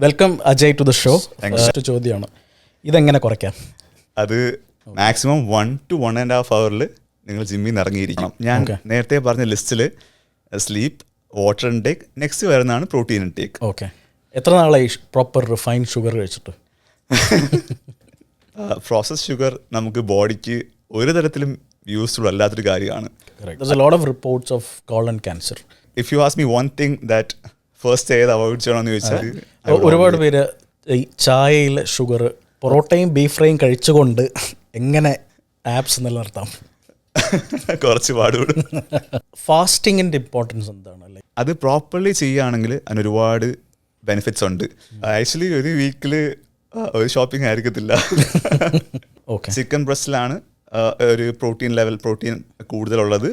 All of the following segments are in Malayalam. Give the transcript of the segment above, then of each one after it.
Welcome Ajay to the show. ചോദ്യമാണ്, ഇതെങ്ങനെ കുറയ്ക്കാം? അത് മാക്സിമം 1 to 1.5 hours നിങ്ങൾ ജിമ്മിൽ നിന്ന് ഇറങ്ങിയിരിക്കണം. ഞാൻ നേരത്തെ പറഞ്ഞ ലിസ്റ്റിൽ സ്ലീപ്പ്, വാട്ടർ ഇൻടേക്ക്, നെക്സ്റ്റ് വരുന്നതാണ് പ്രോട്ടീൻ ഇൻടേക്ക്. ഓക്കെ, എത്ര നാളായി പ്രോപ്പർ റിഫൈൻ ഷുഗർ കഴിച്ചിട്ട്? പ്രോസസ് ഷുഗർ നമുക്ക് ബോഡിക്ക് ഒരു തരത്തിലും യൂസ്ഫുൾ അല്ലാത്തൊരു കാര്യമാണ്. There's a lot of reports of colon cancer. If you ask me one thing that first ഏത് അവോയ്ഡ് ചെയ്യണമെന്ന് ചോദിച്ചാൽ, ഒരുപാട് പേര് ഈ ചായയിൽ ഷുഗർ, പൊറോട്ടയും ബീഫ് ഫ്രൈയും കഴിച്ചുകൊണ്ട് എങ്ങനെ ആപ്സ് നിലനിർത്താം? കുറച്ച് പാടുപെടും. ഫാസ്റ്റിങ്ങിൻ്റെ ഇമ്പോർട്ടൻസ് എന്താണ്? അല്ലേ, അത് പ്രോപ്പർലി ചെയ്യുകയാണെങ്കിൽ അതിന് ഒരുപാട് ബെനിഫിറ്റ്സ് ഉണ്ട്. ആക്ച്വലി ഒരു വീക്കിൽ ഒരു ഷോപ്പിംഗ് ആയിരിക്കത്തില്ല. ചിക്കൻ ബ്രസ്റ്റിലാണ് ഒരു പ്രോട്ടീൻ കൂടുതലുള്ളത്.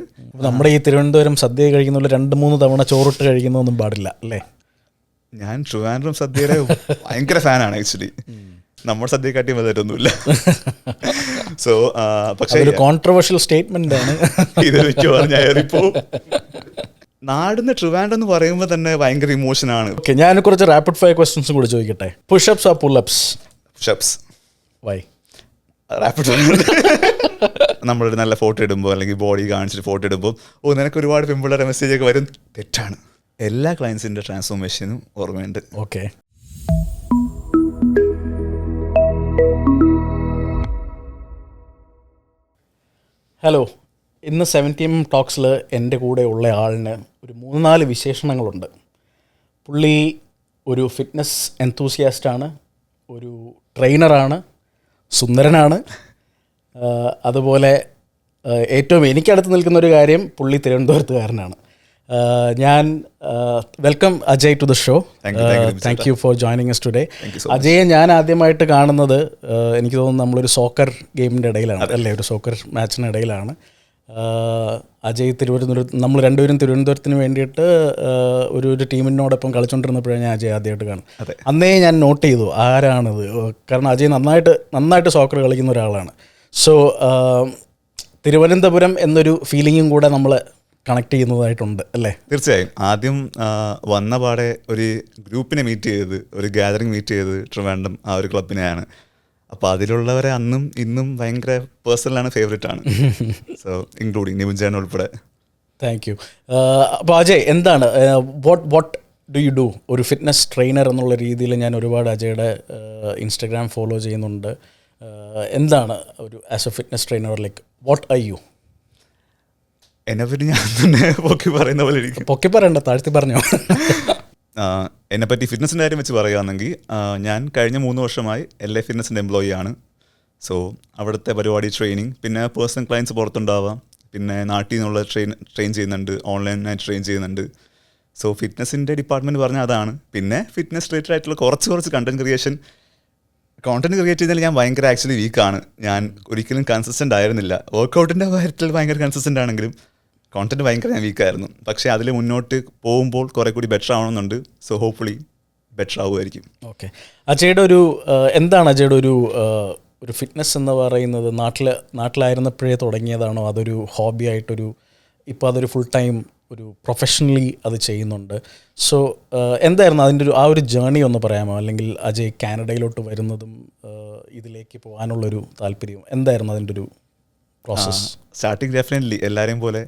നമ്മുടെ ഈ തിരുവനന്തപുരം സദ്യ കഴിക്കുന്ന 2-3 തവണ ചോറിട്ട് കഴിക്കുന്നൊന്നും പാടില്ല അല്ലേ? ഞാൻ ട്രിവാൻഡ്രം സദ്യയുടെ ഭയങ്കര ഫാനാണ് ആക്ച്വലി. നമ്മുടെ സദ്യക്കാട്ടി വലുതൊന്നുമില്ല. സോ പക്ഷേ ഒരു കോൺട്രവേഴ്ഷ്യൽ സ്റ്റേറ്റ്മെന്റ് ആണ് ഇത് വെച്ച് പറഞ്ഞാൽ. നാടിന്ന് ട്രിവാൻഡ്രം എന്ന് പറയുമ്പോൾ തന്നെ ഭയങ്കര ഇമോഷനാണ്. ഓക്കെ, ഞാൻ കുറച്ച് റാപ്പിഡ് ഫയർ ക്വസ്റ്റ്യൻസും കൂടി ചോദിക്കട്ടെ. പുഷപ്സ് ആ പുള്ളപ്സ്? പുഷപ്സ്. വൈ? റാപ്പിഡ്. നമ്മളൊരു നല്ല ഫോട്ടോ ഇടുമ്പോൾ അല്ലെങ്കിൽ ബോഡി കാണിച്ചിട്ട് ഫോട്ടോ ഇടുമ്പോൾ നിനക്ക് ഒരുപാട് പെൺപിള്ളേരെ മെസ്സേജ് ഒക്കെ വരും. തെറ്റാണ്. എല്ലാ ക്ലയൻസിൻ്റെ ട്രാൻസ്ഫോർമേഷനും ഓർമ്മയുണ്ട്. Okay, hello. ഇന്ന് 70M ടോക്സിൽ എൻ്റെ കൂടെ ഉള്ള ആളിന് ഒരു 3-4 വിശേഷണങ്ങളുണ്ട്. പുള്ളി ഒരു ഫിറ്റ്നസ് എൻതൂസിയാസ്റ്റാണ്, ഒരു ട്രെയിനറാണ്, സുന്ദരനാണ്. അതുപോലെ ഏറ്റവും എനിക്കടുത്ത് നിൽക്കുന്ന ഒരു കാര്യം, പുള്ളി തിരുവനന്തപുരത്തുകാരനാണ്. ഞാൻ welcome Ajay to the show. Thank you for joining us today. അജയെ ഞാൻ ആദ്യമായിട്ട് കാണുന്നത് എനിക്ക് തോന്നുന്നു നമ്മളൊരു സോക്കർ ഗെയിമിൻ്റെ ഇടയിലാണ് അല്ലേ, ഒരു സോക്കർ മാച്ചിനിടയിലാണ്. അജയ് നമ്മൾ രണ്ടുപേരും തിരുവനന്തപുരത്തിന് വേണ്ടിയിട്ട് ഒരു ടീമിനോടൊപ്പം കളിച്ചുകൊണ്ടിരുന്നപ്പോഴാണ് ഞാൻ അജയ് ആദ്യമായിട്ട് കാണുന്നത്. അന്നേ ഞാൻ നോട്ട് ചെയ്തു ആരാണിത്, കാരണം അജയ് നന്നായിട്ട് സോക്കർ കളിക്കുന്ന ഒരാളാണ്. സോ തിരുവനന്തപുരം എന്നൊരു ഫീലിങ്ങും കൂടെ നമ്മൾ കണക്ട് ചെയ്യുന്നതായിട്ടുണ്ട് അല്ലേ? തീർച്ചയായും. ആദ്യം വന്ന പാടെ ഒരു ഗ്രൂപ്പിനെ മീറ്റ് ചെയ്തത്, ഒരു ഗാദറിങ് മീറ്റ് ചെയ്തത് ട്രിവാൻഡ്രം ആ ഒരു ക്ലബിനെയാണ്. അപ്പോൾ അതിലുള്ളവരെ അന്നും ഇന്നും ഭയങ്കര പേഴ്സണലാണ്, ഫേവറേറ്റ് ആണ്. സോ ഇൻക്ലൂഡിങ് നിമുജാൻ ഉൾപ്പെടെ. Thank you. അപ്പോൾ അജയ്, എന്താണ് വാട്ട് ഡു യു ഡു? ഒരു ഫിറ്റ്നസ് ട്രെയിനർ എന്നുള്ള രീതിയിൽ ഞാൻ ഒരുപാട് അജയുടെ ഇൻസ്റ്റഗ്രാം ഫോളോ ചെയ്യുന്നുണ്ട്. എന്താണ് ഒരു as a fitness trainer, like what are you? എന്നെപ്പറ്റി ഞാൻ തന്നെ പൊക്കി പറയുന്ന പോലെ ഇരിക്കും. പൊക്കി പറയണ്ട, താഴ്ത്തി പറഞ്ഞോ. എന്നെപ്പറ്റി ഫിറ്റ്നസിൻ്റെ കാര്യം വെച്ച് പറയുകയാണെങ്കിൽ, ഞാൻ കഴിഞ്ഞ 3 വർഷമായി LA ഫിറ്റ്നസിൻ്റെ എംപ്ലോയി ആണ്. സോ അവിടുത്തെ പരിപാടി ട്രെയിനിങ്, പിന്നെ പേഴ്സണൽ ക്ലയൻസ് പുറത്തുണ്ടാവാം, പിന്നെ നാട്ടിൽ നിന്നുള്ള ട്രെയിൻ ചെയ്യുന്നുണ്ട്, ഓൺലൈനായിട്ട് ട്രെയിൻ ചെയ്യുന്നുണ്ട്. സോ ഫിറ്റ്നസിൻ്റെ ഡിപ്പാർട്ട്മെൻറ്റ് പറഞ്ഞാൽ അതാണ്. പിന്നെ ഫിറ്റ്നസ് റിലേറ്റഡ് ആയിട്ടുള്ള കുറച്ച് കണ്ടൻറ് ക്രിയേറ്റ് ചെയ്തതിൽ ഞാൻ ഭയങ്കര ആക്ച്വലി വീക്കാണ്. ഞാൻ ഒരിക്കലും കൺസിസ്റ്റൻ്റ് ആയിരുന്നില്ല. വർക്കൗട്ടിൻ്റെ കാര്യത്തിൽ ഭയങ്കര കൺസിസ്റ്റൻ്റ് ആണെങ്കിലും കോണ്ടന്റ് ഭയങ്കര ഞാൻ വീക്കായിരുന്നു. പക്ഷേ അതിൽ മുന്നോട്ട് പോകുമ്പോൾ കുറേ കൂടി ബെറ്റർ ആവണമെന്നുണ്ട്. സോ ഹോപ്പ്ഫുള്ളി ബെറ്റർ ആവുമായിരിക്കും. ഓക്കെ, അജയുടെ എന്താണ് അജയുടെ ഒരു ഫിറ്റ്നസ് എന്ന് പറയുന്നത്? നാട്ടിലായിരുന്നപ്പോഴേ തുടങ്ങിയതാണോ, അതൊരു ഹോബി ആയിട്ടൊരു ഇപ്പോൾ അതൊരു ഫുൾ ടൈം ഒരു പ്രൊഫഷണലി അത് ചെയ്യുന്നുണ്ട്? സോ എന്തായിരുന്നു അതിൻ്റെ ആ ഒരു ജേർണി ഒന്ന് പറയാമോ? അല്ലെങ്കിൽ അജയ് കാനഡയിലോട്ട് വരുന്നതും ഇതിലേക്ക് പോകാനുള്ളൊരു താല്പര്യം എന്തായിരുന്നു അതിൻ്റെ ഒരു പ്രോസസ്സ്? സ്റ്റാർട്ടിങ് ഡെഫിനറ്റ്ലി എല്ലാവരെയും പോലെ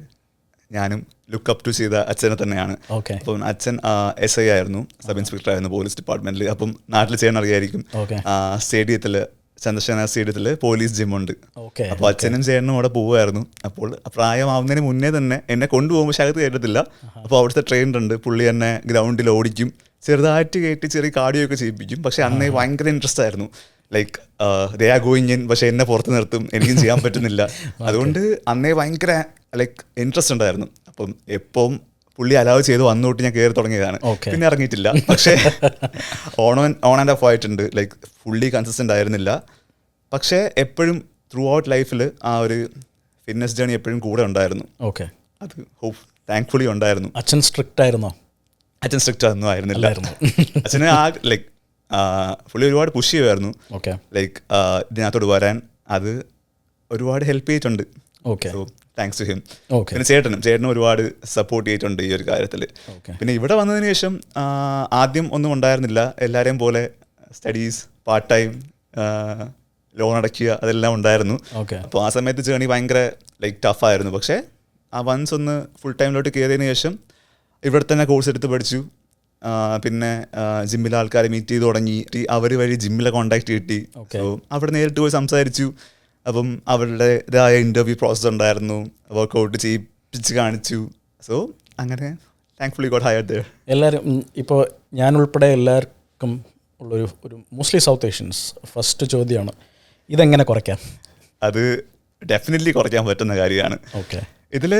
ഞാനും ലുക്ക് അപ്പ് ടു ചെയ്ത അച്ഛനെ തന്നെയാണ്. ഓക്കെ, അപ്പം അച്ഛൻ SI ആയിരുന്നു, സബ് ഇൻസ്പെക്ടർ ആയിരുന്നു പോലീസ് ഡിപ്പാർട്ട്മെൻറ്റിൽ. അപ്പം നാട്ടിൽ ചെയ്യാൻ അറിയായിരിക്കും. സ്റ്റേഡിയത്തിൽ, ചന്ദ്രശേഖര സ്റ്റേഡിയത്തിൽ പോലീസ് ജിമ്മുണ്ട്. അപ്പോൾ അച്ഛനും ചേട്ടനും അവിടെ പോവുമായിരുന്നു. അപ്പോൾ പ്രായമാവുന്നതിന് മുന്നേ തന്നെ എന്നെ കൊണ്ടുപോകുമ്പോൾ ശകത്ത് കേട്ടത്തില്ല. അപ്പോൾ അവിടുത്തെ ട്രെയിനർ ഉണ്ട്, പുള്ളി എന്നെ ഗ്രൗണ്ടിൽ ഓടിക്കും, ചെറുതായിട്ട് കയറ്റി ചെറിയ കാർഡിയോ ഒക്കെ ചെയ്യിപ്പിക്കും. പക്ഷേ അന്നേ ഭയങ്കര ഇൻട്രസ്റ്റ് ആയിരുന്നു. Like they are going in, പക്ഷേ എന്നെ പുറത്ത് നിർത്തും, എനിക്കും ചെയ്യാൻ പറ്റുന്നില്ല. അതുകൊണ്ട് അന്നേ ഭയങ്കര ലൈക്ക് ഇൻട്രസ്റ്റ് ഉണ്ടായിരുന്നു. അപ്പം എപ്പം പുള്ളി അലൗ ചെയ്ത് വന്നോട്ട് ഞാൻ കയറി തുടങ്ങിയതാണ്. പിന്നെ ഇറങ്ങിയിട്ടില്ല. പക്ഷേ ഓൺ ആൻഡ് ഓഫ് ആയിട്ടുണ്ട്. ലൈക്ക് ഫുള്ളി കൺസിസ്റ്റൻ്റ് ആയിരുന്നില്ല. പക്ഷേ എപ്പോഴും ത്രൂ ഔട്ട് ലൈഫിൽ ആ ഒരു ഫിറ്റ്നസ് ജേണി എപ്പോഴും കൂടെ ഉണ്ടായിരുന്നു. ഓക്കെ, അത് താങ്ക്ഫുള്ളി ഉണ്ടായിരുന്നു. അച്ഛൻ സ്ട്രിക്റ്റ് ആയിരുന്നോ? അച്ഛൻ സ്ട്രിക്റ്റ് ഒന്നും ആയിരുന്നില്ല. അച്ഛന് ലൈക്ക് പുള്ളി ഒരുപാട് പുഷ് ചെയ്യുമായിരുന്നു. ലൈക്ക് ഇതിനകത്തോട് വരാൻ അത് ഒരുപാട് ഹെൽപ്പ് ചെയ്തിട്ടുണ്ട്. Okay, thanks to him. Okay. പിന്നെ ചേട്ടനും ഒരുപാട് സപ്പോർട്ട് ചെയ്തിട്ടുണ്ട് ഈ ഒരു കാര്യത്തിൽ. പിന്നെ ഇവിടെ വന്നതിന് ശേഷം ആദ്യം ഒന്നും ഉണ്ടായിരുന്നില്ല, എല്ലാവരെയും പോലെ സ്റ്റഡീസ്, പാർട്ട് ടൈം, ലോൺ അടയ്ക്കുക, അതെല്ലാം ഉണ്ടായിരുന്നു. അപ്പോൾ ആ സമയത്ത് ജേണി ഭയങ്കര ലൈക്ക് ടഫായിരുന്നു. പക്ഷേ ആ വൺസ് ഒന്ന് ഫുൾ ടൈമിലോട്ട് കയറിയതിന് ശേഷം ഇവിടെ തന്നെ കോഴ്സ് എടുത്ത് പഠിച്ചു. പിന്നെ ജിമ്മിലെ ആൾക്കാരെ മീറ്റ് ചെയ്ത് തുടങ്ങി, അവർ വഴി ജിമ്മിലെ കോൺടാക്ട് കിട്ടി. സോ അവിടെ നേരിട്ട് പോയി സംസാരിച്ചു. അപ്പം അവരുടേതായ ഇൻ്റർവ്യൂ പ്രോസസ്സ് ഉണ്ടായിരുന്നു, വർക്കൗട്ട് ചെയ്യിപ്പിച്ച് കാണിച്ചു. സോ അങ്ങനെ താങ്ക്ഫുള്ളി ഗോട്ട് ഹയർഡ് ദേർ. എല്ലാവരും ഇപ്പോൾ ഞാൻ ഉൾപ്പെടെ എല്ലാവർക്കും ഉള്ളൊരു മോസ്റ്റ്ലി സൗത്ത് ഏഷ്യൻസ് ഫസ്റ്റ് ചോദ്യമാണ്, ഇതെങ്ങനെ കുറയ്ക്കാം? അത് ഡെഫിനറ്റ്ലി കുറയ്ക്കാൻ പറ്റുന്ന കാര്യമാണ്. ഓക്കെ. ഇതിൽ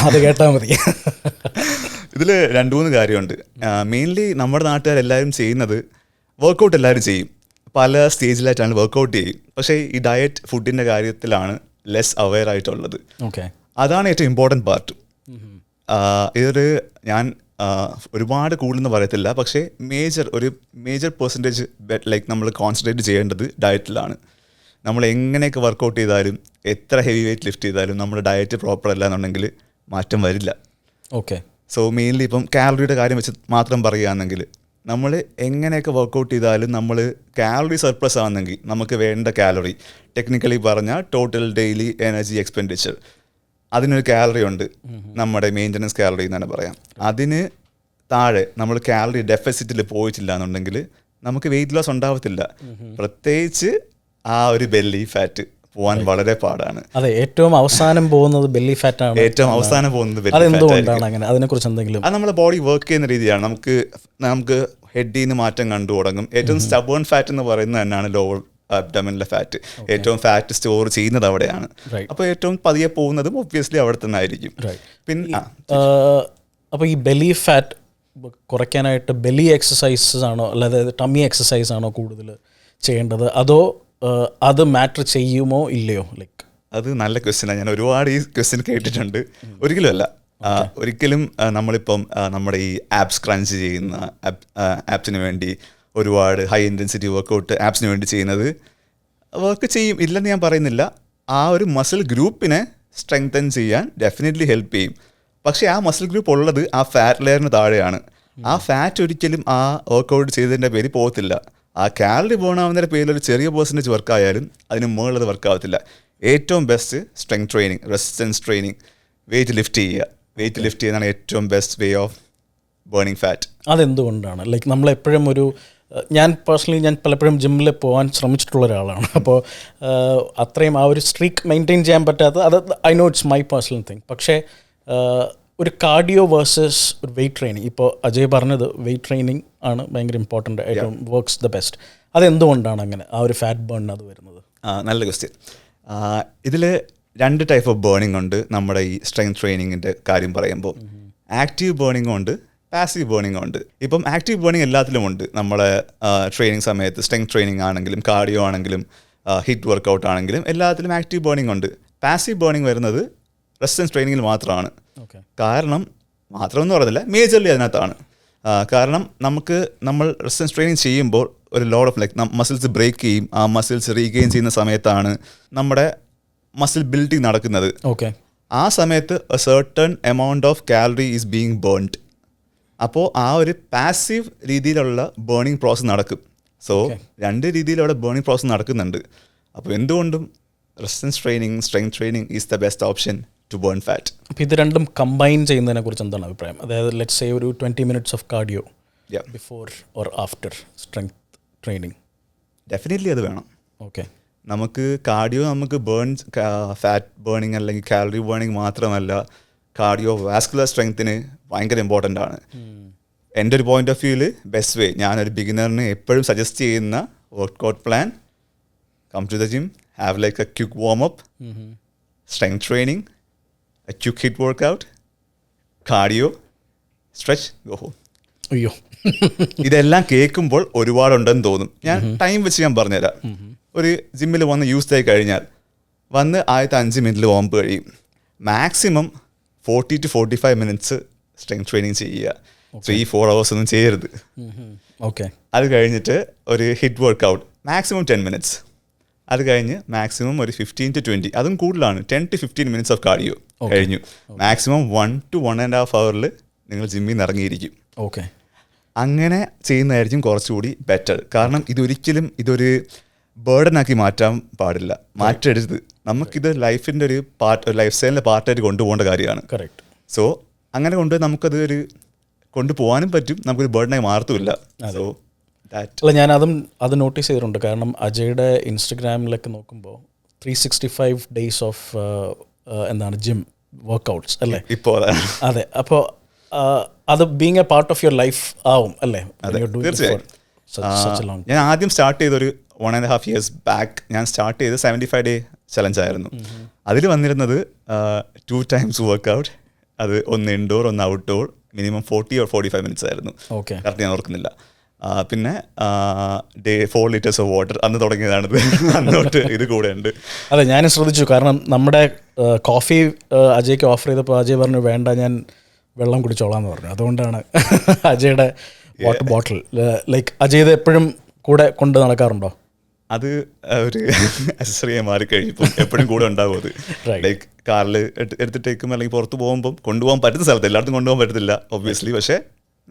അത് കേട്ടാൽ മതി. ഇതിൽ 2-3 കാര്യമുണ്ട്. മെയിൻലി നമ്മുടെ നാട്ടുകാരെല്ലാവരും ചെയ്യുന്നത് വർക്കൗട്ട് എല്ലാവരും ചെയ്യും, പല സ്റ്റേജിലായിട്ടാണ് വർക്കൗട്ട് ചെയ്യും. പക്ഷേ ഈ ഡയറ്റ് ഫുഡിൻ്റെ കാര്യത്തിലാണ് ലെസ് അവെയർ ആയിട്ടുള്ളത്. ഓക്കെ. അതാണ് ഏറ്റവും ഇമ്പോർട്ടൻറ്റ് പാർട്ട്. ഇതൊരു ഞാൻ ഒരുപാട് കൂടുതലെന്ന് പറയത്തില്ല, പക്ഷേ മേജർ പെർസെൻറ്റേജ് ലൈക്ക് നമ്മൾ കോൺസെൻട്രേറ്റ് ചെയ്യേണ്ടത് ഡയറ്റിലാണ്. നമ്മൾ എങ്ങനെയൊക്കെ വർക്കൗട്ട് ചെയ്താലും എത്ര ഹെവി വെയിറ്റ് ലിഫ്റ്റ് ചെയ്താലും നമ്മുടെ ഡയറ്റ് പ്രോപ്പർ അല്ല എന്നുണ്ടെങ്കിൽ മാറ്റം വരില്ല. ഓക്കെ. സോ മെയിൻലി ഇപ്പം കാലറിയുടെ കാര്യം വെച്ച് മാത്രം പറയുകയാണെങ്കിൽ നമ്മൾ എങ്ങനെയൊക്കെ വർക്കൗട്ട് ചെയ്താലും നമ്മൾ കാലറി സർപ്ലസ് ആണെങ്കിൽ നമുക്ക് വേണ്ട കാലറി, ടെക്നിക്കലി പറഞ്ഞാൽ ടോട്ടൽ ഡെയിലി എനർജി എക്സ്പെൻഡിച്ചർ, അതിനൊരു കാലറി ഉണ്ട്, നമ്മുടെ മെയിൻ്റനൻസ് കാലറി എന്നാണ് പറയാം. അതിന് താഴെ നമ്മൾ കാലറി ഡെഫിസിറ്റിൽ പോയിട്ടില്ല എന്നുണ്ടെങ്കിൽ നമുക്ക് വെയിറ്റ് ലോസ് ഉണ്ടാവത്തില്ല. പ്രത്യേകിച്ച് ആ ഒരു ബെല്ലി ഫാറ്റ് പോവാൻ വളരെ പാടാണ്. അതെ, ഏറ്റവും അവസാനം പോകുന്നത് ബെല്ലി ഫാറ്റ് ആണ്. ഏറ്റവും അവസാനം പോകുന്നത് ബെല്ലി ഫാറ്റ്. അങ്ങനെ അതിനെക്കുറിച്ച് എന്തെങ്കിലും? അത് നമ്മുടെ ബോഡി വർക്ക് ചെയ്യുന്ന രീതിയാണ്. നമുക്ക് ഹെഡിൽ നിന്ന് മാറ്റം കണ്ടു തുടങ്ങും. ഏറ്റവും സ്റ്റബേൺ ഫാറ്റ് എന്ന് പറയുന്നത് തന്നെയാണ് ലോവർ അബ്ഡമനിലെ ഫാറ്റ്. ഏറ്റവും ഫാറ്റ് സ്റ്റോർ ചെയ്യുന്നത് അവിടെയാണ്. അപ്പോൾ ഏറ്റവും പതിയെ പോകുന്നതും ഒബ്വിയസ്ലി അവിടെ തന്നെ ആയിരിക്കും. പിന്നെ അപ്പോൾ ഈ ബെല്ലി ഫാറ്റ് കുറയ്ക്കാനായിട്ട് ബെല്ലി എക്സസൈസസ് ആണോ അല്ലാതെ ടമ്മി എക്സസൈസ് ആണോ കൂടുതൽ ചെയ്യേണ്ടത്, അതോ അത് മാറ്റർ ചെയ്യുമോ ഇല്ലയോ? ലൈക്ക് അത് നല്ല ക്വസ്റ്റ്യനാണ്. ഞാൻ ഒരുപാട് ഈ ക്വസ്റ്റ്യൻ കേട്ടിട്ടുണ്ട്. ഒരിക്കലും നമ്മളിപ്പം നമ്മുടെ ഈ ആപ്സ് ക്രഞ്ച് ചെയ്യുന്ന ആപ്സിന് വേണ്ടി ഒരുപാട് ഹൈ ഇൻറ്റൻസിറ്റി വർക്കൗട്ട് ആപ്സിന് വേണ്ടി ചെയ്യുന്നത് വർക്ക് ചെയ്യും, ഇല്ലെന്ന് ഞാൻ പറയുന്നില്ല. ആ ഒരു മസിൽ ഗ്രൂപ്പിനെ സ്ട്രെങ്തൻ ചെയ്യാൻ ഡെഫിനറ്റ്ലി ഹെൽപ്പ് ചെയ്യും. പക്ഷേ ആ മസിൽ ഗ്രൂപ്പ് ഉള്ളത് ആ ഫാറ്റ് ലെയറിന് താഴെയാണ്. ആ ഫാറ്റ് ഒരിക്കലും ആ വർക്കൗട്ട് ചെയ്തതിൻ്റെ പേര് പോകത്തില്ല. ആ കാലറി ബേൺ ആവുന്നതിൻ്റെ പേരിൽ ഒരു ചെറിയ പെർസെൻറ്റേജ് വർക്ക് ആയാലും അതിന് മുകളിലത് വർക്ക് ആവത്തില്ല. ഏറ്റവും best strength training, resistance training, weight lift ചെയ്യുക. വെയിറ്റ് ലിഫ്റ്റ് ചെയ്യുന്നതാണ് ഏറ്റവും best way of burning fat. അതെന്തുകൊണ്ടാണ്? ലൈക്ക് നമ്മളെപ്പോഴും ഞാൻ പലപ്പോഴും ജിമ്മിൽ പോകാൻ ശ്രമിച്ചിട്ടുള്ള ഒരാളാണ്. അപ്പോൾ അത്രയും ആ ഒരു സ്ട്രീക്ക് മെയിൻറ്റെയിൻ ചെയ്യാൻ പറ്റാത്ത, അത് I know it's my personal thing. പക്ഷേ ഒരു കാർഡിയോ വേഴ്സസ് ഒരു വെയിറ്റ് ട്രെയിനിങ്, ഇപ്പോൾ അജയ് പറഞ്ഞത് വെയിറ്റ് ട്രെയിനിങ് ആണ് ഭയങ്കര ഇമ്പോർട്ടൻ്റ്, ഏറ്റവും വർക്ക്സ് ദ ബെസ്റ്റ്. അതെന്തുകൊണ്ടാണ് അങ്ങനെ ആ ഒരു ഫാറ്റ് ബേണിന് അത് വരുന്നത്? നല്ല ക്വസ്റ്റ്യൻ. ഇതിൽ 2 ടൈപ്പ് ഓഫ് ബേണിംഗ് ഉണ്ട് നമ്മുടെ ഈ സ്ട്രെങ്ത് ട്രെയിനിങ്ങിൻ്റെ കാര്യം പറയുമ്പോൾ. ആക്റ്റീവ് ബേണിംഗും ഉണ്ട്, പാസീവ് ബേണിംഗും ഉണ്ട്. ഇപ്പം ആക്റ്റീവ് ബേണിംഗ് എല്ലാത്തിലും ഉണ്ട്. നമ്മളെ ട്രെയിനിങ് സമയത്ത് സ്ട്രെങ്ത് ട്രെയിനിങ് ആണെങ്കിലും കാർഡിയോ ആണെങ്കിലും ഹിറ്റ് വർക്കൗട്ട് ആണെങ്കിലും എല്ലാത്തിലും ആക്റ്റീവ് ബേണിംഗ് ഉണ്ട്. പാസീവ് ബേണിംഗ് വരുന്നത് റെസിസ്റ്റൻസ് ട്രെയിനിങ്ങിൽ മാത്രമാണ്. കാരണം മാത്രമെന്ന് പറയുന്നില്ല, മേജർലി അതിനകത്താണ്. കാരണം നമ്മൾ റെസിസ്റ്റൻസ് ട്രെയിനിങ് ചെയ്യുമ്പോൾ ഒരു load of like muscles break ചെയ്യും. ആ മസിൽസ് റീഗെയിൻ ചെയ്യുന്ന സമയത്താണ് നമ്മുടെ മസിൽ ബിൽഡിങ് നടക്കുന്നത്. ആ സമയത്ത് a certain amount of calorie is being burned. അപ്പോൾ ആ ഒരു പാസീവ് രീതിയിലുള്ള ബേണിംഗ് പ്രോസസ്സ് നടക്കും. സോ 2 രീതിയിലവിടെ ബേണിംഗ് പ്രോസസ്സ് നടക്കുന്നുണ്ട്. അപ്പോൾ എന്തുകൊണ്ടും resistance training, strength training is the best option to burn fat. അപ്പോൾ ഇത് രണ്ടും കമ്പൈൻ ചെയ്യുന്നതിനെ കുറിച്ച് എന്താണ് അഭിപ്രായം? അതായത് ലെറ്റ്സ് സേ ഒരു 20 minutes of cardio before or after strength training. Definitely അത് വേണം. ഓക്കെ. നമുക്ക് കാർഡിയോ നമുക്ക് ഫാറ്റ് ബേണിങ് അല്ലെങ്കിൽ കാലറി ബേണിങ് മാത്രമല്ല, കാർഡിയോ വാസ്കുലർ സ്ട്രെങ്ത്തിന് ഭയങ്കര ഇമ്പോർട്ടൻ്റ് ആണ്. എൻ്റെ ഒരു പോയിന്റ് ഓഫ് വ്യൂവിൽ ബെസ്റ്റ് വേ, ഞാനൊരു ബിഗിനറിന് എപ്പോഴും സജസ്റ്റ് ചെയ്യുന്ന workout plan, come to the gym, have like a quick warm up, strength training, a quick HIIT workout, cardio, stretch, go home. അയ്യോ, ഇതെല്ലാം കേൾക്കുമ്പോൾ ഒരുപാടുണ്ടെന്ന് തോന്നും. ഞാൻ ടൈം വെച്ച് ഞാൻ പറഞ്ഞുതരാം. ഒരു ജിമ്മിൽ വന്ന് യൂസ് ആയി കഴിഞ്ഞാൽ വന്ന് ആദ്യത്തെ 5 മിനിറ്റിൽ വാംപ് കഴിയും. Maximum 40 to 45 minutes strength training ചെയ്യുക. 3-4 hours ഒന്നും ചെയ്യരുത്. ഓക്കെ. അത് കഴിഞ്ഞിട്ട് ഒരു ഹിറ്റ് വർക്കൗട്ട് മാക്സിമം 10 minutes. അത് കഴിഞ്ഞ് മാക്സിമം ഒരു 15 to 20, അതും കൂടുതലാണ്, 10 to 15 minutes ഓഫ് കാർഡിയോ കഴിഞ്ഞു. മാക്സിമം 1 to 1.5 hours നിങ്ങൾ ജിമ്മിൽ നിന്ന് ഇറങ്ങിയിരിക്കും. ഓക്കെ, അങ്ങനെ ചെയ്യുന്നതായിരിക്കും കുറച്ചുകൂടി ബെറ്റർ. കാരണം ഇതൊരിക്കലും ഇതൊരു ബേർഡനാക്കി മാറ്റാൻ പാടില്ല, മാറ്റരുത്. നമുക്കിത് ലൈഫിൻ്റെ ഒരു പാർട്ട്, ലൈഫ് സ്റ്റൈലിൻ്റെ പാർട്ടായിട്ട് കൊണ്ടുപോകേണ്ട കാര്യമാണ്. കറക്റ്റ്. സോ അങ്ങനെ കൊണ്ട് നമുക്കത് ഒരു കൊണ്ടുപോകാനും പറ്റും, നമുക്കൊരു ബേർഡനായി മാറത്തുമില്ല. സോ അല്ല, ഞാൻ അത് നോട്ടീസ് ചെയ്തിട്ടുണ്ട്. കാരണം അജയുടെ ഇൻസ്റ്റഗ്രാമിലൊക്കെ നോക്കുമ്പോൾ 365 days ഓഫ് എന്താണ് ജിം വർക്കൗട്ട്സ് അല്ലേ ഇപ്പോൾ. അതെ, അപ്പോൾ അത് being A part of your life ആവും അല്ലേ? തീർച്ചയായും. ഞാൻ ആദ്യം സ്റ്റാർട്ട് ചെയ്തൊരു 1.5 years ബാക്ക് ഞാൻ സ്റ്റാർട്ട് ചെയ്ത് 75 day ചലഞ്ച് ആയിരുന്നു. അതിൽ വന്നിരുന്നത് 2 times വർക്കൗട്ട്, അത് ഒന്ന് ഇൻഡോർ ഒന്ന് ഔട്ട്ഡോർ, മിനിമം 40 or 45 minutes ആയിരുന്നു. കറക്റ്റ് ഞാൻ ഓർക്കുന്നില്ല. പിന്നെ 4 liters ഓഫ് വാട്ടർ, അന്ന് തുടങ്ങിയതാണിത്. അന്നോട്ട് ഇത് കൂടെ ഉണ്ട്. അതെ, ഞാൻ ശ്രദ്ധിച്ചു. കാരണം നമ്മുടെ കോഫി അജയ്ക്ക് ഓഫർ ചെയ്തപ്പോൾ അജയ് പറഞ്ഞു വേണ്ട, ഞാൻ വെള്ളം കുടിച്ചോളാം എന്ന് പറഞ്ഞു. അതുകൊണ്ടാണ് അജയുടെ വാട്ടർ ബോട്ടിൽ. ലൈക്ക് അജയ് ഇത് എപ്പോഴും കൂടെ കൊണ്ട് നടക്കാറുണ്ടോ? അത് ഒരു അക്സസറിയായി മാറിക്കഴിഞ്ഞപ്പോൾ എപ്പോഴും കൂടെ ഉണ്ടാവും അത്. ലൈക്ക് കാറിൽ എടുത്തിട്ടേക്കും അല്ലെങ്കിൽ പുറത്ത് പോകുമ്പം കൊണ്ടുപോകാൻ പറ്റുന്ന സ്ഥലത്ത്, എല്ലായിടത്തും കൊണ്ടുപോകാൻ പറ്റത്തില്ല ഒബ്വിയസ്ലി, പക്ഷേ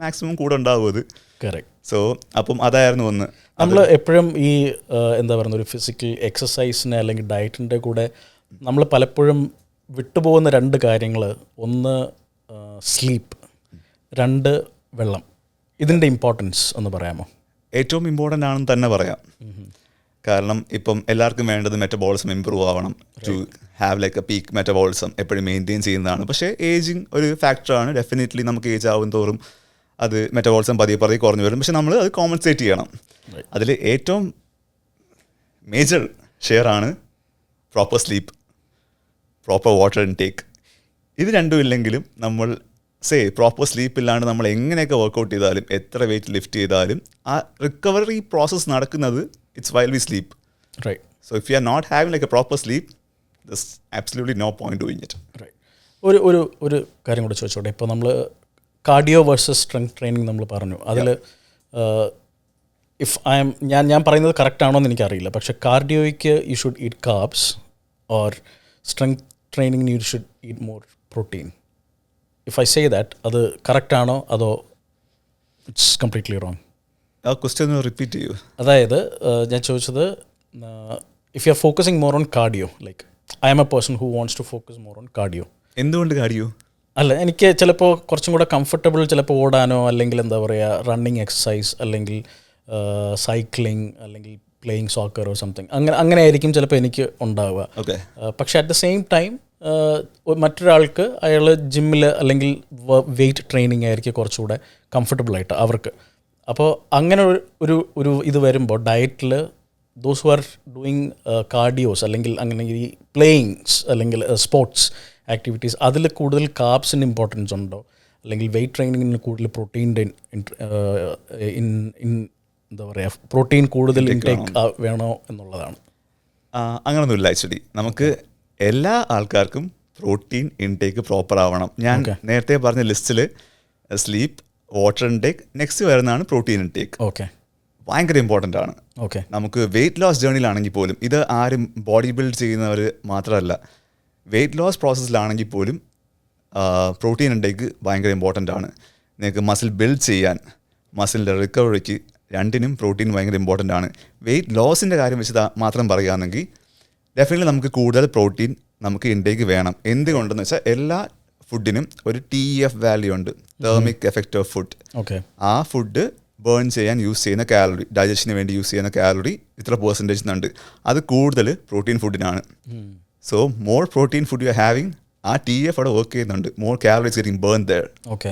മാക്സിമം കൂടെ ഉണ്ടാവും അത്. കറക്റ്റ്. സോ അപ്പം അതായിരുന്നു ഒന്ന്. നമ്മൾ എപ്പോഴും ഈ എന്താ പറയുന്ന ഒരു ഫിസിക്കൽ എക്സസൈസിനെ അല്ലെങ്കിൽ ഡയറ്റിൻ്റെ കൂടെ നമ്മൾ പലപ്പോഴും വിട്ടുപോകുന്ന 2 കാര്യങ്ങൾ, ഒന്ന് സ്ലീപ്പ്, 2 വെള്ളം. ഇതിൻ്റെ ഇമ്പോർട്ടൻസ് ഒന്ന് പറയാമോ? ഏറ്റവും ഇമ്പോർട്ടൻ്റ് ആണെന്ന് തന്നെ പറയാം. കാരണം ഇപ്പം എല്ലാവർക്കും വേണ്ടത് മെറ്റബോളിസം ഇമ്പ്രൂവ് ആവണം, to have like a peak metabolism എപ്പോഴും മെയിൻറ്റെയിൻ ചെയ്യുന്നതാണ്. പക്ഷേ ഏജിങ് ഒരു ഫാക്ടറാണ്. ഡെഫിനറ്റ്ലി നമുക്ക് ഏജ് ആവും തോറും അത് മെറ്റബോളിസം പതിയെ കുറഞ്ഞു വരും. പക്ഷെ നമ്മൾ അത് കോമ്പൻസേറ്റ് ചെയ്യണം. അതിൽ ഏറ്റവും മേജർ ഷെയറാണ് proper sleep, proper water intake. ഇത് രണ്ടും ഇല്ലെങ്കിലും നമ്മൾ പ്രോപ്പർ സ്ലീപ്പ് ഇല്ലാണ്ട് നമ്മൾ എങ്ങനെയൊക്കെ വർക്കൗട്ട് ചെയ്താലും എത്ര വെയിറ്റ് ലിഫ്റ്റ് ചെയ്താലും ആ റിക്കവറി പ്രോസസ്സ് നടക്കുന്നത് it's while we sleep. Right. So if you are not having like a proper sleep, there's absolutely no point doing it. Right. ഒരു കാര്യം കൂടെ ചോദിച്ചോട്ടെ. ഇപ്പോൾ നമ്മൾ കാർഡിയോ വേഴ്സസ് സ്ട്രെങ്ത് ട്രെയിനിങ് നമ്മൾ പറഞ്ഞു. അതിൽ ഞാൻ പറയുന്നത് കറക്റ്റ് ആണോ എന്ന് എനിക്കറിയില്ല. പക്ഷേ കാർഡിയോയ്ക്ക് you should eat carbs, or strength ട്രെയിനിങ്ങിന് you should eat more protein. If I say that, അത് കറക്റ്റ് ആണോ അതോ ഇറ്റ്സ് കംപ്ലീറ്റ്ലി റോങ്? ആ ക്വസ്റ്റ്യൻ റിപ്പീറ്റ് ചെയ്യൂ. അതായത് ഞാൻ ചോദിച്ചത്, if you are focusing more on cardio, like I am a person who wants to focus more on cardio. എന്തുകൊണ്ട് കാർഡിയോ? അല്ല, എനിക്ക് ചിലപ്പോൾ കുറച്ചും കൂടെ കംഫർട്ടബിൾ, ചിലപ്പോൾ ഓടാനോ അല്ലെങ്കിൽ എന്താ പറയുക റണ്ണിങ് എക്സസൈസ് അല്ലെങ്കിൽ സൈക്ലിംഗ് അല്ലെങ്കിൽ പ്ലേയിങ് സോക്കറോ സംതിങ്, അങ്ങനെ ആയിരിക്കും ചിലപ്പോൾ എനിക്ക് ഉണ്ടാവുക. പക്ഷേ അറ്റ് ദ സെയിം ടൈം മറ്റൊരാൾക്ക് അയാൾ ജിമ്മിൽ അല്ലെങ്കിൽ വെയ്റ്റ് ട്രെയിനിങ് ആയിരിക്കും കുറച്ചുകൂടെ കംഫർട്ടബിളായിട്ട് അവർക്ക്. അപ്പോൾ അങ്ങനെ ഒരു ഇത് വരുമ്പോൾ ഡയറ്റിൽ ദോസ് ഹു ആർ ഡൂയിങ് കാർഡിയോസ് അല്ലെങ്കിൽ അങ്ങനെ ഈ പ്ലേയിങ്സ് അല്ലെങ്കിൽ സ്പോർട്സ് ആക്ടിവിറ്റീസ്, അതിൽ കൂടുതൽ കാർബ്സിന് ഇമ്പോർട്ടൻസ് ഉണ്ടോ അല്ലെങ്കിൽ വെയ്റ്റ് ട്രെയിനിങ്ങിന് കൂടുതൽ പ്രോട്ടീൻ്റെ എന്താ പറയുക പ്രോട്ടീൻ കൂടുതൽ ഇൻടേക്ക് വേണോ എന്നുള്ളതാണ്? അങ്ങനൊന്നുമില്ല. ആക്ച്വലി നമുക്ക് എല്ലാ ആൾക്കാർക്കും പ്രോട്ടീൻ ഇൻടേക്ക് പ്രോപ്പർ ആവണം. ഞാൻ നേരത്തെ പറഞ്ഞ ലിസ്റ്റിൽ സ്ലീപ്പ്, വാട്ടർ ഇൻടേക്ക്, നെക്സ്റ്റ് വരുന്നതാണ് പ്രോട്ടീൻ ഇൻടേക്ക്. ഓക്കെ, ഭയങ്കര ഇമ്പോർട്ടൻ്റ് ആണ്. ഓക്കെ, നമുക്ക് വെയിറ്റ് ലോസ് ജേർണിയിലാണെങ്കിൽ പോലും, ഇത് ആരും ബോഡി ബിൽഡ് ചെയ്യുന്നവർ മാത്രമല്ല, വെയിറ്റ് ലോസ് പ്രോസസ്സിലാണെങ്കിൽ പോലും പ്രോട്ടീൻ ഇൻടേക്ക് ഭയങ്കര ഇമ്പോർട്ടൻ്റ് ആണ്. നിങ്ങൾക്ക് മസിൽ ബിൽഡ് ചെയ്യാൻ, മസിലിൻ്റെ റിക്കവറിക്ക്, രണ്ടിനും പ്രോട്ടീൻ ഭയങ്കര ഇമ്പോർട്ടൻ്റ് ആണ്. വെയിറ്റ് ലോസിൻ്റെ കാര്യം വെച്ച് മാത്രം പറയുകയാണെങ്കിൽ ഡെഫിനറ്റ്ലി നമുക്ക് കൂടുതൽ പ്രോട്ടീൻ നമുക്ക് ഇൻടേക്ക് വേണം. എന്തുകൊണ്ടെന്ന് വെച്ചാൽ എല്ലാ ഫുഡിനും ഒരു TEF വാല്യൂ ഉണ്ട്, തെർമിക് എഫക്റ്റ് ഓഫ് ഫുഡ്. ആ ഫുഡ് ബേൺ ചെയ്യാൻ യൂസ് ചെയ്യുന്ന കാലറി, ഡൈജഷന് വേണ്ടി യൂസ് ചെയ്യുന്ന കാലറി ഇത്ര പെർസെൻറ്റേജ് ഉണ്ട്. അത് കൂടുതൽ പ്രോട്ടീൻ ഫുഡിനാണ്. So more protein food you are having, ആ TEF അവിടെ വർക്ക് ചെയ്യുന്നുണ്ട്, more calories getting burn there. Okay,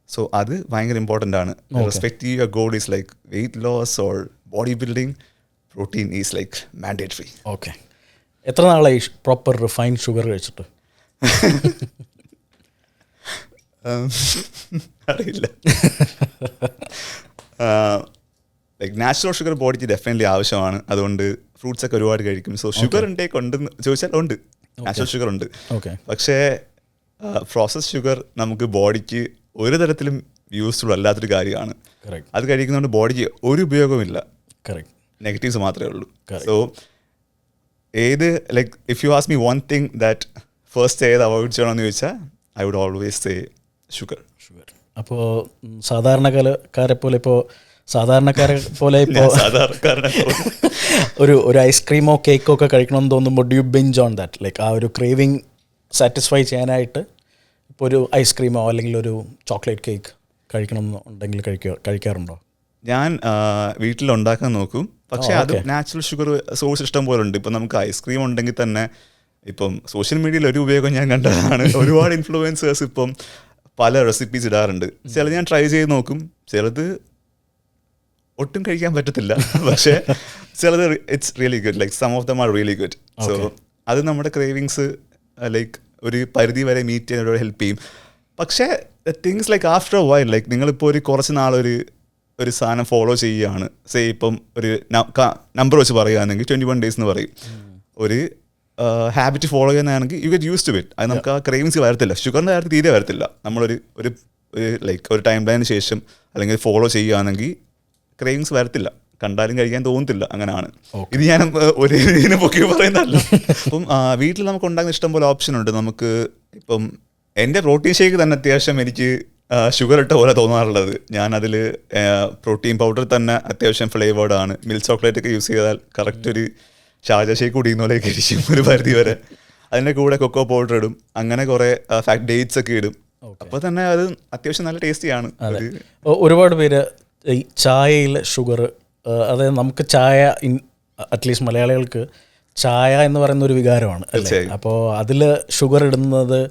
so അത് ഭയങ്കര ഇമ്പോർട്ടൻ്റ് ആണ്. Respective your goal is like weight loss or body building, protein is like mandatory. Okay. എത്ര നാളായി പ്രോപ്പർ റിഫൈൻഡ് ഷുഗർ കഴിച്ചിട്ട്? അറിയില്ല. ലൈക്ക് നാച്ചുറൽ ഷുഗർ ബോഡിക്ക് ഡെഫിനറ്റ്ലി ആവശ്യമാണ്. അതുകൊണ്ട് ഫ്രൂട്ട്സ് ഒക്കെ ഒരുപാട് കഴിക്കും. സോ ഷുഗർ ഇൻടേക്ക് ഉണ്ടെന്ന് ചോദിച്ചാൽ ഉണ്ട്, നാച്ചുറൽ ഷുഗർ ഉണ്ട്. പക്ഷേ പ്രോസസ് ഷുഗർ നമുക്ക് ബോഡിക്ക് ഒരു തരത്തിലും യൂസ്ഫുൾ അല്ലാത്തൊരു കാര്യമാണ്. അത് കഴിക്കുന്നതുകൊണ്ട് ബോഡിക്ക് ഒരു ഉപയോഗമില്ല, നെഗറ്റീവ്സ് മാത്രമേ ഉള്ളൂ. സോ ഏത് like if you ask me one thing that first ഏത് അവോയ്ഡ് ചെയ്യണമെന്ന് ചോദിച്ചാൽ I would always say sugar. അപ്പോൾ സാധാരണക്കാരെ പോലെ ഇപ്പോൾ ഒരു ഐസ്ക്രീമോ കേക്കോ ഒക്കെ കഴിക്കണമെന്ന് തോന്നുമ്പോൾ do you ബിഞ്ച് on that, like ആ ഒരു ക്രേവിങ് സാറ്റിസ്ഫൈ ചെയ്യാനായിട്ട് ഇപ്പോൾ ഒരു ഐസ്ക്രീമോ അല്ലെങ്കിൽ ഒരു ചോക്ലേറ്റ് കേക്ക് കഴിക്കണമെന്നുണ്ടെങ്കിൽ കഴിക്കാറുണ്ടോ? ഞാൻ വീട്ടിലുണ്ടാക്കാൻ നോക്കും, പക്ഷേ അത് നാച്ചുറൽ ഷുഗർ സോഴ്സ് ഇഷ്ടം പോലെ ഉണ്ട്. ഇപ്പം നമുക്ക് ഐസ്ക്രീം ഉണ്ടെങ്കിൽ തന്നെ ഇപ്പം സോഷ്യൽ മീഡിയയിൽ ഒരു ഉപയോഗം ഞാൻ കണ്ടതാണ്, ഒരുപാട് ഇൻഫ്ലുവൻസേഴ്സ് ഇപ്പം പല റെസിപ്പീസ് ഇടാറുണ്ട്. ചിലത് ഞാൻ ട്രൈ ചെയ്ത് നോക്കും, ചിലത് ഒട്ടും കഴിക്കാൻ പറ്റത്തില്ല, പക്ഷേ ചിലത് it's really good, like some of them are really good. So അത് നമ്മുടെ ക്രേവിങ്സ് ലൈക്ക് ഒരു പരിധി വരെ മീറ്റ് ചെയ്യാൻ ഹെൽപ്പ് ചെയ്യും. പക്ഷേ things like after A while, like നിങ്ങളിപ്പോൾ ഒരു കുറച്ച് നാളൊരു സാധനം ഫോളോ ചെയ്യുകയാണ്, സേ ഇപ്പം ഒരു നമ്പർ വെച്ച് പറയുകയാണെങ്കിൽ 21 days എന്ന് പറയും. ഒരു ഹാബിറ്റ് ഫോളോ ചെയ്യുന്നതാണെങ്കിൽ you get used to it. അത് നമുക്ക് ആ ക്രേവിങ്സ് വരത്തില്ല, ഷുഗറിൻ്റെ കാര്യത്തിൽ തീരെ വരത്തില്ല. നമ്മളൊരു ലൈക്ക് ഒരു ടൈം ലൈനിന് ശേഷം അല്ലെങ്കിൽ ഫോളോ ചെയ്യുകയാണെങ്കിൽ ക്രേവിങ്സ് വരത്തില്ല, കണ്ടാലും കഴിക്കാൻ തോന്നത്തില്ല. അങ്ങനെയാണ്. ഇത് ഞാൻ ഒരു ഇതിനെ പൊക്കി പറയുന്നതല്ല. അപ്പം വീട്ടിൽ നമുക്ക് ഉണ്ടാകുന്ന ഇഷ്ടം പോലെ ഓപ്ഷൻ ഉണ്ട്. നമുക്ക് ഇപ്പം എൻ്റെ പ്രോട്ടീൻ ഷേക്ക് തന്നെ അത്യാവശ്യം എനിക്ക് ഷുഗർ ഇട്ട പോലെ തോന്നാറുള്ളത്. ഞാനതിൽ പ്രോട്ടീൻ പൗഡർ തന്നെ അത്യാവശ്യം ഫ്ലേവേർഡാണ്. മിൽക്ക് ചോക്ലേറ്റ് ഒക്കെ യൂസ് ചെയ്താൽ കറക്റ്റ് ഒരു ഷാജ ഷേക്ക് കുടിക്കുന്ന പോലെയൊക്കെ ഇരിക്കും ഒരു പരിധി വരെ. അതിൻ്റെ കൂടെ കൊക്കോ പൗഡർ ഇടും, അങ്ങനെ കുറേ ഫാക്ട് ഡേറ്റ്സ് ഒക്കെ ഇടും. അപ്പോൾ തന്നെ അത് അത്യാവശ്യം നല്ല ടേസ്റ്റിയാണ്. ഒരുപാട് പേര് ഈ ചായയിൽ ഷുഗർ, അതായത് നമുക്ക് ചായ അറ്റ്ലീസ്റ്റ് മലയാളികൾക്ക് ചായ എന്ന് പറയുന്ന ഒരു വികാരമാണ് അല്ലേ? അപ്പോൾ അതിൽ ഷുഗർ ഇടുന്നത്,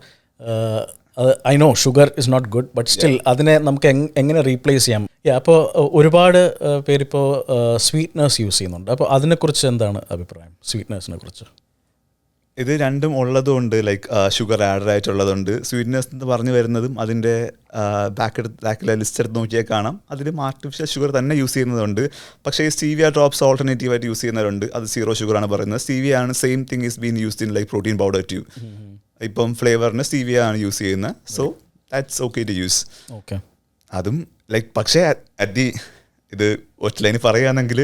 I know sugar is not good, but still അതിനെ നമുക്ക് എങ്ങനെ റീപ്ലേസ് ചെയ്യാം? അപ്പോൾ ഒരുപാഡ് പേരിപ്പോൾ സ്വീറ്റ്നേഴ്സ് യൂസ് ചെയ്യുന്നുണ്ട്. അപ്പോൾ അതിനെക്കുറിച്ച് എന്താണ് അഭിപ്രായം, സ്വീറ്റ്നേഴ്സിനെ കുറിച്ച്? ഇത് രണ്ടും ഉള്ളതുകൊണ്ട്, ലൈക്ക് ഷുഗർ ആഡഡ് ആയിട്ടുള്ളതുണ്ട്. സ്വീറ്റ്നസ് എന്ന് പറഞ്ഞു വരുന്നതും അതിൻ്റെ ബാക്കിലെ ലിസ്റ്റ് എടുത്ത് നോക്കിയാൽ കാണാം, അതിലും ആർട്ടിഫിഷ്യൽ ഷുഗർ തന്നെ യൂസ് ചെയ്യുന്നതുണ്ട്. പക്ഷേ ഈ സ്റ്റീവിയ ഡ്രോപ്സ് ഓൾട്ടർനേറ്റീവായിട്ട് യൂസ് ചെയ്യുന്നവരുണ്ട്, അത് 0 ഷുഗറാണ് പറയുന്നത്. സ്റ്റീവിയ ആണ് same thing is been used in like protein powder too. ഇപ്പം ഫ്ലേവറിന് സ്റ്റീവിയ ആണ് യൂസ് ചെയ്യുന്നത്. So that's okay to use. Okay. അതും ലൈക്ക് പക്ഷേ ഇത് ഒറ്റലൈന് പറയുകയാണെങ്കിൽ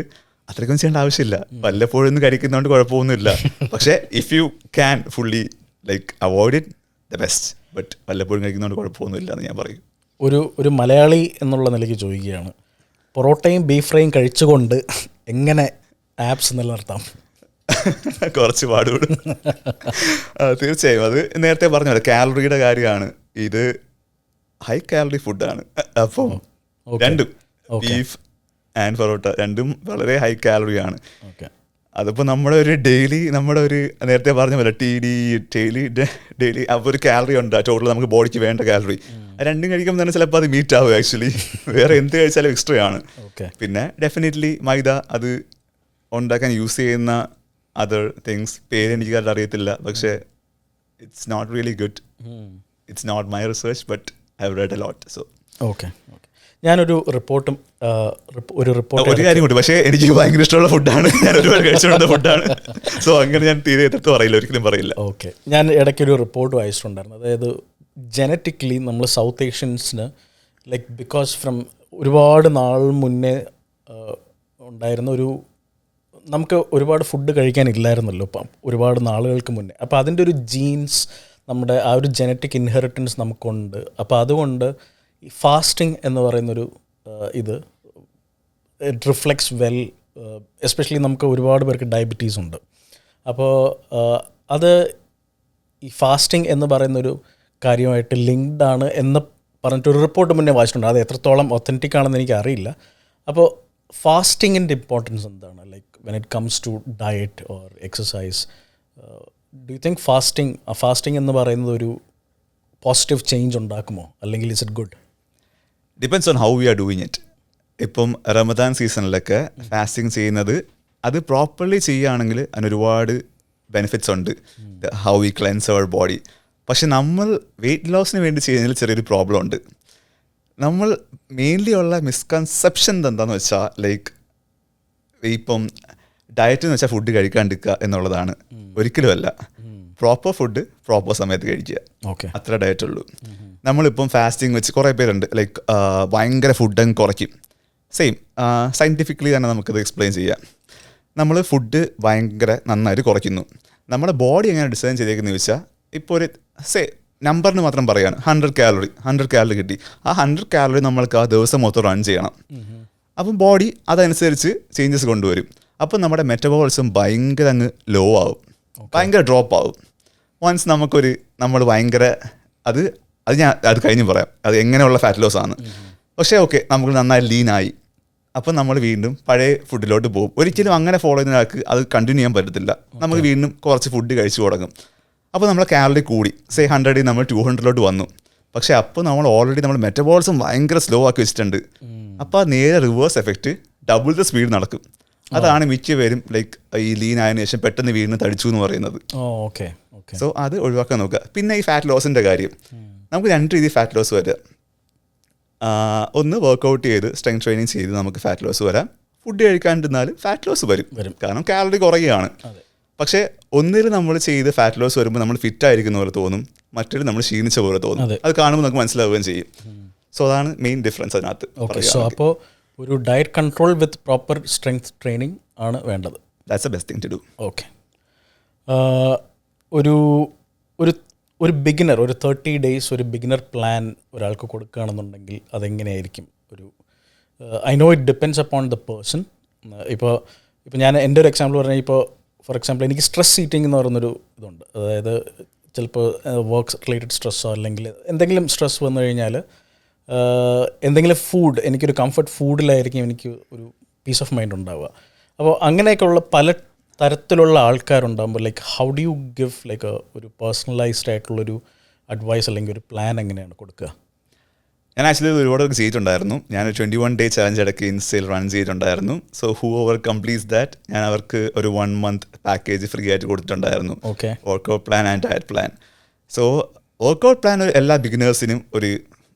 അത്രയ്ക്കും ചെയ്യേണ്ട ആവശ്യമില്ല. വല്ലപ്പോഴും ഒന്ന് കഴിക്കുന്നതുകൊണ്ട് കുഴപ്പമൊന്നുമില്ല. പക്ഷേ if you can fully like avoid it the best. But വല്ലപ്പോഴും കഴിക്കുന്നതുകൊണ്ട് കുഴപ്പമൊന്നുമില്ല എന്ന് ഞാൻ പറയും. ഒരു മലയാളി എന്നുള്ള നിലയ്ക്ക് ചോദിക്കുകയാണ്, പൊറോട്ടയും ബീഫ് ഫ്രൈയും കഴിച്ചുകൊണ്ട് എങ്ങനെ ആപ്സ് നിലനിർത്താം? കുറച്ച് പാടുപെടും തീർച്ചയായും. അത് നേരത്തെ പറഞ്ഞത് കാലറിയുടെ കാര്യമാണ്. ഇത് ഹൈ കാലറി ഫുഡാണ്. അപ്പം രണ്ടും ബീഫ് ആൻഡ് പൊറോട്ട രണ്ടും വളരെ ഹൈ കാലറിയാണ്. അതിപ്പോൾ നമ്മുടെ ഒരു ഡെയിലി നേരത്തെ പറഞ്ഞ പോലെ ഡെയിലി അപ്പോൾ ഒരു കാലറി ഉണ്ട് ടോട്ടൽ നമുക്ക് ബോഡിക്ക് വേണ്ട കാലറി. രണ്ടും കഴിക്കുമ്പോൾ തന്നെ ചിലപ്പോൾ അത് മീറ്റ് ആവും. ആക്ച്വലി വേറെ എന്ത് കഴിച്ചാലും എക്സ്ട്രാ ആണ്. പിന്നെ ഡെഫിനറ്റ്ലി മൈദ അത് ഉണ്ടാക്കാൻ യൂസ് ചെയ്യുന്ന അതർ തിങ്സ് പേര് എനിക്ക് അറിയത്തില്ല, പക്ഷേ it's not really good. It's not my research, but I have read a lot. So okay. ഞാനൊരു റിപ്പോർട്ടും ഒരു കാര്യം കൂടി, പക്ഷേ എനിക്ക് ഭയങ്കര ഇഷ്ടമുള്ള ഫുഡാണ്, ഞാൻ ഒരുപാട് കഴിച്ചിട്ടുള്ള ഫുഡാണ്. സോ അങ്ങനെ ഞാൻ തീരെ എതിർത്ത് പറയില്ല, ഒരിക്കലും പറയില്ല. ഓക്കെ. ഞാൻ ഇടയ്ക്കൊരു റിപ്പോർട്ട് വായിച്ചിട്ടുണ്ടായിരുന്നു. അതായത് ജനറ്റിക്കലി നമ്മൾ സൗത്ത് ഏഷ്യൻസിന് ലൈക്ക് ബിക്കോസ് ഫ്രം ഒരുപാട് നാൾ മുന്നേ ഉണ്ടായിരുന്ന നമുക്ക് ഒരുപാട് ഫുഡ് കഴിക്കാനില്ലായിരുന്നല്ലോ ഇപ്പം ഒരുപാട് നാളുകൾക്ക് മുന്നേ. അപ്പോൾ അതിൻ്റെ ഒരു ജീൻസ്, നമ്മുടെ ആ ഒരു ജനറ്റിക് ഇൻഹെറിറ്റൻസ് നമുക്കുണ്ട്. അപ്പോൾ അതുകൊണ്ട് ഈ ഫാസ്റ്റിംഗ് എന്ന് പറയുന്നൊരു ഇത് ഇറ്റ് റിഫ്ലെക്ട്സ് വെൽ, എസ്പെഷ്യലി നമുക്ക് ഒരുപാട് പേർക്ക് ഡയബറ്റീസ് ഉണ്ട്. അപ്പോൾ അത് ഈ ഫാസ്റ്റിംഗ് എന്ന് പറയുന്നൊരു കാര്യമായിട്ട് ലിങ്ക്ഡ് ആണ് എന്ന് പറഞ്ഞിട്ടൊരു റിപ്പോർട്ട് മുന്നേ വായിച്ചിട്ടുണ്ട്. അത് എത്രത്തോളം ഒത്തൻറ്റിക് ആണെന്ന് എനിക്ക് അറിയില്ല. അപ്പോൾ ഫാസ്റ്റിങ്ങിൻ്റെ ഇമ്പോർട്ടൻസ് എന്താണ്, like when it comes to diet or exercise? Do you think fasting എന്ന് പറയുന്നത് ഒരു പോസിറ്റീവ് ചേഞ്ച് ഉണ്ടാക്കുമോ, അല്ലെങ്കിൽ is it good? Depends on how we are doing it. ഇപ്പം റമദാൻ സീസണിലൊക്കെ ഫാസ്റ്റിംഗ് ചെയ്യുന്നത് അത് പ്രോപ്പർലി ചെയ്യുകയാണെങ്കിൽ അതിനൊരുപാട് ബെനിഫിറ്റ്സ് ഉണ്ട്, how we cleanse our body. പക്ഷെ നമ്മൾ വെയ്റ്റ് ലോസിന് വേണ്ടി ചെയ്യുന്നതിൽ ചെറിയൊരു പ്രോബ്ലം ഉണ്ട്. നമ്മൾ മെയിൻലി ഉള്ള മിസ്കൺസെപ്ഷൻ എന്താണെന്ന് വെച്ചാൽ ലൈക്ക് ഇപ്പം ഡയറ്റ് എന്ന് വെച്ചാൽ ഫുഡ് കഴിക്കാണ്ടിരിക്കുക എന്നുള്ളതാണ്. ഒരിക്കലുമല്ല. പ്രോപ്പർ ഫുഡ് പ്രോപ്പർ സമയത്ത് കഴിക്കുക, അത്ര ഡയറ്റുള്ളൂ. നമ്മളിപ്പം ഫാസ്റ്റിംഗ് വെച്ച് കുറേ പേരുണ്ട് ലൈക്ക് ഭയങ്കര ഫുഡ് അങ്ങ് കുറയ്ക്കും. സെയിം സയൻറ്റിഫിക്കലി തന്നെ നമുക്കത് എക്സ്പ്ലെയിൻ ചെയ്യാം. നമ്മൾ ഫുഡ് ഭയങ്കര നന്നായിട്ട് കുറയ്ക്കുന്നു. നമ്മുടെ ബോഡി എങ്ങനെ ഡിസൈൻ ചെയ്തേക്കുന്നത് ചോദിച്ചാൽ, ഇപ്പോൾ ഒരു നമ്പറിന് മാത്രം പറയുകയാണ് 100 കാലറി കിട്ടി. ആ 100 കാലറി നമ്മൾക്ക് ആ ദിവസം മൊത്തം റൺ ചെയ്യണം. അപ്പം ബോഡി അതനുസരിച്ച് ചേഞ്ചസ് കൊണ്ടുവരും. അപ്പം നമ്മുടെ മെറ്റബോളിസം ഭയങ്കര അങ്ങ് ലോ ആവും, ഭയങ്കര ഡ്രോപ്പ് ആവും. വൺസ് നമ്മൾ ഭയങ്കര അത് കഴിഞ്ഞ് പറയാം അത് എങ്ങനെയുള്ള ഫാറ്റ് ലോസ് ആണ്. പക്ഷേ ഓക്കെ, നമുക്ക് നന്നായി ലീനായി, അപ്പം നമ്മൾ വീണ്ടും പഴയ ഫുഡിലോട്ട് പോകും. ഒരിക്കലും അങ്ങനെ ഫോളോ ചെയ്യുന്ന ഒരാൾക്ക് അത് കണ്ടിന്യൂ ചെയ്യാൻ പറ്റത്തില്ല. നമുക്ക് വീണ്ടും കുറച്ച് ഫുഡ് കഴിച്ചു തുടങ്ങും. അപ്പോൾ നമ്മളെ കാലറി കൂടി 100 നമ്മൾ 200 വന്നു. പക്ഷേ അപ്പോൾ നമ്മൾ ഓൾറെഡി നമ്മൾ മെറ്റബോളിസം ഭയങ്കര സ്ലോ ആക്കി വെച്ചിട്ടുണ്ട്. അപ്പോൾ ആ നേരെ reverse effect, double the speed നടക്കും. അതാണ് മിക്ക പേരും ലൈക്ക് ഈ ലീൻ ആയതിനു ശേഷം പെട്ടെന്ന് വീണ്ടും തടിച്ചു എന്ന് പറയുന്നത്. സോ അത് ഒഴിവാക്കാൻ നോക്കുക. പിന്നെ ഈ ഫാറ്റ് ലോസിൻ്റെ കാര്യം, നമുക്ക് 2 രീതി ഫാറ്റ് ലോസ് വരിക. ഒന്ന് വർക്കൗട്ട് ചെയ്ത് സ്ട്രെങ്ത് ട്രെയിനിങ് ചെയ്ത് നമുക്ക് ഫാറ്റ് ലോസ് വരാം. ഫുഡ് കഴിക്കാണ്ടിരുന്നാലും ഫാറ്റ് ലോസ് വരും, കാരണം കാലറി കുറയുകയാണ്. പക്ഷേ ഒന്നിൽ നമ്മൾ ചെയ്ത് ഫാറ്റ് ലോസ് വരുമ്പോൾ നമ്മൾ ഫിറ്റ് ആയിരിക്കുന്ന പോലെ തോന്നും, മറ്റൊരു നമ്മൾ ക്ഷീണിച്ച പോലെ തോന്നും. അത് കാണുമ്പോൾ നമുക്ക് മനസ്സിലാവുകയും ചെയ്യും. സോ അതാണ് മെയിൻ ഡിഫറൻസ് അതിനകത്ത്. അപ്പോൾ ഒരു diet control with proper strength training ആണ് വേണ്ടത്. That's the best thing to do. Okay. ഒരു ബിഗിനർ, ഒരു 30 days ഒരു ബിഗിനർ പ്ലാൻ ഒരാൾക്ക് കൊടുക്കുകയാണെന്നുണ്ടെങ്കിൽ അതെങ്ങനെയായിരിക്കും? I know it depends upon the person. ഇപ്പോൾ ഞാൻ എൻ്റെ ഒരു എക്സാമ്പിൾ പറഞ്ഞാൽ, ഇപ്പോൾ ഫോർ എക്സാമ്പിൾ എനിക്ക് സ്ട്രെസ് ഈറ്റിംഗ് എന്ന് പറയുന്നൊരു ഇതുണ്ട്. അതായത് ചിലപ്പോൾ വർക്ക് റിലേറ്റഡ് സ്ട്രെസ്സോ അല്ലെങ്കിൽ എന്തെങ്കിലും സ്ട്രെസ് വന്നു കഴിഞ്ഞാൽ എന്തെങ്കിലും ഫുഡ്, എനിക്കൊരു കംഫർട്ട് ഫുഡിലായിരിക്കും എനിക്ക് ഒരു പീസ് ഓഫ് മൈൻഡ് ഉണ്ടാവുക. അപ്പോൾ അങ്ങനെയൊക്കെയുള്ള പല തരത്തിലുള്ള ആൾക്കാരുണ്ടാകുമ്പോൾ like how do you give like ഒരു പേഴ്സണലൈസ്ഡ് ആയിട്ടുള്ളൊരു അഡ്വൈസ് അല്ലെങ്കിൽ ഒരു പ്ലാൻ എങ്ങനെയാണ് കൊടുക്കുക? ഞാൻ ആക്ച്വലി ഒരുപാട് ചെയ്തിട്ടുണ്ടായിരുന്നു. ഞാൻ 21 day ചാലഞ്ച് ഇടയ്ക്ക് ഇൻസ്റ്റയിൽ റൺ ചെയ്തിട്ടുണ്ടായിരുന്നു. So whoever completes that, ഞാൻ അവർക്ക് ഒരു 1 month പാക്കേജ് ഫ്രീ ആയിട്ട് കൊടുത്തിട്ടുണ്ടായിരുന്നു. Workout plan and diet plan. So workout plan എല്ലാ ബിഗിനേഴ്സിനും ഒരു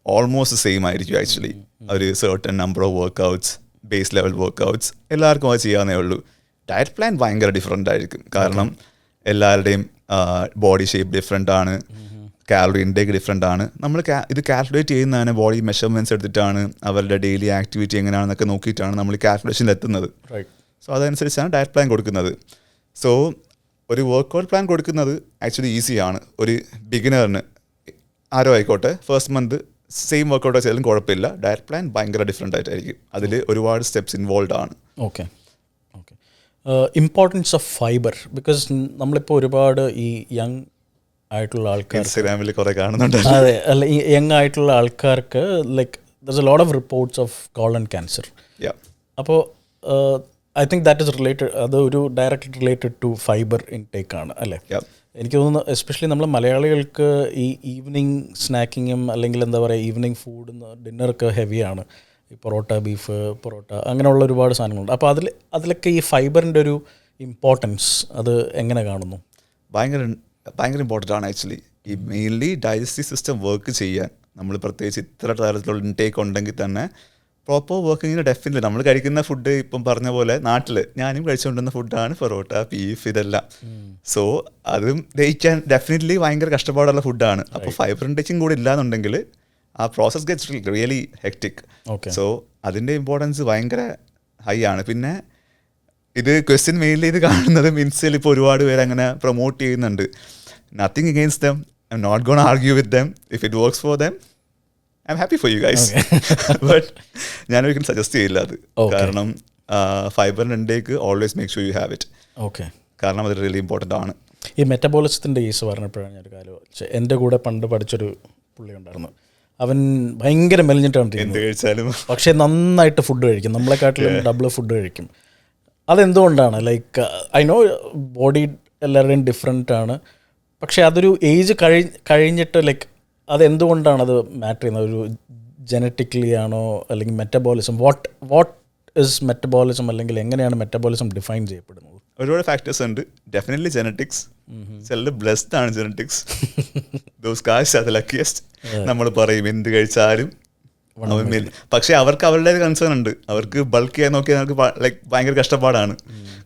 ഓൾമോസ്റ്റ് സെയിം ആയിരിക്കും. ആക്ച്വലി ഒരു certain number of workouts, base level workouts എല്ലാവർക്കും അത് ചെയ്യാവുന്നേ ഉള്ളൂ. ഡയറ്റ് പ്ലാൻ ഭയങ്കര ഡിഫറെൻ്റ് ആയിരിക്കും, കാരണം എല്ലാവരുടെയും ബോഡി ഷേപ്പ് ഡിഫറെൻ്റ് ആണ്, കാലറി ഇൻടേക്ക് ഡിഫറെൻ്റ് ആണ്. നമ്മൾ ഇത് കാൽക്കുലേറ്റ് ചെയ്യുന്നതാണ് ബോഡി മെഷർമെൻറ്റ്സ് എടുത്തിട്ടാണ്, അവരുടെ ഡെയിലി ആക്ടിവിറ്റി എങ്ങനെയാണെന്നൊക്കെ നോക്കിയിട്ടാണ് നമ്മൾ കാൽക്കുലേഷനിൽ എത്തുന്നത്. സോ അതനുസരിച്ചാണ് ഡയറ്റ് പ്ലാൻ കൊടുക്കുന്നത്. സോ ഒരു വർക്കൗട്ട് പ്ലാൻ കൊടുക്കുന്നത് ആക്ച്വലി ഈസിയാണ്. ഒരു ബിഗിനറിന് ആരോ ആയിക്കോട്ടെ, ഫസ്റ്റ് മന്ത് സെയിം വർക്കൗട്ട് ചെയ്താലും കുഴപ്പമില്ല. ഡയറ്റ് പ്ലാൻ ഭയങ്കര ഡിഫറെൻ്റ് ആയിട്ടായിരിക്കും, അതിൽ ഒരുപാട് സ്റ്റെപ്സ് ഇൻവോൾവ് ആണ്. Okay. Importance of fibre, because നമ്മളിപ്പോൾ ഒരുപാട് ഈ യങ് ആയിട്ടുള്ള ആൾക്കാർ ഇൻസ്റ്റാഗ്രാമിൽ കുറേ കാണുന്നുണ്ട്. അതെ, അല്ല ഈ യങ് ആയിട്ടുള്ള ആൾക്കാർക്ക് like there's a lot of reports of colon cancer. അപ്പോൾ I think that is related, അത് ഒരു direct related to fibre intake ആണ് അല്ലേ? എനിക്ക് തോന്നുന്നു എസ്പെഷ്യലി നമ്മൾ മലയാളികൾക്ക് ഈ ഈവനിങ് സ്നാക്കിങ്ങും അല്ലെങ്കിൽ എന്താ പറയുക ഈവനിങ് ഫുഡ് ഡിന്നറൊക്കെ ഹെവിയാണ്. ഈ പൊറോട്ട, പൊറോട്ട അങ്ങനെയുള്ള ഒരുപാട് സാധനങ്ങളുണ്ട്. അപ്പോൾ അതിലൊക്കെ ഈ ഫൈബറിൻ്റെ ഒരു ഇമ്പോർട്ടൻസ് അത് എങ്ങനെ കാണുന്നു? ഭയങ്കര ഇമ്പോർട്ടൻ്റ് ആണ് ആക്ച്വലി. ഈ മെയിൻലി ഡൈജസ്റ്റീവ് സിസ്റ്റം വർക്ക് ചെയ്യാൻ നമ്മൾ പ്രത്യേകിച്ച് ഇത്ര തരത്തിലുള്ള ഇൻടേക്ക് ഉണ്ടെങ്കിൽ തന്നെ പ്രോപ്പർ വർക്കിങ്ങിന് ഡെഫിനറ്റ്ലി നമ്മൾ കഴിക്കുന്ന ഫുഡ് ഇപ്പം പറഞ്ഞ പോലെ നാട്ടിൽ ഞാനും കഴിച്ചുകൊണ്ടിരുന്ന ഫുഡാണ് പൊറോട്ട, ബീഫ്, ഇതെല്ലാം. സോ അതും ദഹിക്കാൻ ഡെഫിനറ്റ്ലി ഭയങ്കര കഷ്ടപ്പാടുള്ള ഫുഡാണ്. അപ്പോൾ ഫൈബർ ഇൻടേക്കും കൂടി ഇല്ലാന്നുണ്ടെങ്കിൽ ആ process gets really hectic. So അതിൻ്റെ ഇമ്പോർട്ടൻസ് ഭയങ്കര ഹൈ ആണ്. പിന്നെ ഇത് ക്വസ്റ്റ്യൻ മെയിൻലി ഇത് കാണുന്നത് ഇൻസ്റ്റയിൽ ഇപ്പോൾ ഒരുപാട് പേര് അങ്ങനെ പ്രൊമോട്ട് ചെയ്യുന്നുണ്ട്. Nothing against them, I M not gonna argue with them. If it works for them, I'm happy for you guys. But ഞാനൊരിക്കലും സജസ്റ്റ് ചെയ്യില്ല അത്. കാരണം ഫൈബറിൻ്റെ intake always make sure you have it. കാരണം അത് റിയലി ഇമ്പോർട്ടൻ്റ് ആണ്. ഈ മെറ്റബോളിസത്തിൻ്റെ കേസ് പറഞ്ഞപ്പോഴാണ് ഞാനൊരു കാര്യം, എൻ്റെ കൂടെ പണ്ട് പഠിച്ചൊരു പുള്ളി ഉണ്ടായിരുന്നു. അവൻ ഭയങ്കര മെലിഞ്ഞിട്ടാണ് എന്ത് കഴിച്ചാലും, പക്ഷേ നന്നായിട്ട് ഫുഡ് കഴിക്കും, നമ്മളെക്കാട്ടിലും ഡബിൾ ഫുഡ് കഴിക്കും. അതെന്തുകൊണ്ടാണ്? ലൈക്ക് ഐ നോ ബോഡി എല്ലാവരുടെയും ഡിഫറെൻ്റ് ആണ്, പക്ഷേ അതൊരു ഏജ് കഴിഞ്ഞിട്ട് ലൈക്ക് അതെന്തുകൊണ്ടാണ് അത് മാറ്റർ ചെയ്യുന്നത്? ഒരു ജനറ്റിക്കലി ആണോ അല്ലെങ്കിൽ മെറ്റബോളിസം? വാട്ട് ഇസ് മെറ്റബോളിസം, അല്ലെങ്കിൽ എങ്ങനെയാണ് മെറ്റബോളിസം ഡിഫൈൻ ചെയ്യപ്പെടുന്നത്? ഒരുപാട് ഫാക്ടേഴ്സ് ഉണ്ട്. ഡെഫിനറ്റ്ലി ജനറ്റിക്സ്, ചിലർ ബ്ലെസ്ഡ് ആണ് genetics. Those guys are the luckiest. നമ്മൾ പറയും എന്ത് കഴിച്ചാലും. പക്ഷേ അവർക്ക് അവരുടെ കൺസേൺ ഉണ്ട്. അവർക്ക് ബൾക്ക് ചെയ്യാൻ നോക്കിയാൽ അവർക്ക് ലൈക്ക് ഭയങ്കര കഷ്ടപ്പാടാണ്.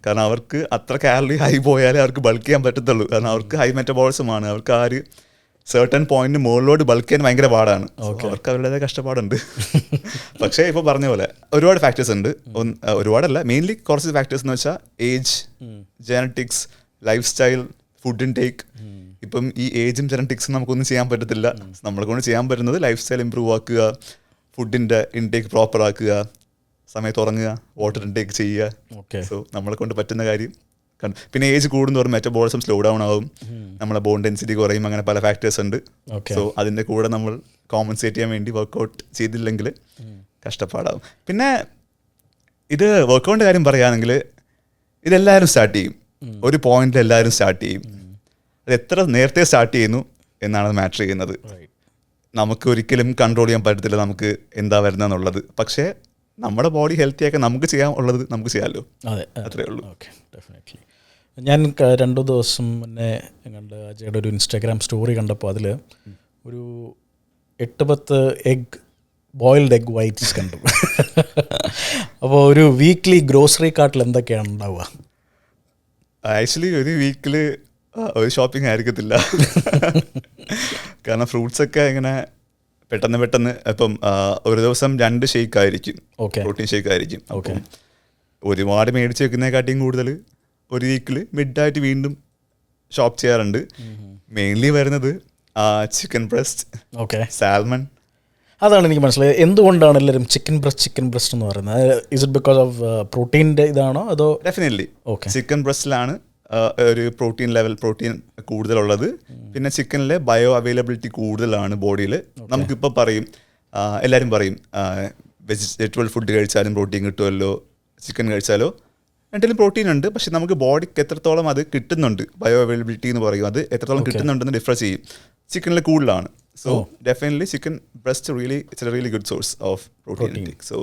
കാരണം അവർക്ക് അത്ര കാലറി ഹൈ പോയാലേ അവർക്ക് ബൾക്ക് ചെയ്യാൻ പറ്റത്തുള്ളൂ. കാരണം അവർക്ക് ഹൈ മെറ്റബോളിസം ആണ്. അവർക്ക് സർട്ടൺ പോയിന്റിന് മുകളിലോട്ട് ബൾക്ക് ചെയ്യാൻ ഭയങ്കര പാടാണ്. അവർക്ക് അവരുടേതായ കഷ്ടപ്പാടുണ്ട്. പക്ഷേ ഇപ്പോൾ പറഞ്ഞ പോലെ ഒരുപാട് ഫാക്ടേഴ്സ് ഉണ്ട്. ഒരുപാടല്ല, മെയിൻലി കുറച്ച് ഫാക്ടേഴ്സ് എന്ന് വെച്ചാൽ age, genetics, life style, food intake. ഇപ്പം ഈ ഏജും ജെനറ്റിക്സും നമുക്കൊന്നും ചെയ്യാൻ പറ്റത്തില്ല. നമ്മളെ കൊണ്ട് ചെയ്യാൻ പറ്റുന്നത് ലൈഫ് സ്റ്റൈൽ ഇമ്പ്രൂവ് ആക്കുക, ഫുഡിൻ്റെ ഇൻടേക്ക് പ്രോപ്പർ ആക്കുക, സമയത്ത് ഉറങ്ങുക, വാട്ടർ ഇൻടേക്ക് ചെയ്യുക. സോ നമ്മളെ കൊണ്ട് പറ്റുന്ന കാര്യം. പിന്നെ ഏജ് കൂടുന്നതോറും മെറ്റബോളിസം സ്ലോ ഡൗൺ ആവും, നമ്മളെ ബോൺ ഡെൻസിറ്റി കുറയും, അങ്ങനെ പല ഫാക്ടേഴ്സ് ഉണ്ട്. സോ അതിൻ്റെ കൂടെ നമ്മൾ കോമ്പൻസേറ്റ് ചെയ്യാൻ വേണ്ടി വർക്കൗട്ട് ചെയ്തില്ലെങ്കിൽ കഷ്ടപ്പാടാവും. പിന്നെ ഇത് വർക്കൗട്ടിൻ്റെ കാര്യം പറയുകയാണെങ്കിൽ ഇതെല്ലാവരും സ്റ്റാർട്ട് ചെയ്യും, ഒരു പോയിന്റിൽ എല്ലാവരും സ്റ്റാർട്ട് ചെയ്യും. അത് എത്ര നേരത്തെ സ്റ്റാർട്ട് ചെയ്യുന്നു എന്നാണ് മാറ്റർ ചെയ്യുന്നത്. നമുക്ക് ഒരിക്കലും കൺട്രോൾ ചെയ്യാൻ പറ്റത്തില്ല നമുക്ക് എന്താ വരുന്നതെന്നുള്ളത്. പക്ഷേ നമ്മുടെ ബോഡി ഹെൽത്തി ആക്കാൻ നമുക്ക് ചെയ്യാൻ ഉള്ളത് നമുക്ക് ചെയ്യാമല്ലോ. അതെ, അത്രേ ഉള്ളൂ. Okay, definitely. ഞാൻ 2 ദിവസം മുന്നേ കണ്ട് അജയുടെ ഒരു ഇൻസ്റ്റാഗ്രാം സ്റ്റോറി കണ്ടപ്പോൾ അതിൽ ഒരു 8-10 ബോയിൽഡ് എഗ് വൈറ്റ്സ് കണ്ടു. അപ്പോൾ ഒരു വീക്ക്ലി ഗ്രോസറി കാർട്ടിൽ എന്തൊക്കെയാണ് ഉണ്ടാവുക? ആക്ച്വലി ഒരു വീക്കിൽ ഒരു ഷോപ്പിംഗ് ആയിരിക്കത്തില്ല. കാരണം ഫ്രൂട്ട്സൊക്കെ ഇങ്ങനെ പെട്ടെന്ന് ഇപ്പം ഒരു ദിവസം 2 ഷേക്ക് ആയിരിക്കും, പ്രോട്ടീൻ ഷേക്ക് ആയിരിക്കും. അപ്പം ഒരുപാട് മേടിച്ച് വെക്കുന്നതിനെക്കാട്ടിയും കൂടുതൽ ഒരു വീക്കിൽ മിഡായിട്ട് വീണ്ടും ഷോപ്പ് ചെയ്യാറുണ്ട്. മെയിൻലി വരുന്നത് ചിക്കൻ ബ്രസ്റ്റ്, സാൽമൺ. അതാണ് എനിക്ക് മനസ്സിലായത്. എന്തുകൊണ്ടാണ് എല്ലാവരും ചിക്കൻ ബ്രസ്റ്റ് എന്ന് പറയുന്നത്? ഇസ് ഇറ്റ് ബിക്കോസ് ഓഫ് പ്രോട്ടീൻ്റെ ഇതാണോ അതോ? ഡെഫിനറ്റ്ലി ചിക്കൻ ബ്രസ്റ്റിലാണ് ഒരു പ്രോട്ടീൻ കൂടുതലുള്ളത്. പിന്നെ ചിക്കനിലെ ബയോ അവൈലബിലിറ്റി കൂടുതലാണ് ബോഡിയിൽ. നമുക്കിപ്പോൾ പറയും, എല്ലാവരും പറയും വെജിറ്റബിൾ ഫുഡ് കഴിച്ചാലും പ്രോട്ടീൻ കിട്ടുമല്ലോ, ചിക്കൻ കഴിച്ചാലോ. എന്തെങ്കിലും പ്രോട്ടീൻ ഉണ്ട്, പക്ഷെ നമുക്ക് ബോഡിക്ക് എത്രത്തോളം അത് കിട്ടുന്നുണ്ട്, ബയോ അവൈലബിലിറ്റി എന്ന് പറയും, അത് എത്രത്തോളം കിട്ടുന്നുണ്ടെന്ന് ഡിഫർ ചെയ്യും. ചിക്കനിൽ കൂടുതലാണ്. So definitely chicken breast it's A really good source of protein. So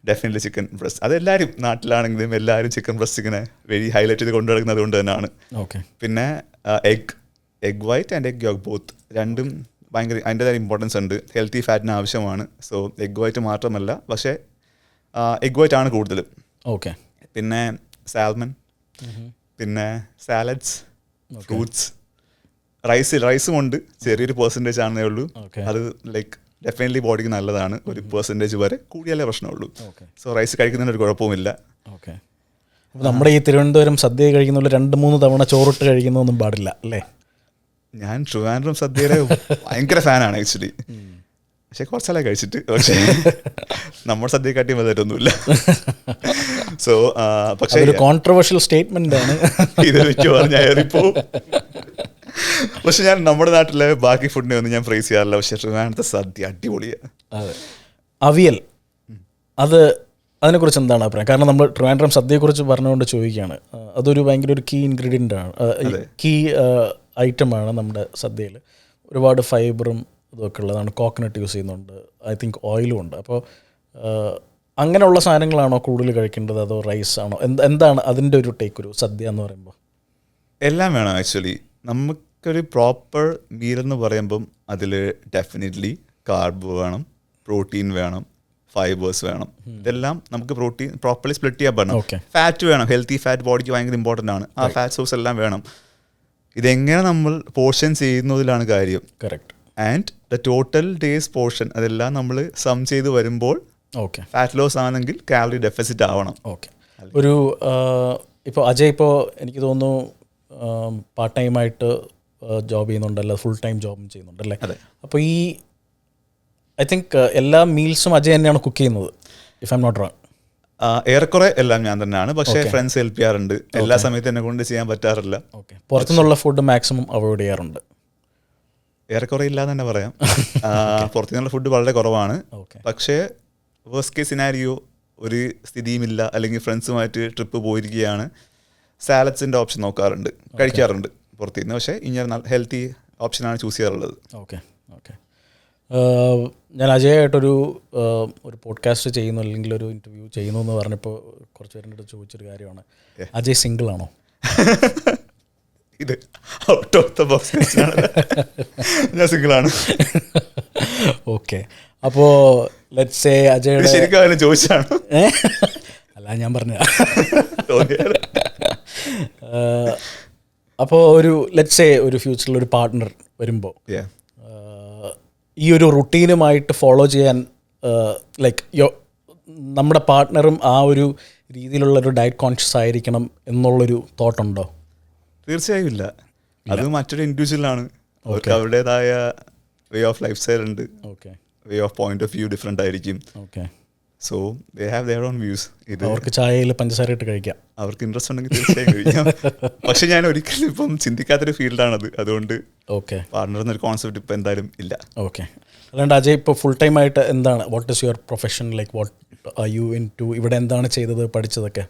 definitely chicken breast. അതെല്ലാവരും നാട്ടിലാണെങ്കിലും എല്ലാവരും ചിക്കൻ ബ്രസ്റ്റ് ഇങ്ങനെ വെരി ഹൈലൈറ്റ് ചെയ്ത് കൊണ്ടു നടക്കുന്നത് കൊണ്ട് തന്നെയാണ്. പിന്നെ egg white and egg yoke both രണ്ടും ഭയങ്കര അതിൻ്റെതായ ഇമ്പോർട്ടൻസ് ഉണ്ട്, ഹെൽത്തി ഫാറ്റിന് ആവശ്യമാണ്. സോ എഗ് വൈറ്റ് മാത്രമല്ല, പക്ഷേ എഗ് വൈറ്റ് ആണ് കൂടുതലും. പിന്നെ സാൽമൺ, പിന്നെ സാലഡ്സ്, ഫ്രൂട്ട്സ്, റൈസും ഉണ്ട്, ചെറിയൊരു പെർസെൻറ്റേജ് ആണെന്നേ ഉള്ളൂ. അത് ലൈക്ക് ഡെഫിനറ്റ്ലി ബോഡിക്ക് നല്ലതാണ്, ഒരു പെർസെൻറ്റേജ് വരെ കൂടിയാലേ പ്രശ്നമുള്ളൂ. സോ റൈസ് കഴിക്കുന്നതിന് ഒരു കുഴപ്പമില്ല. അപ്പോൾ നമ്മുടെ ഈ തിരുവനന്തപുരം സദ്യ കഴിക്കുന്ന 2-3 തവണ ചോറിട്ട് കഴിക്കുന്നതൊന്നും പാടില്ല അല്ലേ? ഞാൻ ട്രിവാൻഡ്രം സദ്യയുടെ ഭയങ്കര ഫാനാണ് ആക്ച്വലി. പക്ഷെ കുറച്ചാലേ കഴിച്ചിട്ട്, പക്ഷേ നമ്മുടെ സദ്യക്കാട്ടിയും വന്നിട്ടൊന്നുമില്ല. സോ പക്ഷേ കോൺട്രവേഴ്ഷ്യൽ സ്റ്റേറ്റ്മെന്റ് ആണ് ഇത് വെച്ച് പറഞ്ഞായിരിപ്പോ. പക്ഷെ ഞാൻ നമ്മുടെ നാട്ടിലെ ബാക്കി ഫുഡിനെ ഒന്നും ഞാൻ പ്രൈസ് ചെയ്യാറില്ല. പക്ഷെ ട്രിവാൻഡ്രത്തെ സദ്യ അടിപൊളിയാണ്. അവിയൽ, അതിനെക്കുറിച്ച് എന്താണ് അഭിപ്രായം? കാരണം നമ്മൾ ട്രിവാൻഡ്രം സദ്യയെക്കുറിച്ച് പറഞ്ഞുകൊണ്ട് ചോദിക്കുകയാണ്. അതൊരു ഭയങ്കര ഒരു കീ ഇൻഗ്രീഡിയൻ്റ് ആണ്, കീ ഐറ്റമാണ് നമ്മുടെ സദ്യയിൽ. ഒരുപാട് ഫൈബറും ഇതൊക്കെ ഉള്ളതാണ്. കോക്കനട്ട് യൂസ് ചെയ്യുന്നുണ്ട്, ഐ തിങ്ക് ഓയിലും ഉണ്ട്. അപ്പോൾ അങ്ങനെയുള്ള സാധനങ്ങളാണോ കൂടുതൽ കഴിക്കേണ്ടത് അതോ റൈസ് ആണോ? എന്താണ് അതിൻ്റെ ഒരു ടേക്ക്, ഒരു സദ്യ എന്ന് പറയുമ്പോൾ? എല്ലാം വേണം ആക്ച്വലി. നമുക്കൊരു പ്രോപ്പർ മീൽ എന്ന് പറയുമ്പം അതിൽ ഡെഫിനറ്റ്ലി കാർബ് വേണം, പ്രോട്ടീൻ വേണം, ഫൈബേഴ്സ് വേണം. ഇതെല്ലാം നമുക്ക് പ്രോട്ടീൻ പ്രോപ്പർലി സ്പ്ലിറ്റ് ചെയ്യാൻ പറ്റണം. ഫാറ്റ് വേണം, ഹെൽത്തി ഫാറ്റ് ബോഡിക്ക് ഭയങ്കര ഇമ്പോർട്ടൻ്റ് ആണ്. ആ ഫാറ്റ് സോഴ്സ് എല്ലാം വേണം. ഇതെങ്ങനെ നമ്മൾ പോർഷൻ ചെയ്യുന്നതിലാണ് കാര്യം. Correct. And the total days portion അതെല്ലാം നമ്മൾ സം ചെയ്ത് വരുമ്പോൾ ഫാറ്റ് ലോസ് ആണെങ്കിൽ കാലറി ഡെഫിസിറ്റ് ആവണം. ഒരു ഇപ്പോൾ അജയ്, ഇപ്പോൾ എനിക്ക് തോന്നുന്നു പാർട്ട് ടൈമായിട്ട് ജോബ് ചെയ്യുന്നുണ്ടല്ലോ, ഫുൾ ടൈം ജോബും ചെയ്യുന്നുണ്ടല്ലേ? അപ്പോൾ ഈ ഐ തിങ്ക് എല്ലാ മീൽസും അജയ് തന്നെയാണ് കുക്ക് ചെയ്യുന്നത്, if I M not wrong? ഏറെക്കുറെ എല്ലാം ഞാൻ തന്നെയാണ്, പക്ഷേ ഫ്രണ്ട്സ് ഹെൽപ്പ് ചെയ്യാറുണ്ട്. എല്ലാ സമയത്തും എന്നെ കൊണ്ട് ചെയ്യാൻ പറ്റാറില്ല. പുറത്തുനിന്നുള്ള ഫുഡ് മാക്സിമം അവോയ്ഡ് ചെയ്യാറുണ്ട്? ഏറെക്കുറെ ഇല്ലാന്ന് തന്നെ പറയാം. പുറത്തുനിന്നുള്ള ഫുഡ് വളരെ കുറവാണ്. പക്ഷേ വേഴ്സ്റ്റ് കേസ് സിനാരിയോ ഒരു സ്ഥിതിയുമില്ല, അല്ലെങ്കിൽ ഫ്രണ്ട്സുമായിട്ട് ട്രിപ്പ് പോയിരിക്കുകയാണ്, സാലഡ്സിൻ്റെ ഓപ്ഷൻ നോക്കാറുണ്ട്, കഴിക്കാറുണ്ട് പുറത്തുനിന്ന്. പക്ഷേ ഇങ്ങനെ ഹെൽത്തി ഓപ്ഷനാണ് ചൂസ് ചെയ്യാറുള്ളത്. ഓക്കെ. ഞാൻ അജയായിട്ടൊരു പോഡ്കാസ്റ്റ് ചെയ്യുന്നു, അല്ലെങ്കിൽ ഒരു ഇൻ്റർവ്യൂ ചെയ്യുന്നു എന്ന് പറഞ്ഞപ്പോൾ കുറച്ച് പേരുടെ അടുത്ത് ചോദിച്ചൊരു കാര്യമാണ്, അജയ് സിംഗിൾ ആണോ? ഇത് ഔട്ട് ഓഫ് ദ ബോക്സ്. ഞാൻ സിംഗിളാണ്. ഓക്കെ. അപ്പോൾ ലെറ്റ്സ് സേ അജയ് ശരിക്കും ചോദിച്ചാണ്, അല്ല ഞാൻ പറഞ്ഞ. അപ്പോൾ ഒരു ലെറ്റ്സ് സേ ഒരു ഫ്യൂച്ചറിൽ ഒരു പാർട്ട്ണർ വരുമ്പോൾ Yeah. ഈ ഒരു റുട്ടീനുമായിട്ട് ഫോളോ ചെയ്യാൻ ലൈക്ക് നമ്മുടെ പാർട്ട്ണറും ആ ഒരു രീതിയിലുള്ളൊരു ഡയറ്റ് കോൺഷ്യസ് ആയിരിക്കണം എന്നുള്ളൊരു തോട്ടുണ്ടോ? തീർച്ചയായും ഇല്ല. അത് മറ്റൊരു ഇൻഡിവിജ്വലാണ്. അവർക്ക് അവരുടേതായ വേ ഓഫ് ലൈഫ് സ്റ്റൈൽ ഉണ്ട്. Way of point of view different ആയിരിക്കും. So they have their own views. ഇത് അവർക്ക് ചായയിൽ പഞ്ചസാര ഇട്ട് കഴിക്കാം, അവർക്ക് ഇൻട്രസ്റ്റ് ഉണ്ടെങ്കിൽ തീർച്ചയായും കഴിക്കാം. പക്ഷെ ഞാൻ ഒരിക്കലും ഇപ്പം ചിന്തിക്കാത്തൊരു ഫീൽഡാണത്. അതുകൊണ്ട് പാർട്ണർ എന്നൊരു കോൺസെപ്റ്റ് ഇപ്പം എന്തായാലും ഇല്ല. അല്ലാണ്ട് അജയ് ഇപ്പോൾ ഫുൾ ടൈം ആയിട്ട് എന്താണ്, what is your profession, like what are you into? ഇവിടെ എന്താണ് ചെയ്തത്, പഠിച്ചതൊക്കെ?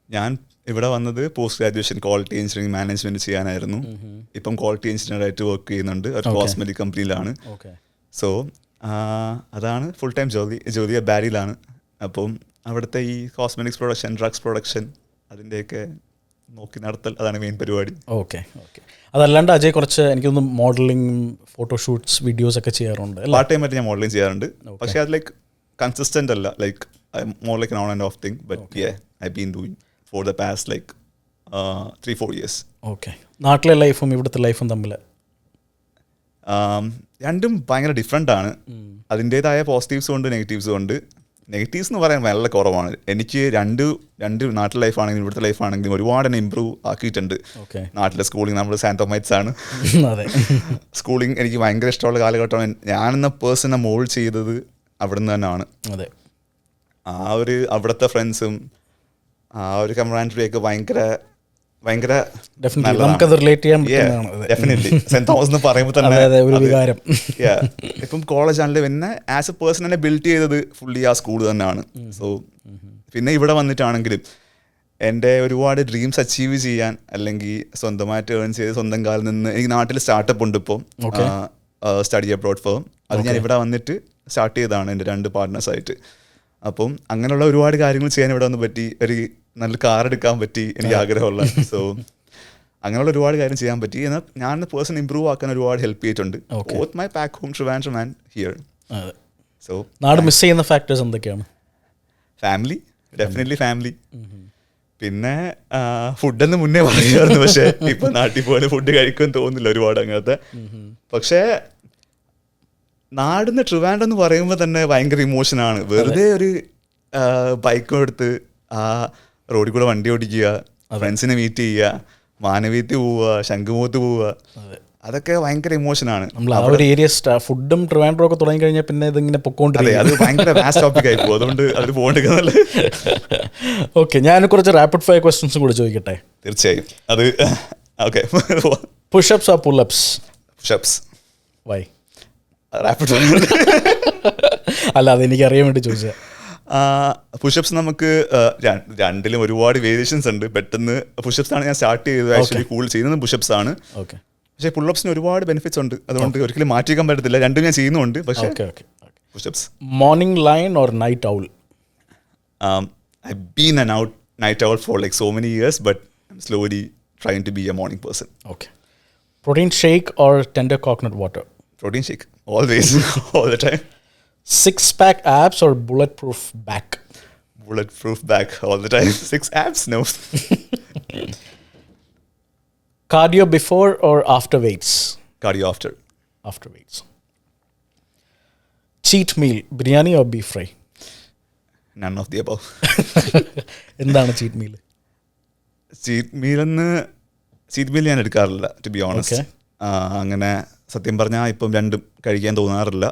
ഞാൻ ഇവിടെ വന്നത് post graduation quality engineering management ചെയ്യാനായിരുന്നു. ഇപ്പം ക്വാളിറ്റി എഞ്ചിനീയറായിട്ട് വർക്ക് ചെയ്യുന്നുണ്ട് ഒരു കോസ്മെറ്റിക് കമ്പനിയിലാണ്. സോ അതാണ് ഫുൾ ടൈം ജോലി ബാരിയിലാണ്. അപ്പം അവിടുത്തെ ഈ കോസ്മെറ്റിക്സ് പ്രൊഡക്ഷൻ, ഡ്രഗ്സ് പ്രൊഡക്ഷൻ, അതിൻ്റെയൊക്കെ നോക്കി നടത്തൽ, അതാണ് മെയിൻ പരിപാടി. അതല്ലാണ്ട് അജയ് കുറച്ച് എനിക്കൊന്ന് മോഡലിംഗ്, ഫോട്ടോഷൂട്ട്സ്, വീഡിയോസ് ഒക്കെ ചെയ്യാറുണ്ട്. പാർട്ട് ടൈം ആയിട്ട് ഞാൻ മോഡലിംഗ് ചെയ്യാറുണ്ട്. പക്ഷേ അത് ലൈക്ക് കൺസിസ്റ്റൻ്റ് അല്ല, like more like on and of thing. But I been doing for the past like 3-4 years. നാട്ടിലെ ലൈഫും ഇവിടുത്തെ ലൈഫും തമ്മിൽ രണ്ടും ഭയങ്കര ഡിഫറെൻ്റ് ആണ്. അതിൻ്റേതായ പോസിറ്റീവ്സും ഉണ്ട്, നെഗറ്റീവ്സും ഉണ്ട്. നെഗറ്റീവ്സ് എന്ന് പറയാൻ വളരെ കുറവാണ്. എനിക്ക് രണ്ട് നാട്ടിലെ ലൈഫാണെങ്കിലും ഇവിടുത്തെ ലൈഫാണെങ്കിലും ഒരുപാട് തന്നെ ഇമ്പ്രൂവ് ആക്കിയിട്ടുണ്ട്. നാട്ടിലെ സ്കൂളിങ് നമ്മൾ സാന്റോമൈറ്റ്സ് ആണ്. സ്കൂളിങ് എനിക്ക് ഭയങ്കര ഇഷ്ടമുള്ള കാലഘട്ടമാണ്. ഞാനെന്ന പേഴ്സണെ മോൾഡ് ചെയ്തത് അവിടെ നിന്ന് തന്നെയാണ്. അവിടുത്തെ ഫ്രണ്ട്സും ആ ഒരു കമ്മ്യൂണിറ്റിയൊക്കെ ഭയങ്കര ഡെഫിനറ്റ്ലി സെന്റ് തോമസ് എന്ന് പറയുമ്പോൾ തന്നെ ഇപ്പം കോളേജ് ആണെങ്കിലും പിന്നെ ആസ് എ പേഴ്സൺ എന്നെ ബിൽഡ് ചെയ്തത് ഫുള്ളി ആ സ്കൂൾ തന്നെയാണ്. സോ പിന്നെ ഇവിടെ വന്നിട്ടാണെങ്കിലും എൻ്റെ ഒരുപാട് ഡ്രീംസ് അച്ചീവ് ചെയ്യാൻ, അല്ലെങ്കിൽ സ്വന്തമായിട്ട് ഏൺ ചെയ്ത് സ്വന്തം കാലിൽ നിന്ന്, എനിക്ക് നാട്ടിൽ സ്റ്റാർട്ടപ്പ് ഉണ്ട് ഇപ്പോൾ, സ്റ്റഡി അബ്രോഡ് ഫേം. അത് ഞാൻ ഇവിടെ വന്നിട്ട് സ്റ്റാർട്ട് ചെയ്തതാണ് എൻ്റെ 2 പാർട്ട്നേഴ്സായിട്ട്. അപ്പം അങ്ങനെയുള്ള ഒരുപാട് കാര്യങ്ങൾ ചെയ്യാൻ ഇവിടെ വന്ന് പറ്റി. ഒരു നല്ല കാർ എടുക്കാൻ പറ്റി, എനിക്ക് ആഗ്രഹമുള്ള. സോ അങ്ങനെയുള്ള ഒരുപാട് കാര്യം ചെയ്യാൻ പറ്റി. എന്നാൽ ഞാൻ പേഴ്സൺ ഇമ്പ്രൂവ് ആക്കാൻ ഒരുപാട് ഹെൽപ്പ് ചെയ്തിട്ടുണ്ട്. Both my back home Trivandrum and here. So നാട് മിസ് ചെയ്യുന്ന ഫാക്ടേഴ്സ് എന്തൊക്കെയാണ്? Family, definitely family. പിന്നെ ഫുഡെന്ന് മുന്നേ പറയുമായിരുന്നു, പക്ഷേ ഇപ്പം നാട്ടിൽ പോലെ ഫുഡ് കഴിക്കുമെന്ന് തോന്നുന്നില്ല ഒരുപാട് അങ്ങനത്തെ. പക്ഷേ നാടിന്ന് ട്രിവാൻഡ്രം എന്ന് പറയുമ്പോൾ തന്നെ ഭയങ്കര ഇമോഷനാണ്. വെറുതെ ഒരു ബൈക്കും എടുത്ത് ആ റോഡിൽ കൂടെ വണ്ടി ഓടിക്കുക, ഫ്രണ്ട്സിനെ മീറ്റ് ചെയ്യുക, മാനവീയത്ത് പോവുക, ശംഖുമുഖത്ത് പോവുക, അതൊക്കെ ഭയങ്കര ഇമോഷനാണ്. ഫുഡും ട്രിവാൻഡ്രം ഒക്കെ തുടങ്ങി കഴിഞ്ഞാൽ പിന്നെ ഇതിങ്ങനെ പൊക്കോണ്ടിരിക്കും. അത് ഭയങ്കര വാസ്റ്റ് ടോപ്പിക് ആയി പോകും. അതുകൊണ്ട് അവർ പോകേണ്ടത്. ഓക്കെ, ഞാൻ കുറച്ച് റാപ്പിഡ് ഫയർ ക്വസ്റ്റ്യൻസും കൂടി ചോദിക്കട്ടെ? തീർച്ചയായും. അത് okay. Pushups or pullups? Pushups. Why? Rapid അല്ല, അത് എനിക്ക് അറിയാൻ വേണ്ടി ചോദിച്ചത്. പുഷപ്സ് നമുക്ക് രണ്ടിലും ഒരുപാട് വേരിയേഷൻസ് ഉണ്ട്. പെട്ടെന്ന് പുഷപ്സ് ആണ് ഞാൻ സ്റ്റാർട്ട് ചെയ്തത്. ആക്ച്വലി കൂടുതൽ ചെയ്യുന്നത് പുഷപ്സ് ആണ്. പക്ഷേ പുള്ളപ്സിന് ഒരുപാട് ബെനിഫിറ്റ്സ് ഉണ്ട്. അതുകൊണ്ട് ഒരിക്കലും മാറ്റിവെക്കാൻ പറ്റത്തില്ല. രണ്ടും ഞാൻ ചെയ്യുന്നുണ്ട്. പക്ഷേ push-ups. Morning lion or night owl? I've been an night owl for like so many years, but I'm slowly trying to be a morning person. Okay. Protein shake or tender coconut water? Protein shake, always, all the time. 6-pack abs or bulletproof back? Bulletproof back all the time. 6 abs? No. Cardio before or after weights? Cardio after. After weights. Cheat meal, biryani or beef fry? None of the above. എന്താണ് ചീറ്റ് മീൽ? ചീറ്റ് മീൽ ഞാൻ എടുക്കാറില്ല, ടു ബി ഓണസ്റ്റ്. അങ്ങനെ സത്യം പറഞ്ഞാൽ ഇപ്പം രണ്ടും കഴിക്കാൻ തോന്നാറില്ല.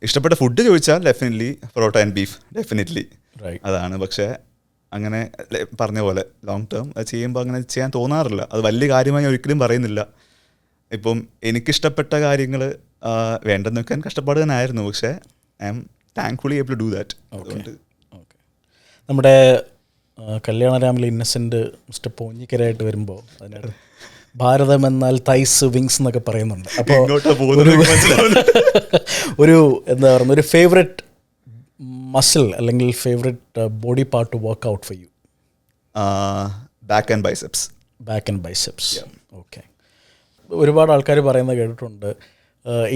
ഇഷ്ടപ്പെട്ട ഫുഡ് ചോദിച്ചാൽ definitely parotta and beef, definitely അതാണ്. പക്ഷേ അങ്ങനെ പറഞ്ഞ പോലെ ലോങ് ടേം അത് ചെയ്യുമ്പോൾ അങ്ങനെ ചെയ്യാൻ തോന്നാറില്ല. അത് വലിയ കാര്യമായി ഒരിക്കലും പറയുന്നില്ല. ഇപ്പം എനിക്കിഷ്ടപ്പെട്ട കാര്യങ്ങൾ വേണ്ടെന്ന് വെക്കാൻ കഷ്ടപ്പാട് തന്നെ ആയിരുന്നു. പക്ഷേ I am thankfully able to do that. അതുകൊണ്ട് നമ്മുടെ കല്യാണരാമിലെ ഇന്നസെൻ്റ് മിസ്റ്റർ പോഞ്ഞിക്കരായിട്ട് വരുമ്പോൾ അതിനകത്ത് ഭാരതം എന്നാൽ തൈസ് വിങ്സ് എന്നൊക്കെ പറയുന്നുണ്ട്. അപ്പോൾ ഒരു എന്താ പറയുക, ഒരു ഫേവറേറ്റ് മസിൽ അല്ലെങ്കിൽ favourite body part two work out for you? Back and biceps. Back and biceps. Okay. ഒരുപാട് ആൾക്കാർ പറയുന്നത് കേട്ടിട്ടുണ്ട്,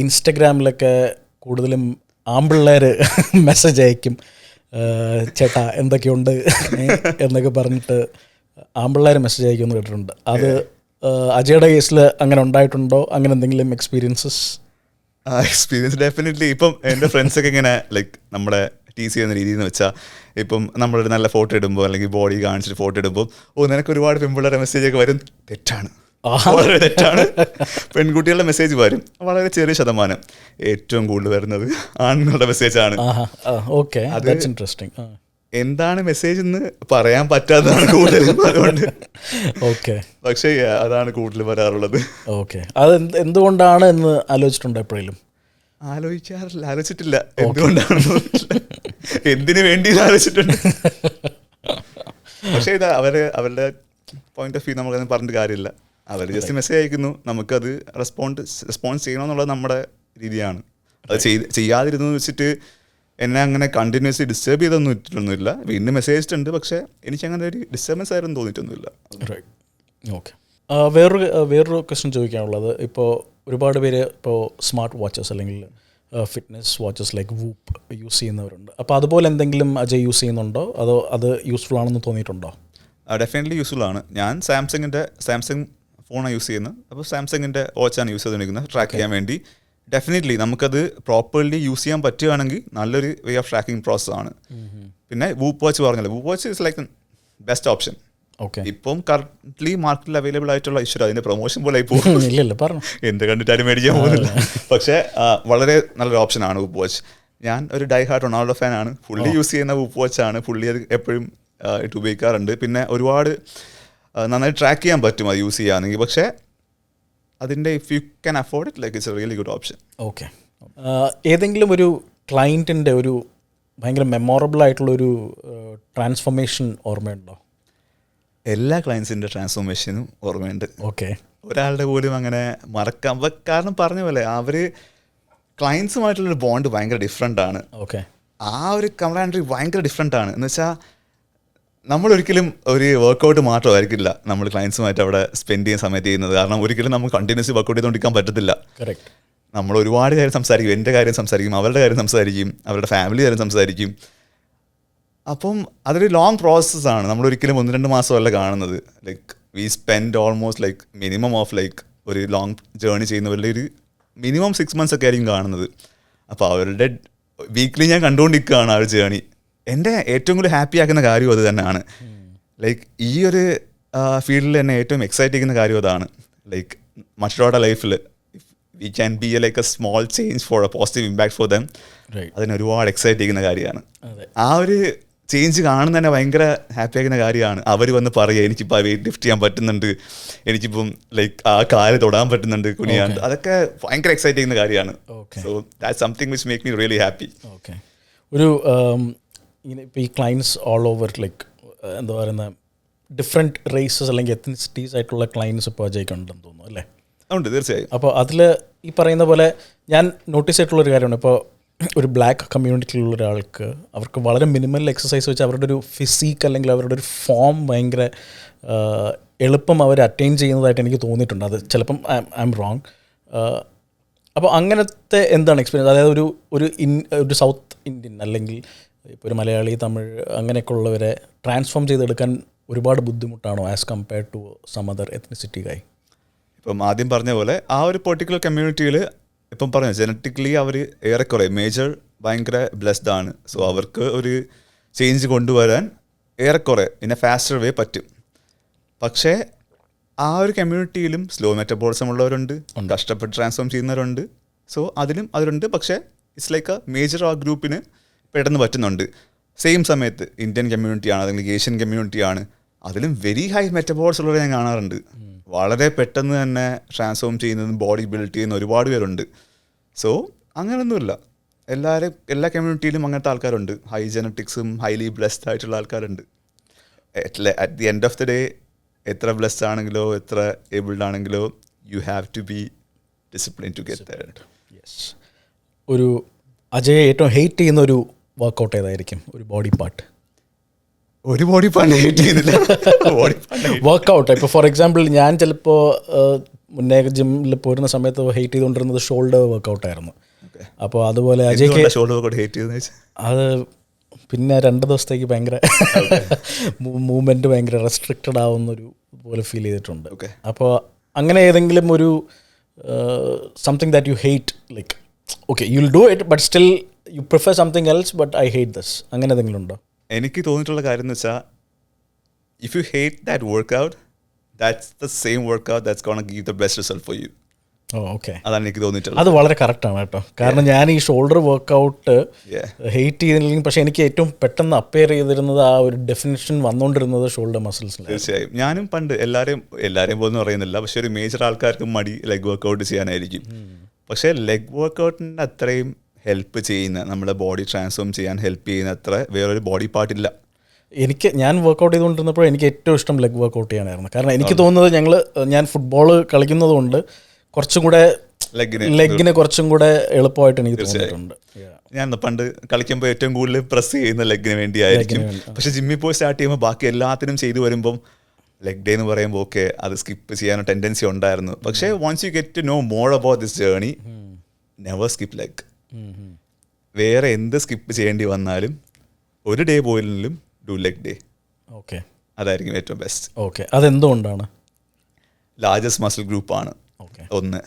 ഇൻസ്റ്റഗ്രാമിലൊക്കെ കൂടുതലും ആമ്പിള്ളേർ മെസ്സേജ് അയക്കും, ചേട്ടാ എന്തൊക്കെയുണ്ട് എന്നൊക്കെ പറഞ്ഞിട്ട് ആമ്പിള്ളേർ മെസ്സേജ് അയക്കുമെന്ന് കേട്ടിട്ടുണ്ട്. അത് അജയുടെ കേസിൽ അങ്ങനെ ഉണ്ടായിട്ടുണ്ടോ, അങ്ങനെ എന്തെങ്കിലും എക്സ്പീരിയൻസസ്? Experience definitely. ഇപ്പം എൻ്റെ ഫ്രണ്ട്സൊക്കെ ഇങ്ങനെ ലൈക്ക് നമ്മുടെ ടീസ് ചെയ്യുന്ന രീതിയിൽ എന്ന് വെച്ചാൽ, ഇപ്പം നമ്മളൊരു നല്ല ഫോട്ടോ ഇടുമ്പോൾ അല്ലെങ്കിൽ ബോഡി കാണിച്ചിട്ട് ഫോട്ടോ ഇടുമ്പോൾ നിനക്ക് ഒരുപാട് പെൺപിള്ളേരുടെ മെസ്സേജൊക്കെ വരും. തെറ്റാണ്, വളരെ തെറ്റാണ്. പെൺകുട്ടികളുടെ മെസ്സേജ് വരും, വളരെ ചെറിയ ശതമാനം. ഏറ്റവും കൂടുതൽ വരുന്നത് ആണുങ്ങളുടെ മെസ്സേജാണ്. അത് ഇൻട്രസ്റ്റിംഗ്. എന്താണ് മെസ്സേജ് എന്ന് പറയാൻ പറ്റാത്തതാണ് കൂടുതലും, അതുകൊണ്ട് പക്ഷേ അതാണ് കൂടുതൽ വരാറുള്ളത്. അത് എന്തുകൊണ്ടാണ് എന്ന് ആലോചിച്ചിട്ടുണ്ടോ എപ്പോഴേലും? ആലോചിച്ചിട്ടില്ല എന്തുകൊണ്ടാണെന്ന്. എന്തിനു വേണ്ടി ആലോചിച്ചിട്ടുണ്ട്. പക്ഷേ ഇത് അവരുടെ പോയിന്റ് ഓഫ് വ്യൂ നമുക്കതിന് പറഞ്ഞിട്ട് കാര്യമില്ല. അവർ ജസ്റ്റ് മെസ്സേജ് അയക്കുന്നു, നമുക്കത് റെസ്പോൺസ് ചെയ്യണമെന്നുള്ളത് നമ്മുടെ രീതിയാണ്. അത് ചെയ്യാതിരുന്നു വെച്ചിട്ട് എന്നെ അങ്ങനെ കണ്ടിന്യൂസ്ലി ഡിസ്റ്റർബ് ചെയ്തൊന്നും ഇട്ടിട്ടൊന്നുമില്ല. വീണ്ടും മെസ്സേജ് ഉണ്ട്, പക്ഷേ എനിക്കങ്ങനെ ഒരു ഡിസ്റ്റർബൻസ് ആയിരുന്നു തോന്നിയിട്ടൊന്നുമില്ല. ഓക്കെ. വേറൊരു ക്വസ്റ്റ്യൻ ചോദിക്കാനുള്ളത്, ഇപ്പോൾ ഒരുപാട് പേര് ഇപ്പോൾ സ്മാർട്ട് വാച്ചസ് അല്ലെങ്കിൽ ഫിറ്റ്നസ് വാച്ചസ് ലൈക്ക് വൂപ്പ് യൂസ് ചെയ്യുന്നവരുണ്ട്. അപ്പോൾ അതുപോലെ എന്തെങ്കിലും അജയ് യൂസ് ചെയ്യുന്നുണ്ടോ, അതോ അത് യൂസ്ഫുൾ ആണെന്ന് തോന്നിയിട്ടുണ്ടോ? ഡെഫിനറ്റ്ലി യൂസ്ഫുൾ ആണ്. ഞാൻ സാംസങ് ഫോണാണ് യൂസ് ചെയ്യുന്നത്. അപ്പോൾ സാംസങ്ങിൻ്റെ വാച്ചാണ് യൂസ് ചെയ്തുകൊണ്ടിരിക്കുന്നത് ട്രാക്ക് ചെയ്യാൻ വേണ്ടി. ഡെഫിനറ്റ്ലി നമുക്കത് പ്രോപ്പർലി യൂസ് ചെയ്യാൻ പറ്റുകയാണെങ്കിൽ നല്ലൊരു വേ ഓഫ് ട്രാക്കിംഗ് പ്രോസസ്സാണ്. പിന്നെ വൂപ്പ് വാച്ച് പറഞ്ഞല്ലോ, Whoop watch is like best option. ഇപ്പം കറന്റ്ലി മാർക്കറ്റിൽ അവൈലബിൾ ആയിട്ടുള്ള ഇഷ്യൂ അതിൻ്റെ പ്രൊമോഷൻ പോലെ പോകും, എന്ത് കണ്ടിട്ടാരും മേടിക്കാൻ പോകുന്നില്ല. പക്ഷേ വളരെ നല്ലൊരു ഓപ്ഷനാണ് വൂപ്പ് വാച്ച്. ഞാൻ ഒരു ഡൈ ഹാർട്ട് റൊണാൾഡോ ഫാനാണ്. പുള്ളി യൂസ് ചെയ്യുന്ന വൂപ്പ് വാച്ചാണ്. പുള്ളി അത് എപ്പോഴും ഇട്ട് ഉപയോഗിക്കാറുണ്ട്. പിന്നെ ഒരുപാട് നന്നായി ട്രാക്ക് ചെയ്യാൻ പറ്റും അത് യൂസ് ചെയ്യുകയാണെങ്കിൽ. പക്ഷേ അതിൻ്റെ if you can afford it, like it's A really good option. ഏതെങ്കിലും ഒരു ക്ലയൻറ്റിൻ്റെ ഒരു ഭയങ്കര മെമ്മോറബിൾ ആയിട്ടുള്ളൊരു ട്രാൻസ്ഫോർമേഷൻ ഓർമ്മയുണ്ടോ? എല്ലാ ക്ലയൻസിൻ്റെ ട്രാൻസ്ഫോർമേഷനും ഓർമ്മയുണ്ട്. ഒരാളുടെ പോലും അങ്ങനെ മറക്കാം. കാരണം പറഞ്ഞ പോലെ അവർ ക്ലയൻസുമായിട്ടുള്ളൊരു ബോണ്ട് ഭയങ്കര ഡിഫറെൻ്റ് ആണ്. ആ ഒരു കമ്പാരിറ്ററി ഭയങ്കര ഡിഫറെൻ്റ് ആണ്. എന്ന് വെച്ചാൽ നമ്മളൊരിക്കലും ഒരു വർക്കൗട്ട് മാത്രമായിരിക്കില്ല നമ്മൾ ക്ലയൻസുമായിട്ട് അവിടെ സ്പെൻഡ് ചെയ്യുന്ന സമയത്ത് ചെയ്യുന്നത്. കാരണം ഒരിക്കലും നമുക്ക് കണ്ടിന്യൂസ്ലി വർക്കൗട്ട് ചെയ്തുകൊണ്ടിരിക്കാൻ പറ്റത്തില്ല. നമ്മൾ ഒരുപാട് കാര്യം സംസാരിക്കും. എൻ്റെ കാര്യം സംസാരിക്കും, അവരുടെ കാര്യം സംസാരിക്കും, അവരുടെ ഫാമിലി കാര്യം സംസാരിക്കും. അപ്പം അതൊരു ലോങ് പ്രോസസ്സാണ്. നമ്മളൊരിക്കലും 1-2 മാസമല്ല കാണുന്നത്. Like we spend almost like minimum of like ഒരു ലോങ് ജേർണി ചെയ്യുന്നവരുടെ ഒരു മിനിമം 6 months ഒക്കെ ആയിരിക്കും കാണുന്നത്. അപ്പോൾ അവരുടെ വീക്ക്ലി ഞാൻ കണ്ടുകൊണ്ടിരിക്കുകയാണ് ആ ഒരു ജേർണി. എൻ്റെ ഏറ്റവും കൂടുതൽ ഹാപ്പി ആക്കുന്ന കാര്യം അത് തന്നെയാണ്. ലൈക്ക് ഈ ഒരു ഫീൽഡിൽ എന്നെ ഏറ്റവും എക്സൈറ്റ് ചെയ്യുന്ന കാര്യം അതാണ്. ലൈക്ക് മറ്റുള്ളവരുടെ ലൈഫിൽ we can be like A small change for A positive impact for them. അതിന് ഒരുപാട് എക്സൈറ്റ് ചെയ്യുന്ന കാര്യമാണ്. ആ ഒരു ചേഞ്ച് കാണുന്ന തന്നെ ഭയങ്കര ഹാപ്പി ആക്കുന്ന കാര്യമാണ്. അവർ വന്ന് പറയുക എനിക്കിപ്പോൾ വെയിറ്റ് ലിഫ്റ്റ് ചെയ്യാൻ പറ്റുന്നുണ്ട്, എനിക്കിപ്പം ലൈക്ക് ആ കാല് തൊടാൻ പറ്റുന്നുണ്ട്, കുനിയാൻ, അതൊക്കെ ഭയങ്കര എക്സൈറ്റ് ചെയ്യുന്ന കാര്യമാണ്. So that's something which make me really happy. ഒരു ഇങ്ങനെ ഇപ്പോൾ ഈ ക്ലയൻസ് ഓൾ ഓവർ ലൈക്ക് എന്താ പറയുന്ന ഡിഫറെൻറ്റ് റേസസ് അല്ലെങ്കിൽ എത്നിസിറ്റീസ് ആയിട്ടുള്ള ക്ലയൻസ് ഇപ്പോൾ അജയ്ക്കുണ്ടെന്ന് തോന്നുന്നു അല്ലേ? ഉണ്ട്, തീർച്ചയായും. അപ്പോൾ അതിൽ ഈ പറയുന്ന പോലെ ഞാൻ നോട്ടീസ് ആയിട്ടുള്ളൊരു കാര്യമാണ്, ഇപ്പോൾ ഒരു ബ്ലാക്ക് കമ്മ്യൂണിറ്റിയിലുള്ള ഒരാൾക്ക് അവർക്ക് വളരെ മിനിമൽ എക്സസൈസ് വെച്ച് അവരുടെ ഒരു ഫിസിക്ക് അല്ലെങ്കിൽ അവരുടെ ഒരു ഫോം ഭയങ്കര എളുപ്പം അവർ അറ്റൈൻ ചെയ്യുന്നതായിട്ട് എനിക്ക് തോന്നിയിട്ടുണ്ട്. അത് ചിലപ്പം ഐ എം റോങ്. അപ്പോൾ അങ്ങനത്തെ എന്താണ് എക്സ്പീരിയൻസ്? അതായത് ഒരു സൗത്ത് ഇന്ത്യൻ അല്ലെങ്കിൽ ഇപ്പോൾ ഒരു മലയാളി, തമിഴ് അങ്ങനെയൊക്കെ ഉള്ളവരെ ട്രാൻസ്ഫോം ചെയ്തെടുക്കാൻ ഒരുപാട് ബുദ്ധിമുട്ടാണോ as compared to some other ethnicity guy? ഇപ്പം ആദ്യം പറഞ്ഞ പോലെ ആ ഒരു പെർട്ടിക്കുലർ കമ്മ്യൂണിറ്റിയിൽ ഇപ്പം പറഞ്ഞു ജനറ്റിക്കലി അവർ ഏറെക്കുറെ മേജർ ഭയങ്കര ബ്ലെസ്ഡ് ആണ്. സോ അവർക്ക് ഒരു ചേഞ്ച് കൊണ്ടുവരാൻ ഏറെക്കുറെ ഇൻ എ ഫാസ്റ്റർ വേ പറ്റും. പക്ഷേ ആ ഒരു കമ്മ്യൂണിറ്റിയിലും സ്ലോ മെറ്റബോളിസം ഉള്ളവരുണ്ട്, കഷ്ടപ്പെട്ട് ട്രാൻസ്ഫോം ചെയ്യുന്നവരുണ്ട്. സോ അതിലുണ്ട്. പക്ഷേ ഇറ്റ്സ് ലൈക്ക് എ മേജർ ആ ഗ്രൂപ്പിന് പെട്ടെന്ന് പറ്റുന്നുണ്ട്. സെയിം സമയത്ത് ഇന്ത്യൻ കമ്മ്യൂണിറ്റിയാണ് അല്ലെങ്കിൽ ഏഷ്യൻ കമ്മ്യൂണിറ്റിയാണ്, അതിലും വെരി ഹൈ മെറ്റബോൾസ് ഉള്ളവരെ ഞാൻ കാണാറുണ്ട്. വളരെ പെട്ടെന്ന് തന്നെ ട്രാൻസ്ഫോം ചെയ്യുന്നതും ബോഡി ബിൽഡ് ചെയ്യുന്ന ഒരുപാട് പേരുണ്ട്. സോ അങ്ങനെയൊന്നുമില്ല, എല്ലാ കമ്മ്യൂണിറ്റിയിലും അങ്ങനത്തെ ആൾക്കാരുണ്ട്. ഹൈ ജനറ്റിക്സും ഹൈലി ബ്ലെസ്ഡ് ആയിട്ടുള്ള ആൾക്കാരുണ്ട്. At the end of the day എത്ര ബ്ലെസ്ഡ് ആണെങ്കിലോ എത്ര ഏബിൾഡ് ആണെങ്കിലോ you have to be discipline to get that. ഒരു അജയ് ഏറ്റവും ഹെയ്റ്റ് ചെയ്യുന്ന ഒരു വർക്കൗട്ട് ഏതായിരിക്കും? ഒരു ബോഡി പാർട്ട്? ഒരു ബോഡി പാർട്ട് ഹെയ്റ്റ് ചെയ്യുന്നില്ല. വർക്കൗട്ട് ഇപ്പോൾ ഫോർ എക്സാമ്പിൾ ഞാൻ ചിലപ്പോൾ മുന്നേ ജിമ്മിൽ പോരുന്ന സമയത്ത് ഹെയ്റ്റ് ചെയ്തുകൊണ്ടിരുന്നത് ഷോൾഡർ വർക്കൗട്ടായിരുന്നു. അപ്പോൾ അതുപോലെ അജയ്ക്ക് ഷോൾഡർ വർക്കൗട്ട് ഹെയ്റ്റ് ചെയ്തെന്ന് അത് പിന്നെ 2 ദിവസത്തേക്ക് ഭയങ്കര മൂവ്മെൻറ്റ് ഭയങ്കര റെസ്ട്രിക്റ്റഡ് ആവുന്നൊരു പോലെ ഫീൽ ചെയ്തിട്ടുണ്ട്. Okay. അപ്പോൾ അങ്ങനെ ഏതെങ്കിലും ഒരു something that you hate, like okay you will do it but still you prefer something else but I hate this, അങ്ങനെ ഏതെങ്കിലും ഉണ്ടോ? എനിക്ക് തോന്നിയിട്ടുള്ള കാര്യം എന്ന് വെച്ചാൽ, if you hate that workout, that's the same workout that's gonna give the best result for you. Okay, അതാണ് എനിക്ക് തോന്നിയിട്ടുള്ളത്. അത് വളരെ കറക്റ്റാണ് കേട്ടോ. കാരണം ഞാൻ ഈ ഷോൾഡർ വർക്കൗട്ട് Yeah. ഹെയ്റ്റ് ചെയ്തില്ലെങ്കിൽ, പക്ഷേ എനിക്ക് ഏറ്റവും പെട്ടെന്ന് അപ്പയർ ചെയ്തിരുന്നത് ആ ഒരു ഡെഫിനിഷൻ വന്നുകൊണ്ടിരുന്നത് ഷോൾഡർ മസിൽസിലാണ്. തീർച്ചയായും. ഞാനും പണ്ട് എല്ലാവരെയും പോലും പറയുന്നില്ല, പക്ഷെ ഒരു മേജർ ആൾക്കാർക്ക് മടി ലെഗ് വർക്കൗട്ട് ചെയ്യാനായിരിക്കും. പക്ഷേ ലെഗ് വർക്കൗട്ടിൻ്റെ അത്രയും ഹെൽപ്പ് ചെയ്യുന്ന, നമ്മുടെ ബോഡി ട്രാൻസ്ഫോം ചെയ്യാൻ ഹെൽപ്പ് ചെയ്യുന്ന അത്ര വേറൊരു ബോഡി പാർട്ടില്ല. ഞാൻ വർക്കൗട്ട് ചെയ്തുകൊണ്ടിരുന്നപ്പോൾ എനിക്ക് ഏറ്റവും ഇഷ്ടം ലെഗ് വർക്കൗട്ട് ചെയ്യാനായിരുന്നു. കാരണം എനിക്ക് തോന്നുന്നത് ഞാൻ ഫുട്ബോൾ കളിക്കുന്നത് കൊണ്ട് കുറച്ചും കൂടെ ലെഗിന് കുറച്ചും കൂടെ എളുപ്പമായിട്ട് എനിക്ക് തോന്നിയിട്ടുണ്ട്. ഞാൻ പണ്ട് കളിക്കുമ്പോൾ ഏറ്റവും കൂടുതൽ പ്രസ് ചെയ്യുന്ന ലെഗിന് വേണ്ടിയായിരിക്കും. പക്ഷെ ജിമ്മിൽ പോയി സ്റ്റാർട്ട് ചെയ്യുമ്പോൾ ബാക്കി എല്ലാത്തിനും ചെയ്തു വരുമ്പം ലെഗ് ഡേ എന്ന് പറയുമ്പോൾ ഓക്കെ അത് സ്കിപ്പ് ചെയ്യാനോ ടെൻഡൻസി ഉണ്ടായിരുന്നു. പക്ഷേ once you get to know more about this journey, never skip leg. വേറെ എന്ത് സ്കിപ്പ് ചെയ്യേണ്ടി വന്നാലും ഒരു ഡേ പോയില്ലെങ്കിലും ഡു ലെഗ് ഡേ. ഓക്കെ, അതായിരിക്കും ഏറ്റവും ബെസ്റ്റ്. ഓക്കെ, അതെന്തുകൊണ്ടാണ്? ലാർജസ്റ്റ് മസിൽ ഗ്രൂപ്പാണ് ഒന്ന്.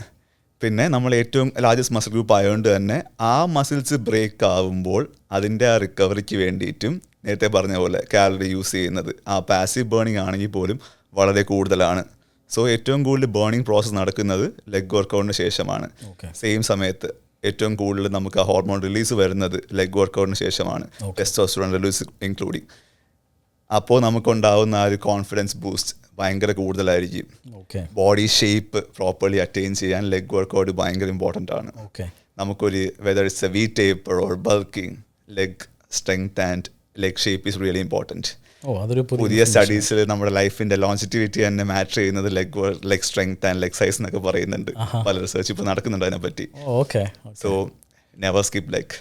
പിന്നെ നമ്മൾ ഏറ്റവും ലാർജസ്റ്റ് മസിൽ ഗ്രൂപ്പ് ആയതുകൊണ്ട് തന്നെ ആ മസിൽസ് ബ്രേക്ക് ആവുമ്പോൾ അതിൻ്റെ ആ റിക്കവറിക്ക് വേണ്ടിയിട്ടും നേരത്തെ പറഞ്ഞ പോലെ കാലറി യൂസ് ചെയ്യുന്നത് ആ പാസീവ് ബേണിംഗ് ആണെങ്കിൽ പോലും വളരെ കൂടുതലാണ്. സോ ഏറ്റവും കൂടുതൽ ബേണിംഗ് പ്രോസസ്സ് നടക്കുന്നത് ലെഗ് വർക്കൗട്ടിന് ശേഷമാണ്. സെയിം സമയത്ത് ഏറ്റവും കൂടുതൽ നമുക്ക് ആ ഹോർമോൺ റിലീസ് വരുന്നത് ലെഗ് വർക്കൗട്ടിന് ശേഷമാണ്, ടെസ്റ്റോസ്റ്ററോൺ റിലീസ് ഇൻക്ലൂഡിങ്. അപ്പോൾ നമുക്കുണ്ടാവുന്ന ആ ഒരു കോൺഫിഡൻസ് ബൂസ്റ്റ് ഭയങ്കര കൂടുതലായിരിക്കും. ബോഡി ഷേപ്പ് പ്രോപ്പർലി അറ്റൈൻ ചെയ്യാൻ ലെഗ് വർക്കൗട്ട് ഭയങ്കര ഇമ്പോർട്ടൻ്റ് ആണ്. നമുക്കൊരു whether it's a V taper or bulking, leg strength and leg shape is really important. പുതിയ സ്റ്റഡീസിൽ നമ്മുടെ ലൈഫിൻ്റെ ലോഞ്ചിറ്റിവിറ്റി തന്നെ മാറ്റർ ചെയ്യുന്നത് leg strength and leg size എന്നൊക്കെ പറയുന്നുണ്ട്. പല റിസർച്ച് ഇപ്പോൾ നടക്കുന്നുണ്ട് അതിനെപ്പറ്റി. So never skip leg.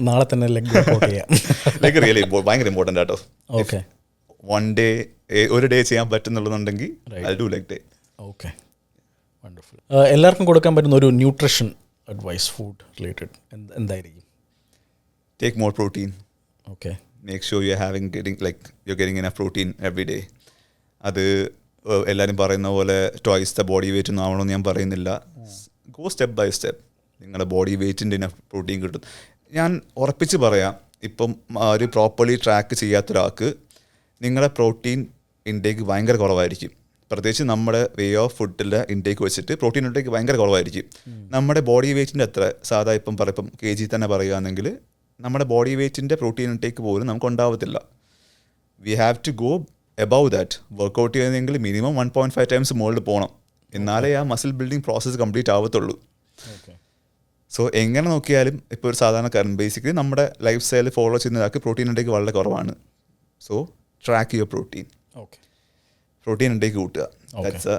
നാളെ തന്നെ ലെഗ് വർക്കൗട്ട് ചെയ്യാം. ലെഗ് റിയലി ഭയങ്കര ഇമ്പോർട്ടൻ്റ് ആട്ടോ. ഓക്കെ, വൺ ഡേ ഒരു ഡേ ചെയ്യാൻ പറ്റുന്നുണ്ടെങ്കിൽ I do leg day. Okay, wonderful. എല്ലാവർക്കും കൊടുക്കാൻ പറ്റുന്ന ഒരു ന്യൂട്രീഷൻ അഡ്വൈസ് ഫുഡ് റിലേറ്റഡ് എന്തായിരിക്കും? Take more protein. Okay, make sure you're getting enough protein every day. അത് എല്ലാവരും പറയുന്ന പോലെ ട്വൈസ് ദ ബോഡി വെയിറ്റ് ഒന്നും ആവണമെന്ന് ഞാൻ പറയുന്നില്ല. Go step by step. നിങ്ങളുടെ ബോഡി വെയിറ്റിൻ്റെ ഇനഫ് പ്രോട്ടീൻ കിട്ടും. ഞാൻ ഉറപ്പിച്ച് പറയാം, ഇപ്പം ഒരു പ്രോപ്പർലി ട്രാക്ക് ചെയ്യാത്തൊരാൾക്ക് നിങ്ങളുടെ പ്രോട്ടീൻ ഇൻടേക്ക് ഭയങ്കര കുറവായിരിക്കും. പ്രത്യേകിച്ച് നമ്മുടെ വേ ഓഫ് ഫുഡിലെ ഇൻടേക്ക് വെച്ചിട്ട് പ്രോട്ടീൻ ഇൻടേക്ക് ഭയങ്കര കുറവായിരിക്കും. നമ്മുടെ ബോഡി വെയിറ്റിൻ്റെ അത്ര സാധാ ഇപ്പം കെ ജി തന്നെ പറയുകയാണെങ്കിൽ നമ്മുടെ ബോഡി വെയിറ്റിൻ്റെ പ്രോട്ടീൻ ഇൻടേക്ക് പോലും നമുക്ക് ഉണ്ടാവത്തില്ല. We have to go above that. Workout ചെയ്യുന്നതെങ്കിൽ മിനിമം 1.5 ടൈംസ് മുകളിൽ പോകണം, എന്നാലേ ആ മസിൽ ബിൽഡിംഗ് പ്രോസസ്സ് കംപ്ലീറ്റ് ആവത്തുള്ളൂ. സോ എങ്ങനെ നോക്കിയാലും ഇപ്പോൾ ഒരു സാധാരണക്കാരൻ ബേസിക്കലി നമ്മുടെ ലൈഫ് സ്റ്റൈൽ ഫോളോ ചെയ്യുന്നതാൾക്ക് പ്രോട്ടീൻ ഇൻടേക്ക് വളരെ കുറവാണ്. So track your protein. Protein intake കൂട്ടുക. That's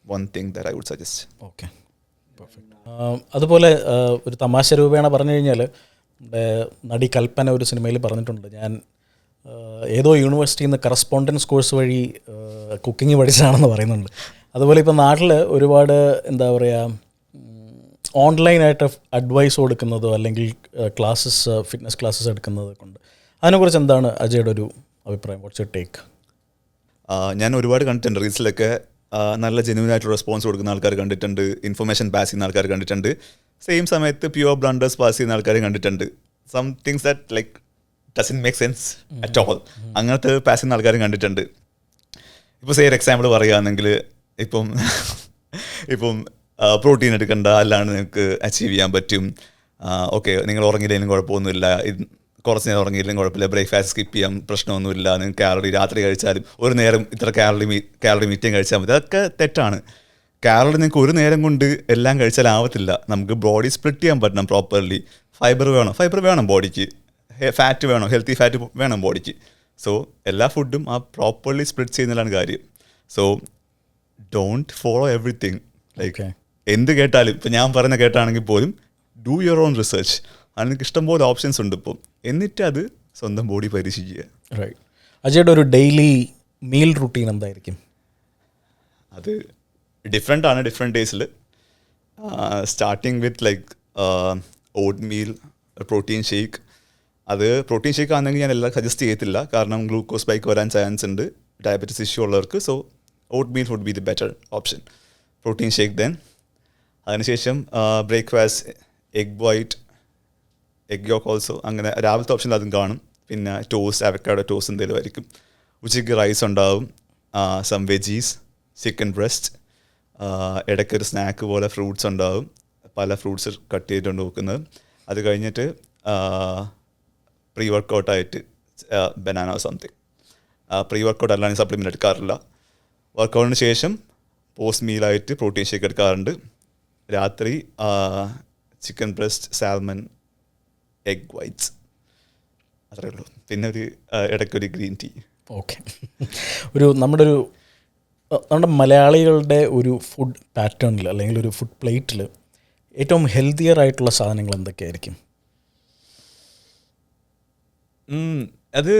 one thing that I would suggest. Okay, perfect. അതുപോലെ ഒരു തമാശ രൂപേണ പറഞ്ഞു കഴിഞ്ഞാൽ നമ്മുടെ നടി കൽപ്പന ഒരു സിനിമയിൽ പറഞ്ഞിട്ടുണ്ട്, ഞാൻ ഏതോ യൂണിവേഴ്സിറ്റിയിൽ നിന്ന് കറസ്പോണ്ടൻസ് കോഴ്സ് വഴി കുക്കിംഗ് പഠിച്ചതാണെന്ന് പറയുന്നുണ്ട്. അതുപോലെ ഇപ്പോൾ നാട്ടിൽ ഒരുപാട് എന്താ പറയുക ഓൺലൈനായിട്ട് അഡ്വൈസ് കൊടുക്കുന്നതോ അല്ലെങ്കിൽ ക്ലാസ്സസ് ഫിറ്റ്നസ് ക്ലാസ്സസ് എടുക്കുന്നതൊക്കെ ഉണ്ട്. അതിനെക്കുറിച്ച് എന്താണ് അജയുടെ ഒരു അഭിപ്രായം? What's your take? ഞാൻ ഒരുപാട് കണ്ടിട്ടുണ്ട്. റീൽസിലൊക്കെ നല്ല ജെന്യൂനായിട്ട് റെസ്പോൺസ് കൊടുക്കുന്ന ആൾക്കാർ കണ്ടിട്ടുണ്ട്, ഇൻഫർമേഷൻ പാസ് ചെയ്യുന്ന ആൾക്കാർ കണ്ടിട്ടുണ്ട്, സെയിം സമയത്ത് പ്യുവർ ബ്ലണ്ടേഴ്സ് പാസ് ചെയ്യുന്ന ആൾക്കാരെ കണ്ടിട്ടുണ്ട്. Some things that like doesn't make sense at all, അങ്ങനത്തെ പാസ് ചെയ്യുന്ന ആൾക്കാരും കണ്ടിട്ടുണ്ട്. ഇപ്പോൾ ഒരു എക്സാമ്പിൾ പറയുകയാണെങ്കിൽ ഇപ്പം പ്രോട്ടീൻ എടുക്കണ്ട, അല്ലാണ്ട് നിങ്ങൾക്ക് അച്ചീവ് ചെയ്യാൻ പറ്റും. ഓക്കെ, നിങ്ങൾ ഉറങ്ങിയില്ലെങ്കിലും കുഴപ്പമൊന്നുമില്ല, കുറച്ച് നേരം ഉറങ്ങിയില്ലെങ്കിൽ കുഴപ്പമില്ല, ബ്രേക്ക്ഫാസ്റ്റ് സ്കിപ്പ് ചെയ്യാൻ പ്രശ്നമൊന്നുമില്ല, നിങ്ങൾക്ക് കാലറി രാത്രി കഴിച്ചാലും ഒരു നേരം ഇത്ര കാലറി മീറ്റിംഗ് കഴിച്ചാൽ മതി. അതൊക്കെ തെറ്റാണ്. കാലറി നിങ്ങൾക്ക് ഒരു നേരം കൊണ്ട് എല്ലാം കഴിച്ചാലാവത്തില്ല. നമുക്ക് ബോഡി സ്പ്ലിറ്റ് ചെയ്യാൻ പറ്റണം പ്രോപ്പർലി. ഫൈബർ വേണം ബോഡിക്ക്, ഫാറ്റ് വേണം, ഹെൽത്തി ഫാറ്റ് വേണം ബോഡിക്ക്. സോ എല്ലാ ഫുഡും ആ പ്രോപ്പർലി സ്പ്ലിറ്റ് ചെയ്യുന്നതാണ് കാര്യം. So don't follow everything. Like എന്ത് കേട്ടാലും, ഇപ്പം ഞാൻ പറയുന്ന കേട്ടാണെങ്കിൽ പോലും ഡു യുവർ ഓൺ റിസർച്ച്. അതിനൊക്കെ ഇഷ്ടംപോലെ ഓപ്ഷൻസ് ഉണ്ട് ഇപ്പം. എന്നിട്ട് അത് സ്വന്തം ബോഡി പരീക്ഷിക്കുക. റൈറ്റ്. അജയുടെ ഒരു ഡെയിലി മീൽ റുട്ടീൻ എന്തായിരിക്കും? അത് ഡിഫറെൻ്റ് ആണ് ഡിഫറെൻറ്റ് ഡേയ്സിൽ. Starting with like oatmeal, protein shake. അത് പ്രോട്ടീൻ ഷേക്ക് ആണെങ്കിൽ ഞാൻ എല്ലാം സജസ്റ്റ് ചെയ്യത്തില്ല, കാരണം ഗ്ലൂക്കോസ് സ്പൈക്ക് വരാൻ ചാൻസ് ഉണ്ട് ഡയബറ്റിസ് ഇഷ്യൂ ഉള്ളവർക്ക്. So oatmeal would be the better option. Protein shake then. അതിനുശേഷം breakfast egg white, egg yolk also. അങ്ങനെ രാവിലത്തെ ഓപ്ഷനിൽ അതും കാണും. പിന്നെ ടോസ്റ്റ്, അവക്കാഡോ ടോസ്റ്റ് എന്തെങ്കിലും ആയിരിക്കും. ഉച്ചയ്ക്ക് റൈസ് ഉണ്ടാവും, സം വെജീസ്, ചിക്കൻ ബ്രസ്റ്റ്, ഇടയ്ക്കൊരു സ്നാക്ക് പോലെ ഫ്രൂട്ട്സ് ഉണ്ടാവും, പല ഫ്രൂട്ട്സ് കട്ട് ചെയ്തിട്ടുണ്ട് വെക്കുന്നത്. അത് കഴിഞ്ഞിട്ട് പ്രീ വർക്കൗട്ടായിട്ട് ബനാന സംതിങ്. പ്രീ വർക്കൗട്ട് അല്ലാണ്ട് സപ്ലിമെൻ്റ് എടുക്കാറില്ല. വർക്കൗട്ടിന് ശേഷം പോസ്റ്റ് മീലായിട്ട് പ്രോട്ടീൻ ഷേക്ക് എടുക്കാറുണ്ട്. രാത്രി chicken breast, salmon, egg whites, അത്രേ ഉള്ളൂ. പിന്നെ ഒരു ഇടയ്ക്കൊരു ഗ്രീൻ ടീ. ഓക്കെ. നമ്മുടെ മലയാളികളുടെ ഒരു ഫുഡ് പാറ്റേണിൽ അല്ലെങ്കിൽ ഒരു ഫുഡ് പ്ലേറ്റിൽ ഏറ്റവും ഹെൽത്തിയർ ആയിട്ടുള്ള സാധനങ്ങൾ എന്തൊക്കെയായിരിക്കും? അത്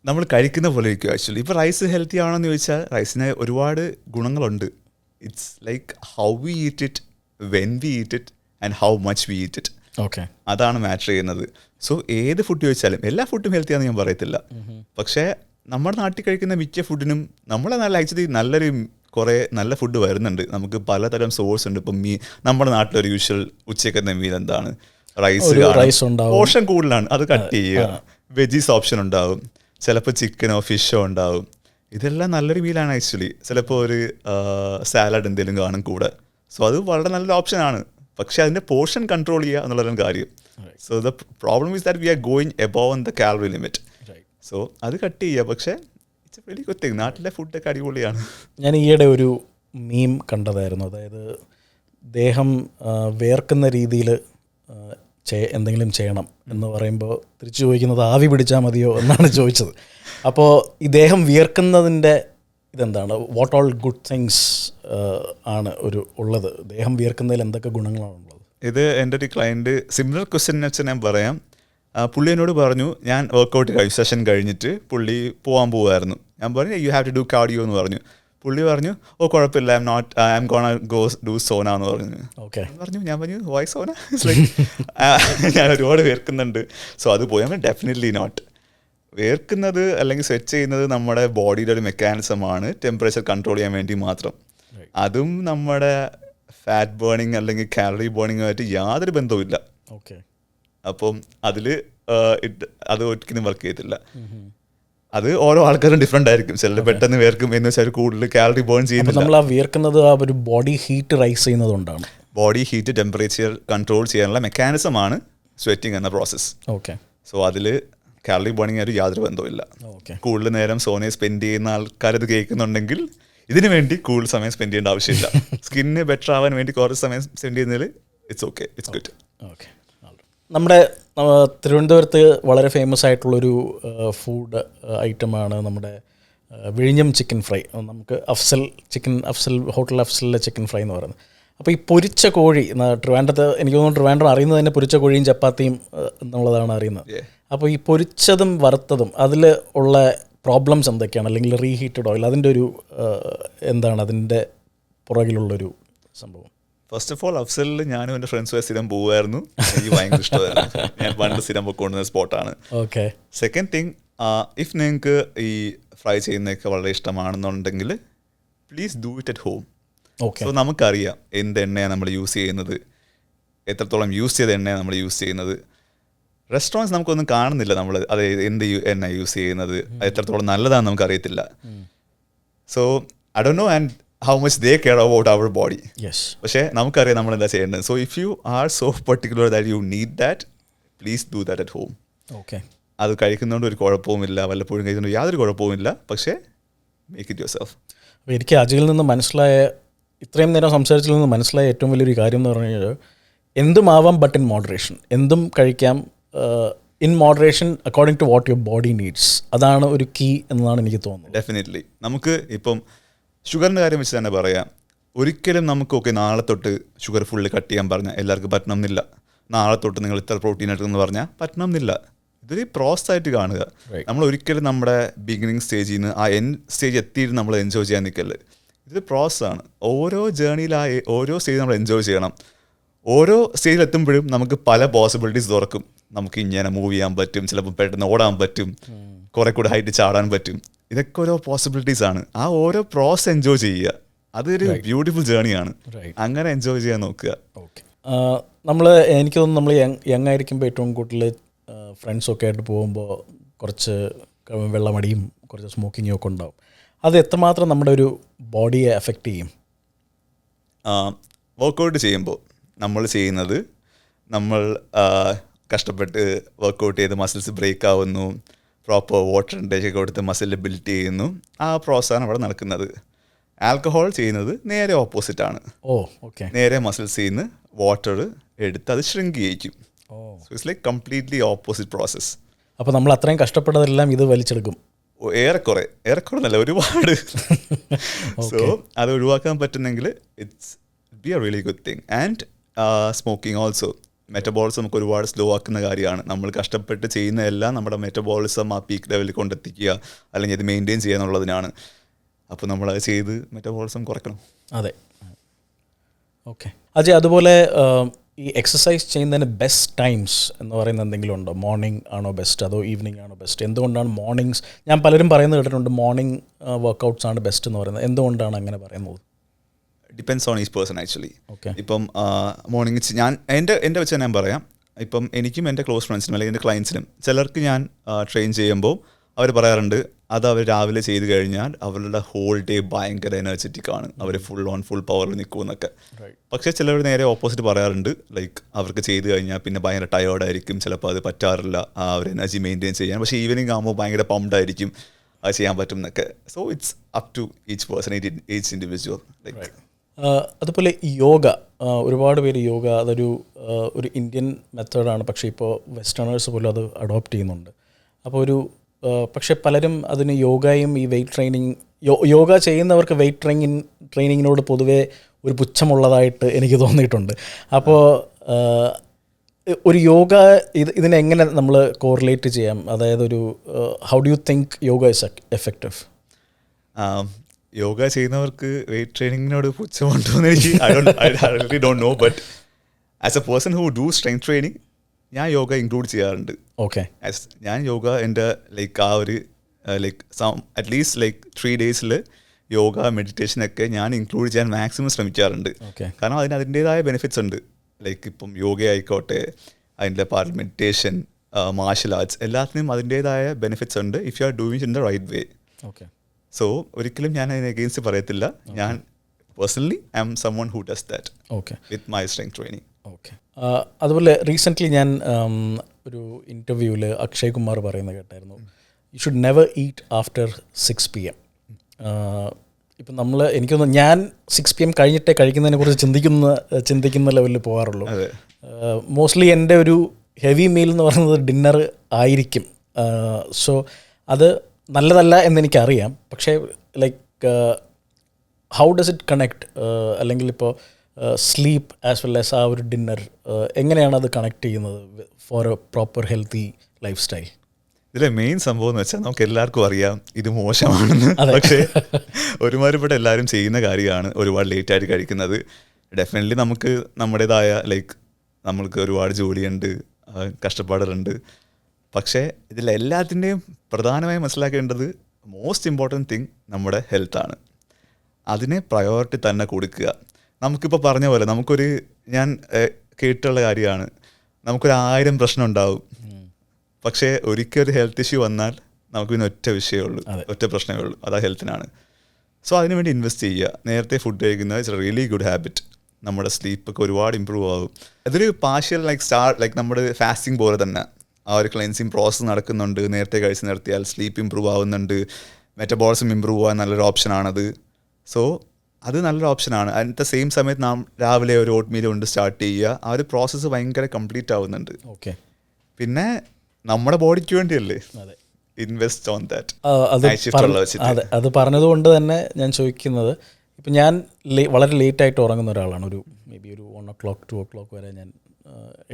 നമ്മൾ കഴിക്കുന്ന പോലെ ഇരിക്കും ആക്ച്വലി. ഇപ്പോൾ റൈസ് ഹെൽത്തി ആണോ എന്ന് ചോദിച്ചാൽ റൈസിന് ഒരുപാട് ഗുണങ്ങളുണ്ട്. It's like how we eat it, when we eat it and how much V eat it. Okay, അതാണ് മാറ്റർ ചെയ്യുന്നത്. സോ ഏത് ഫുഡ് ചോദിച്ചാലും എല്ലാ ഫുഡും ഹെൽത്തിയാണെന്ന് ഞാൻ പറയത്തില്ല. പക്ഷേ നമ്മുടെ നാട്ടിൽ കഴിക്കുന്ന മിക്ക ഫുഡിനും നമ്മളെ ആക്ച്വലി നല്ലൊരു കുറേ നല്ല ഫുഡ് വരുന്നുണ്ട്. നമുക്ക് പലതരം സോഴ്സ് ഉണ്ട്. ഇപ്പം നമ്മുടെ നാട്ടിലൊരു യൂഷ്വൽ ഉച്ചയ്ക്കത്തെ മീൽ എന്താണ്? റൈസ് ഉണ്ടാവും, പോർഷൻ കൂടുതലാണ്, അത് കട്ട് ചെയ്യുക. വെജീസ് ഓപ്ഷൻ ഉണ്ടാവും, ചിലപ്പോൾ ചിക്കനോ ഫിഷോ ഉണ്ടാവും. ഇതെല്ലാം നല്ലൊരു മീലാണ് ആക്ച്വലി. ചിലപ്പോൾ ഒരു സാലഡ് എന്തെങ്കിലും കാണും കൂടെ. സോ അത് വളരെ നല്ലൊരു ഓപ്ഷനാണ്. പക്ഷേ അതിൻ്റെ പോർഷൻ കൺട്രോൾ ചെയ്യുക എന്നുള്ളതാണ് കാര്യം. So the problem is that we are going above on the calorie limit. So അത് കട്ട് ചെയ്യുക. പക്ഷേ ഇറ്റ്സ് വെരി ഗുഡ് തിങ്. നാട്ടിലെ ഫുഡൊക്കെ അടിപൊളിയാണ്. ഞാൻ ഈയിടെ ഒരു മീം കണ്ടതായിരുന്നു. അതായത് ദേഹം വേർക്കുന്ന രീതിയിൽ എന്തെങ്കിലും ചെയ്യണം എന്ന് പറയുമ്പോൾ തിരിച്ചു ചോദിക്കുന്നത് ആവി പിടിച്ചാൽ മതിയോ എന്നാണ് ചോദിച്ചത്. അപ്പോൾ ഈ ദേഹം വിയർക്കുന്നതിൻ്റെ ഇതെന്താണ്? വാട്ട് ഓൾ ഗുഡ് തിങ്സ് ആണ് ഉള്ളത്? ദേഹം വിയർക്കുന്നതിൽ എന്തൊക്കെ ഗുണങ്ങളാണുള്ളത്? ഇത് എൻ്റെ ഒരു ക്ലയൻറ്റ് സിമിലർ ക്വസ്റ്റ്യൻ വെച്ചാൽ ഞാൻ പറയാം. പുള്ളി എന്നോട് പറഞ്ഞു, ഞാൻ വർക്കൗട്ട് സെഷൻ കഴിഞ്ഞിട്ട് പുള്ളി പോകാൻ പോവുമായിരുന്നു. ഞാൻ പറഞ്ഞു you have to do cardio എന്ന് പറഞ്ഞു. പുള്ളി പറഞ്ഞു ഓ കുഴപ്പമില്ല, I'm gonna go do sauna എന്ന് പറഞ്ഞു. ഞാൻ പറഞ്ഞു വൈ സോന? ഞാൻ ഒരുപാട് വേർക്കുന്നുണ്ട്. സോ അത് പോയാൽ ഡെഫിനറ്റ്ലി നോട്ട്. വേർക്കുന്നത് അല്ലെങ്കിൽ സ്വെറ്റ് ചെയ്യുന്നത് നമ്മുടെ ബോഡിയുടെ ഒരു മെക്കാനിസമാണ്, ടെമ്പറേച്ചർ കൺട്രോൾ ചെയ്യാൻ വേണ്ടി മാത്രം. അതും നമ്മുടെ ഫാറ്റ് ബേണിങ് അല്ലെങ്കിൽ കാലറി ബേണിങ്ങുമായിട്ട് യാതൊരു ബന്ധവുമില്ല. അപ്പം അതിൽ അത് ഒരിക്കലും വർക്ക് ചെയ്യത്തില്ല. അത് ഓരോ ആൾക്കാരും ഡിഫറെൻ്റ് ആയിരിക്കും. ചിലർ പെട്ടെന്ന് വേർക്കും എന്ന് വെച്ചാൽ കൂടുതൽ കാലറി ബേൺ ചെയ്യുന്നില്ല. നമ്മൾ ആ വേർക്കുന്നത് ആ ഒരു ബോഡി ഹീറ്റ് റൈസ് ചെയ്യുന്നതുകൊണ്ടാണ്. ബോഡി ഹീറ്റ് ടെമ്പറേച്ചർ കൺട്രോൾ ചെയ്യാനുള്ള മെക്കാനിസമാണ് സ്വെറ്റിംഗ് എന്ന പ്രോസസ്സ്. സോ അതിൽ കാലറി ബേണിംഗ് ആയിട്ട് യാതൊരു ബന്ധവുമില്ല. കൂടുതൽ നേരം സോനയെ സ്പെൻഡ് ചെയ്യുന്ന ആൾക്കാർ ഇത് കേൾക്കുന്നുണ്ടെങ്കിൽ ഇതിനു വേണ്ടി കൂടുതൽ സമയം സ്പെൻഡ് ചെയ്യേണ്ട ആവശ്യമില്ല. സ്കിന്നിന് ബെറ്റർ ആവാൻ വേണ്ടി കുറച്ച് സമയം സ്പെൻഡ് ചെയ്യുന്നതിൽ ഇറ്റ്സ് ഓക്കെ, ഇറ്റ്സ് ഗുഡ്. നമ്മുടെ തിരുവനന്തപുരത്ത് വളരെ ഫേമസ് ആയിട്ടുള്ളൊരു ഫുഡ് ഐറ്റമാണ് നമ്മുടെ വിഴിഞ്ഞം ചിക്കൻ ഫ്രൈ. നമുക്ക് അഫ്സൽ ഹോട്ടൽ അഫ്സലിലെ ചിക്കൻ ഫ്രൈ എന്ന് പറയുന്നത്. അപ്പോൾ ഈ പൊരിച്ച കോഴി ട്രിവാൻഡ്രത്ത്, എനിക്ക് തോന്നുന്നു ട്രിവാൻഡ്രം അറിയുന്നത് തന്നെ പൊരിച്ച കോഴിയും ചപ്പാത്തിയും എന്നുള്ളതാണ് അറിയുന്നത്. അപ്പോൾ ഈ പൊരിച്ചതും വറുത്തതും അതിൽ ഉള്ള പ്രോബ്ലംസ് എന്തൊക്കെയാണ്? അല്ലെങ്കിൽ റീഹീറ്റഡ് ഓയിൽ, അതിൻ്റെ ഒരു എന്താണ് അതിൻ്റെ പുറകിലുള്ളൊരു സംഭവം? ഫസ്റ്റ് ഓഫ് ഓൾ അഫ്സലിൽ ഞാനും എൻ്റെ ഫ്രണ്ട്സുമായി സ്ഥിരം പോകുമായിരുന്നു. എനിക്ക് ഭയങ്കര ഇഷ്ടമായിരുന്നു. ഞാൻ പണ്ട് സ്ഥിരം പോയിക്കൊണ്ടുന്ന സ്പോട്ടാണ്. സെക്കൻഡ് തിങ്, ഇഫ് നിങ്ങൾക്ക് ഈ ഫ്രൈ ചെയ്യുന്നതൊക്കെ വളരെ ഇഷ്ടമാണെന്നുണ്ടെങ്കിൽ please do it at home. So നമുക്കറിയാം എന്ത് എണ്ണയാണ് നമ്മൾ യൂസ് ചെയ്യുന്നത്, എത്രത്തോളം യൂസ് ചെയ്ത എണ്ണയാണ് നമ്മൾ യൂസ് ചെയ്യുന്നത്. റെസ്റ്റോറൻറ്റ്സ് നമുക്കൊന്നും കാണുന്നില്ല നമ്മൾ അത് എന്ത് എണ്ണ യൂസ് ചെയ്യുന്നത്, എത്രത്തോളം നല്ലതാണെന്ന് നമുക്കറിയത്തില്ല. So I don't know and how much they care about our body. പക്ഷേ നമുക്കറിയാം നമ്മൾ എന്താ ചെയ്യേണ്ടത്. So if you are so particular that you need that, please do that at home. അത് കഴിക്കുന്നതുകൊണ്ട് ഒരു കുഴപ്പവുമില്ല, വല്ലപ്പോഴും കഴിക്കുന്നതുകൊണ്ട് യാതൊരു കുഴപ്പവുമില്ല. പക്ഷേ മേക്ക് ഇറ്റ് യുവർ സെൽഫ്. അപ്പോൾ എനിക്ക് അജിയിൽ നിന്ന് മനസ്സിലായ, ഇത്രയും നേരം സംസാരിച്ചതിൽ നിന്ന് മനസ്സിലായ ഏറ്റവും വലിയൊരു കാര്യം എന്ന് പറഞ്ഞു കഴിഞ്ഞാൽ എന്തുമാവാം ബട്ട് ഇൻ മോഡറേഷൻ. എന്തും കഴിക്കാം in moderation according to what your body needs. അതാണ് ഒരു കീ എന്നതാണ് എനിക്ക് തോന്നുന്നത്. ഡെഫിനറ്റ്ലി. നമുക്ക് ഇപ്പം ഷുഗറിൻ്റെ കാര്യം വെച്ച് തന്നെ പറയാം. ഒരിക്കലും നമുക്ക് നാളെ തൊട്ട് ഷുഗർ ഫുള്ള് കട്ട് ചെയ്യാൻ പറഞ്ഞാൽ എല്ലാവർക്കും പറ്റണം എന്നില്ല. നാളെ തൊട്ട് നിങ്ങൾ ഇത്ര പ്രോട്ടീൻ എടുക്കുമെന്ന് പറഞ്ഞാൽ പറ്റണം എന്നില്ല. ഇതൊരു പ്രോസസ് ആയിട്ട് കാണുക. നമ്മൾ ഒരിക്കലും നമ്മുടെ ബിഗിനിങ് സ്റ്റേജിൽ നിന്ന് ആ എൻഡ് സ്റ്റേജ് എത്തിയിട്ട് നമ്മൾ എൻജോയ് ചെയ്യാൻ നിൽക്കല്ലേ. ഇതൊരു പ്രോസസ്സാണ്. ഓരോ ജേർണിയിലായി ഓരോ സ്റ്റേജ് നമ്മൾ എൻജോയ് ചെയ്യണം. ഓരോ സ്റ്റേജിലെത്തുമ്പോഴും നമുക്ക് പല പോസിബിലിറ്റീസ് തുറക്കും. നമുക്ക് ഇങ്ങനെ മൂവ് ചെയ്യാൻ പറ്റും, ചിലപ്പോൾ പെട്ടെന്ന് ഓടാൻ പറ്റും, കുറെ കൂടെ ഹൈറ്റ് ചാടാൻ പറ്റും. ഇതൊക്കെ ഓരോ പോസിബിലിറ്റീസ് ആണ്. ആ ഓരോ പ്രോസസ് എൻജോയ് ചെയ്യുക, അതൊരു ബ്യൂട്ടിഫുൾ ജേണിയാണ്. അങ്ങനെ എൻജോയ് ചെയ്യാൻ നോക്കുക. ഓക്കെ, നമ്മൾ എനിക്ക് തോന്നുന്നു നമ്മൾ യങ് ആയിരിക്കുമ്പോൾ ഏറ്റവും കൂടുതൽ ഫ്രണ്ട്സൊക്കെ ആയിട്ട് പോകുമ്പോൾ കുറച്ച് വെള്ളമടിയും കുറച്ച് സ്മോക്കിങ്ങും ഒക്കെ ഉണ്ടാവും. അത് എത്രമാത്രം നമ്മുടെ ഒരു ബോഡിയെ എഫക്റ്റ് ചെയ്യും? വർക്കൗട്ട് ചെയ്യുമ്പോൾ നമ്മൾ ചെയ്യുന്നത്, നമ്മൾ കഷ്ടപ്പെട്ട് വർക്കൗട്ട് ചെയ്ത് മസിൽസ് ബ്രേക്ക് ആവുന്നു, പ്രോപ്പർ വാട്ടർ ഇൻടേക്ക് കൊടുത്ത് മസിൽ ബിൽഡ് ചെയ്യുന്നു, ആ പ്രോസസ്സാണ് അവിടെ നടക്കുന്നത്. ആൽക്കഹോൾ ചെയ്യുന്നത് നേരെ ഓപ്പോസിറ്റാണ്. ഓക്കെ, നേരെ മസിൽസിൽ നിന്ന് വാട്ടർ എടുത്ത് അത് ഷ്രിങ്ക് ചെയ്യിക്കും. So it's like completely opposite process. അപ്പോൾ നമ്മൾ അത്രയും കഷ്ടപ്പെട്ടതെല്ലാം ഇത് വലിച്ചെടുക്കും. ഏറെക്കുറെ എന്നല്ല, ഒരുപാട്. സോ അത് ഒഴിവാക്കാൻ പറ്റുന്നെങ്കിൽ it's be a really good thing. And smoking also metabolism നമുക്ക് ഒരുപാട് സ്ലോ ആക്കുന്ന കാര്യമാണ്. നമ്മൾ കഷ്ടപ്പെട്ട് ചെയ്യുന്നതെല്ലാം നമ്മുടെ മെറ്റബോളിസം ആ പീക്ക് ലെവലിൽ കൊണ്ടെത്തിക്കുക, അല്ലെങ്കിൽ ഇത് മെയിൻറ്റെയിൻ ചെയ്യുക എന്നുള്ളതിനാണ്. അപ്പോൾ നമ്മളത് ചെയ്ത് മെറ്റബോളിസം കുറയ്ക്കണം. അതെ, ഓക്കെ. അജയ്, അതുപോലെ ഈ എക്സസൈസ് ചെയ്യുന്നതിന് ബെസ്റ്റ് ടൈംസ് എന്ന് പറയുന്നത് എന്തെങ്കിലും ഉണ്ടോ? മോർണിംഗ് ആണോ ബെസ്റ്റ്, അതോ ഈവനിങ് ആണോ ബെസ്റ്റ്? എന്തുകൊണ്ടാണ് മോർണിംഗ്സ്? ഞാൻ പലരും പറയുന്നത് കേട്ടിട്ടുണ്ട് മോർണിംഗ് വർക്കൗട്ട്സ് ആണ് ബെസ്റ്റ് എന്ന് പറയുന്നത്. എന്തുകൊണ്ടാണ് അങ്ങനെ പറയുന്നത്? Depends on each person actually. Okay, ഇപ്പം മോർണിംഗ് ഞാൻ എൻ്റെ വെച്ച് ഞാൻ പറയാം, ഇപ്പം എനിക്കും എൻ്റെ ക്ലോസ് ഫ്രണ്ട്സിനും അല്ലെങ്കിൽ എൻ്റെ ക്ലയൻസിനും ചിലർക്ക് ഞാൻ ട്രെയിൻ ചെയ്യുമ്പോൾ അവർ പറയാറുണ്ട് അത് അവർ രാവിലെ ചെയ്ത് കഴിഞ്ഞാൽ അവരുടെ ഹോൾ ഡേ ഭയങ്കര എനർജറ്റിക് ആണ്, അവർ ഫുൾ പവറിൽ നിൽക്കുമെന്നൊക്കെ. പക്ഷേ ചിലർ നേരെ ഓപ്പോസിറ്റ് പറയാറുണ്ട്, ലൈക്ക് അവർക്ക് ചെയ്ത് കഴിഞ്ഞാൽ പിന്നെ ഭയങ്കര ടയേർഡായിരിക്കും, ചിലപ്പോൾ അത് പറ്റാറില്ല ആ ഒരു എനർജി മെയിൻറ്റെയിൻ ചെയ്യാൻ. പക്ഷേ ഈവനിങ് ആകുമ്പോൾ ഭയങ്കര പംപ്ഡായിരിക്കും, അത് ചെയ്യാൻ പറ്റും എന്നൊക്കെ. So it's up to each person, each individual. Like അതുപോലെ യോഗ, ഒരുപാട് പേര് യോഗ അതൊരു ഇന്ത്യൻ മെത്തേഡാണ്, പക്ഷേ ഇപ്പോൾ വെസ്റ്റേണേഴ്സ് പോലും അത് അഡോപ്റ്റ് ചെയ്യുന്നുണ്ട്. അപ്പോൾ പക്ഷെ പലരും അതിന് യോഗയും ഈ വെയ്റ്റ് ട്രെയിനിങ്, യോഗ ചെയ്യുന്നവർക്ക് വെയ്റ്റ് ട്രെയിനിങ്ങിനോട് പൊതുവേ ഒരു പുച്ഛമുള്ളതായിട്ട് എനിക്ക് തോന്നിയിട്ടുണ്ട്. അപ്പോൾ ഒരു യോഗ ഇതിനെങ്ങനെ നമ്മൾ കോറിലേറ്റ് ചെയ്യാം? അതായത് how do you think yoga is effective? Yoga ചെയ്യുന്നവർക്ക് വെയ്റ്റ് ട്രെയിനിങ്ങിനോട് പുച്ഛമുണ്ടോയെന്ന് എനിക്ക് I really don't know. But as A person who do strength training ഞാൻ യോഗ ഇൻക്ലൂഡ് ചെയ്യാറുണ്ട്. ഓക്കെ, ഞാൻ യോഗ എൻ്റെ ലൈക്ക് ആ ഒരു അറ്റ്ലീസ്റ്റ് 3 days യോഗ മെഡിറ്റേഷനൊക്കെ ഞാൻ ഇൻക്ലൂഡ് ചെയ്യാൻ മാക്സിമം ശ്രമിക്കാറുണ്ട്. കാരണം അതിൻ്റേതായ ബെനിഫിറ്റ്സ് ഉണ്ട്. ലൈക്ക് ഇപ്പം യോഗ ആയിക്കോട്ടെ, അതിൻ്റെ പാർട്ട് മെഡിറ്റേഷൻ, മാർഷൽ ആർട്സ്, എല്ലാത്തിനും അതിൻ്റേതായ ബെനിഫിറ്റ്സ് ഉണ്ട് if you are doing in the right way. Okay, so ഒരിക്കലും ഞാൻ അതിന് അഗെയിൻസ്റ്റ് പറയത്തില്ല. ഞാൻ personally I'm someone who does that with my strength training. Okay, അതുപോലെ റീസെൻ്റ്ലി ഞാൻ ഒരു ഇൻ്റർവ്യൂവിൽ അക്ഷയ് കുമാർ പറയുന്നത് കേട്ടായിരുന്നു, you should never eat after 6 PM. ഇപ്പം എനിക്കൊന്ന് ഞാൻ 6 PM കഴിഞ്ഞിട്ടേ കഴിക്കുന്നതിനെ കുറിച്ച് ചിന്തിക്കുന്ന ലെവലിൽ പോകാറുള്ളൂ. മോസ്റ്റ്ലി എൻ്റെ ഒരു ഹെവി മീൽ എന്ന് പറയുന്നത് ഡിന്നർ ആയിരിക്കും. സോ അത് നല്ലതല്ല എന്നെനിക്കറിയാം. പക്ഷേ like how does it connect, അല്ലെങ്കിൽ ഇപ്പോൾ സ്ലീപ്പ് ആസ് വെൽ ആസ് ആ ഒരു ഡിന്നർ, എങ്ങനെയാണ് അത് കണക്ട് ചെയ്യുന്നത് for a proper healthy lifestyle? ഇതിലെ മെയിൻ സംഭവം എന്ന് വെച്ചാൽ നമുക്ക് എല്ലാവർക്കും അറിയാം ഇത് മോശമാണെന്ന്. പക്ഷേ ഒരുമാതിരിപ്പെട്ട എല്ലാവരും ചെയ്യുന്ന കാര്യമാണ് ഒരുപാട് ലേറ്റായിട്ട് കഴിക്കുന്നത്. ഡെഫിനറ്റ്ലി നമുക്ക് നമ്മുടേതായ നമ്മൾക്ക് ഒരുപാട് ജോലിയുണ്ട്, കഷ്ടപ്പാടുകളുണ്ട്. പക്ഷേ ഇതിലെല്ലാത്തിൻ്റെയും പ്രധാനമായും മനസ്സിലാക്കേണ്ടത് മോസ്റ്റ് ഇമ്പോർട്ടൻറ്റ് തിങ് നമ്മുടെ ഹെൽത്താണ്. അതിനെ പ്രയോറിറ്റി തന്നെ കൊടുക്കുക. നമുക്കിപ്പോൾ പറഞ്ഞ പോലെ ഞാൻ കേട്ടുള്ള കാര്യമാണ്, നമുക്കൊരു 1000 പ്രശ്നം ഉണ്ടാവും. പക്ഷേ ഒരിക്കലൊരു ഹെൽത്ത് ഇഷ്യൂ വന്നാൽ നമുക്ക് പിന്നെ ഒറ്റ പ്രശ്നമേ ഉള്ളൂ, അതാ ഹെൽത്തിനാണ്. സോ അതിനുവേണ്ടി ഇൻവെസ്റ്റ് ചെയ്യുക. നേരത്തെ ഫുഡ് കഴിക്കുന്നത് it's A really good habit. നമ്മുടെ സ്ലീപ്പൊക്കെ ഒരുപാട് ഇമ്പ്രൂവ് ആകും. അതൊരു പാർഷ്യൽ നമ്മുടെ ഫാസ്റ്റിംഗ് പോലെ തന്നെ ആ ഒരു ക്ലെൻസിങ് പ്രോസസ്സ് നടക്കുന്നുണ്ട്. നേരത്തെ കഴിച്ച് നിർത്തിയാൽ സ്ലീപ്പ് ഇമ്പ്രൂവ് ആവുന്നുണ്ട്, മെറ്റബോളിസം ഇമ്പ്രൂവ് ആകാൻ നല്ലൊരു ഓപ്ഷനാണത്. സോ അത് നല്ലൊരു ഓപ്ഷനാണ്. അറ്റ് ദ സെയിം സമയത്ത് നാം രാവിലെ ഒരു ഓട്ട് മീൽ കൊണ്ട് സ്റ്റാർട്ട് ചെയ്യുക. ആ ഒരു പ്രോസസ്സ് ഭയങ്കര കംപ്ലീറ്റ് ആവുന്നുണ്ട്. ഓക്കെ, പിന്നെ നമ്മുടെ ബോഡിക്ക് വേണ്ടിയല്ലേ ഇൻവെസ്റ്റ് ഓൺ ദാറ്റ്. അതെ, അത് പറഞ്ഞതുകൊണ്ട് തന്നെ ഞാൻ ചോദിക്കുന്നത്, ഇപ്പം ഞാൻ വളരെ ലേറ്റായിട്ട് ഉറങ്ങുന്ന ഒരാളാണ്. മേ ബി ഒരു 1 o'clock 2 o'clock വരെ ഞാൻ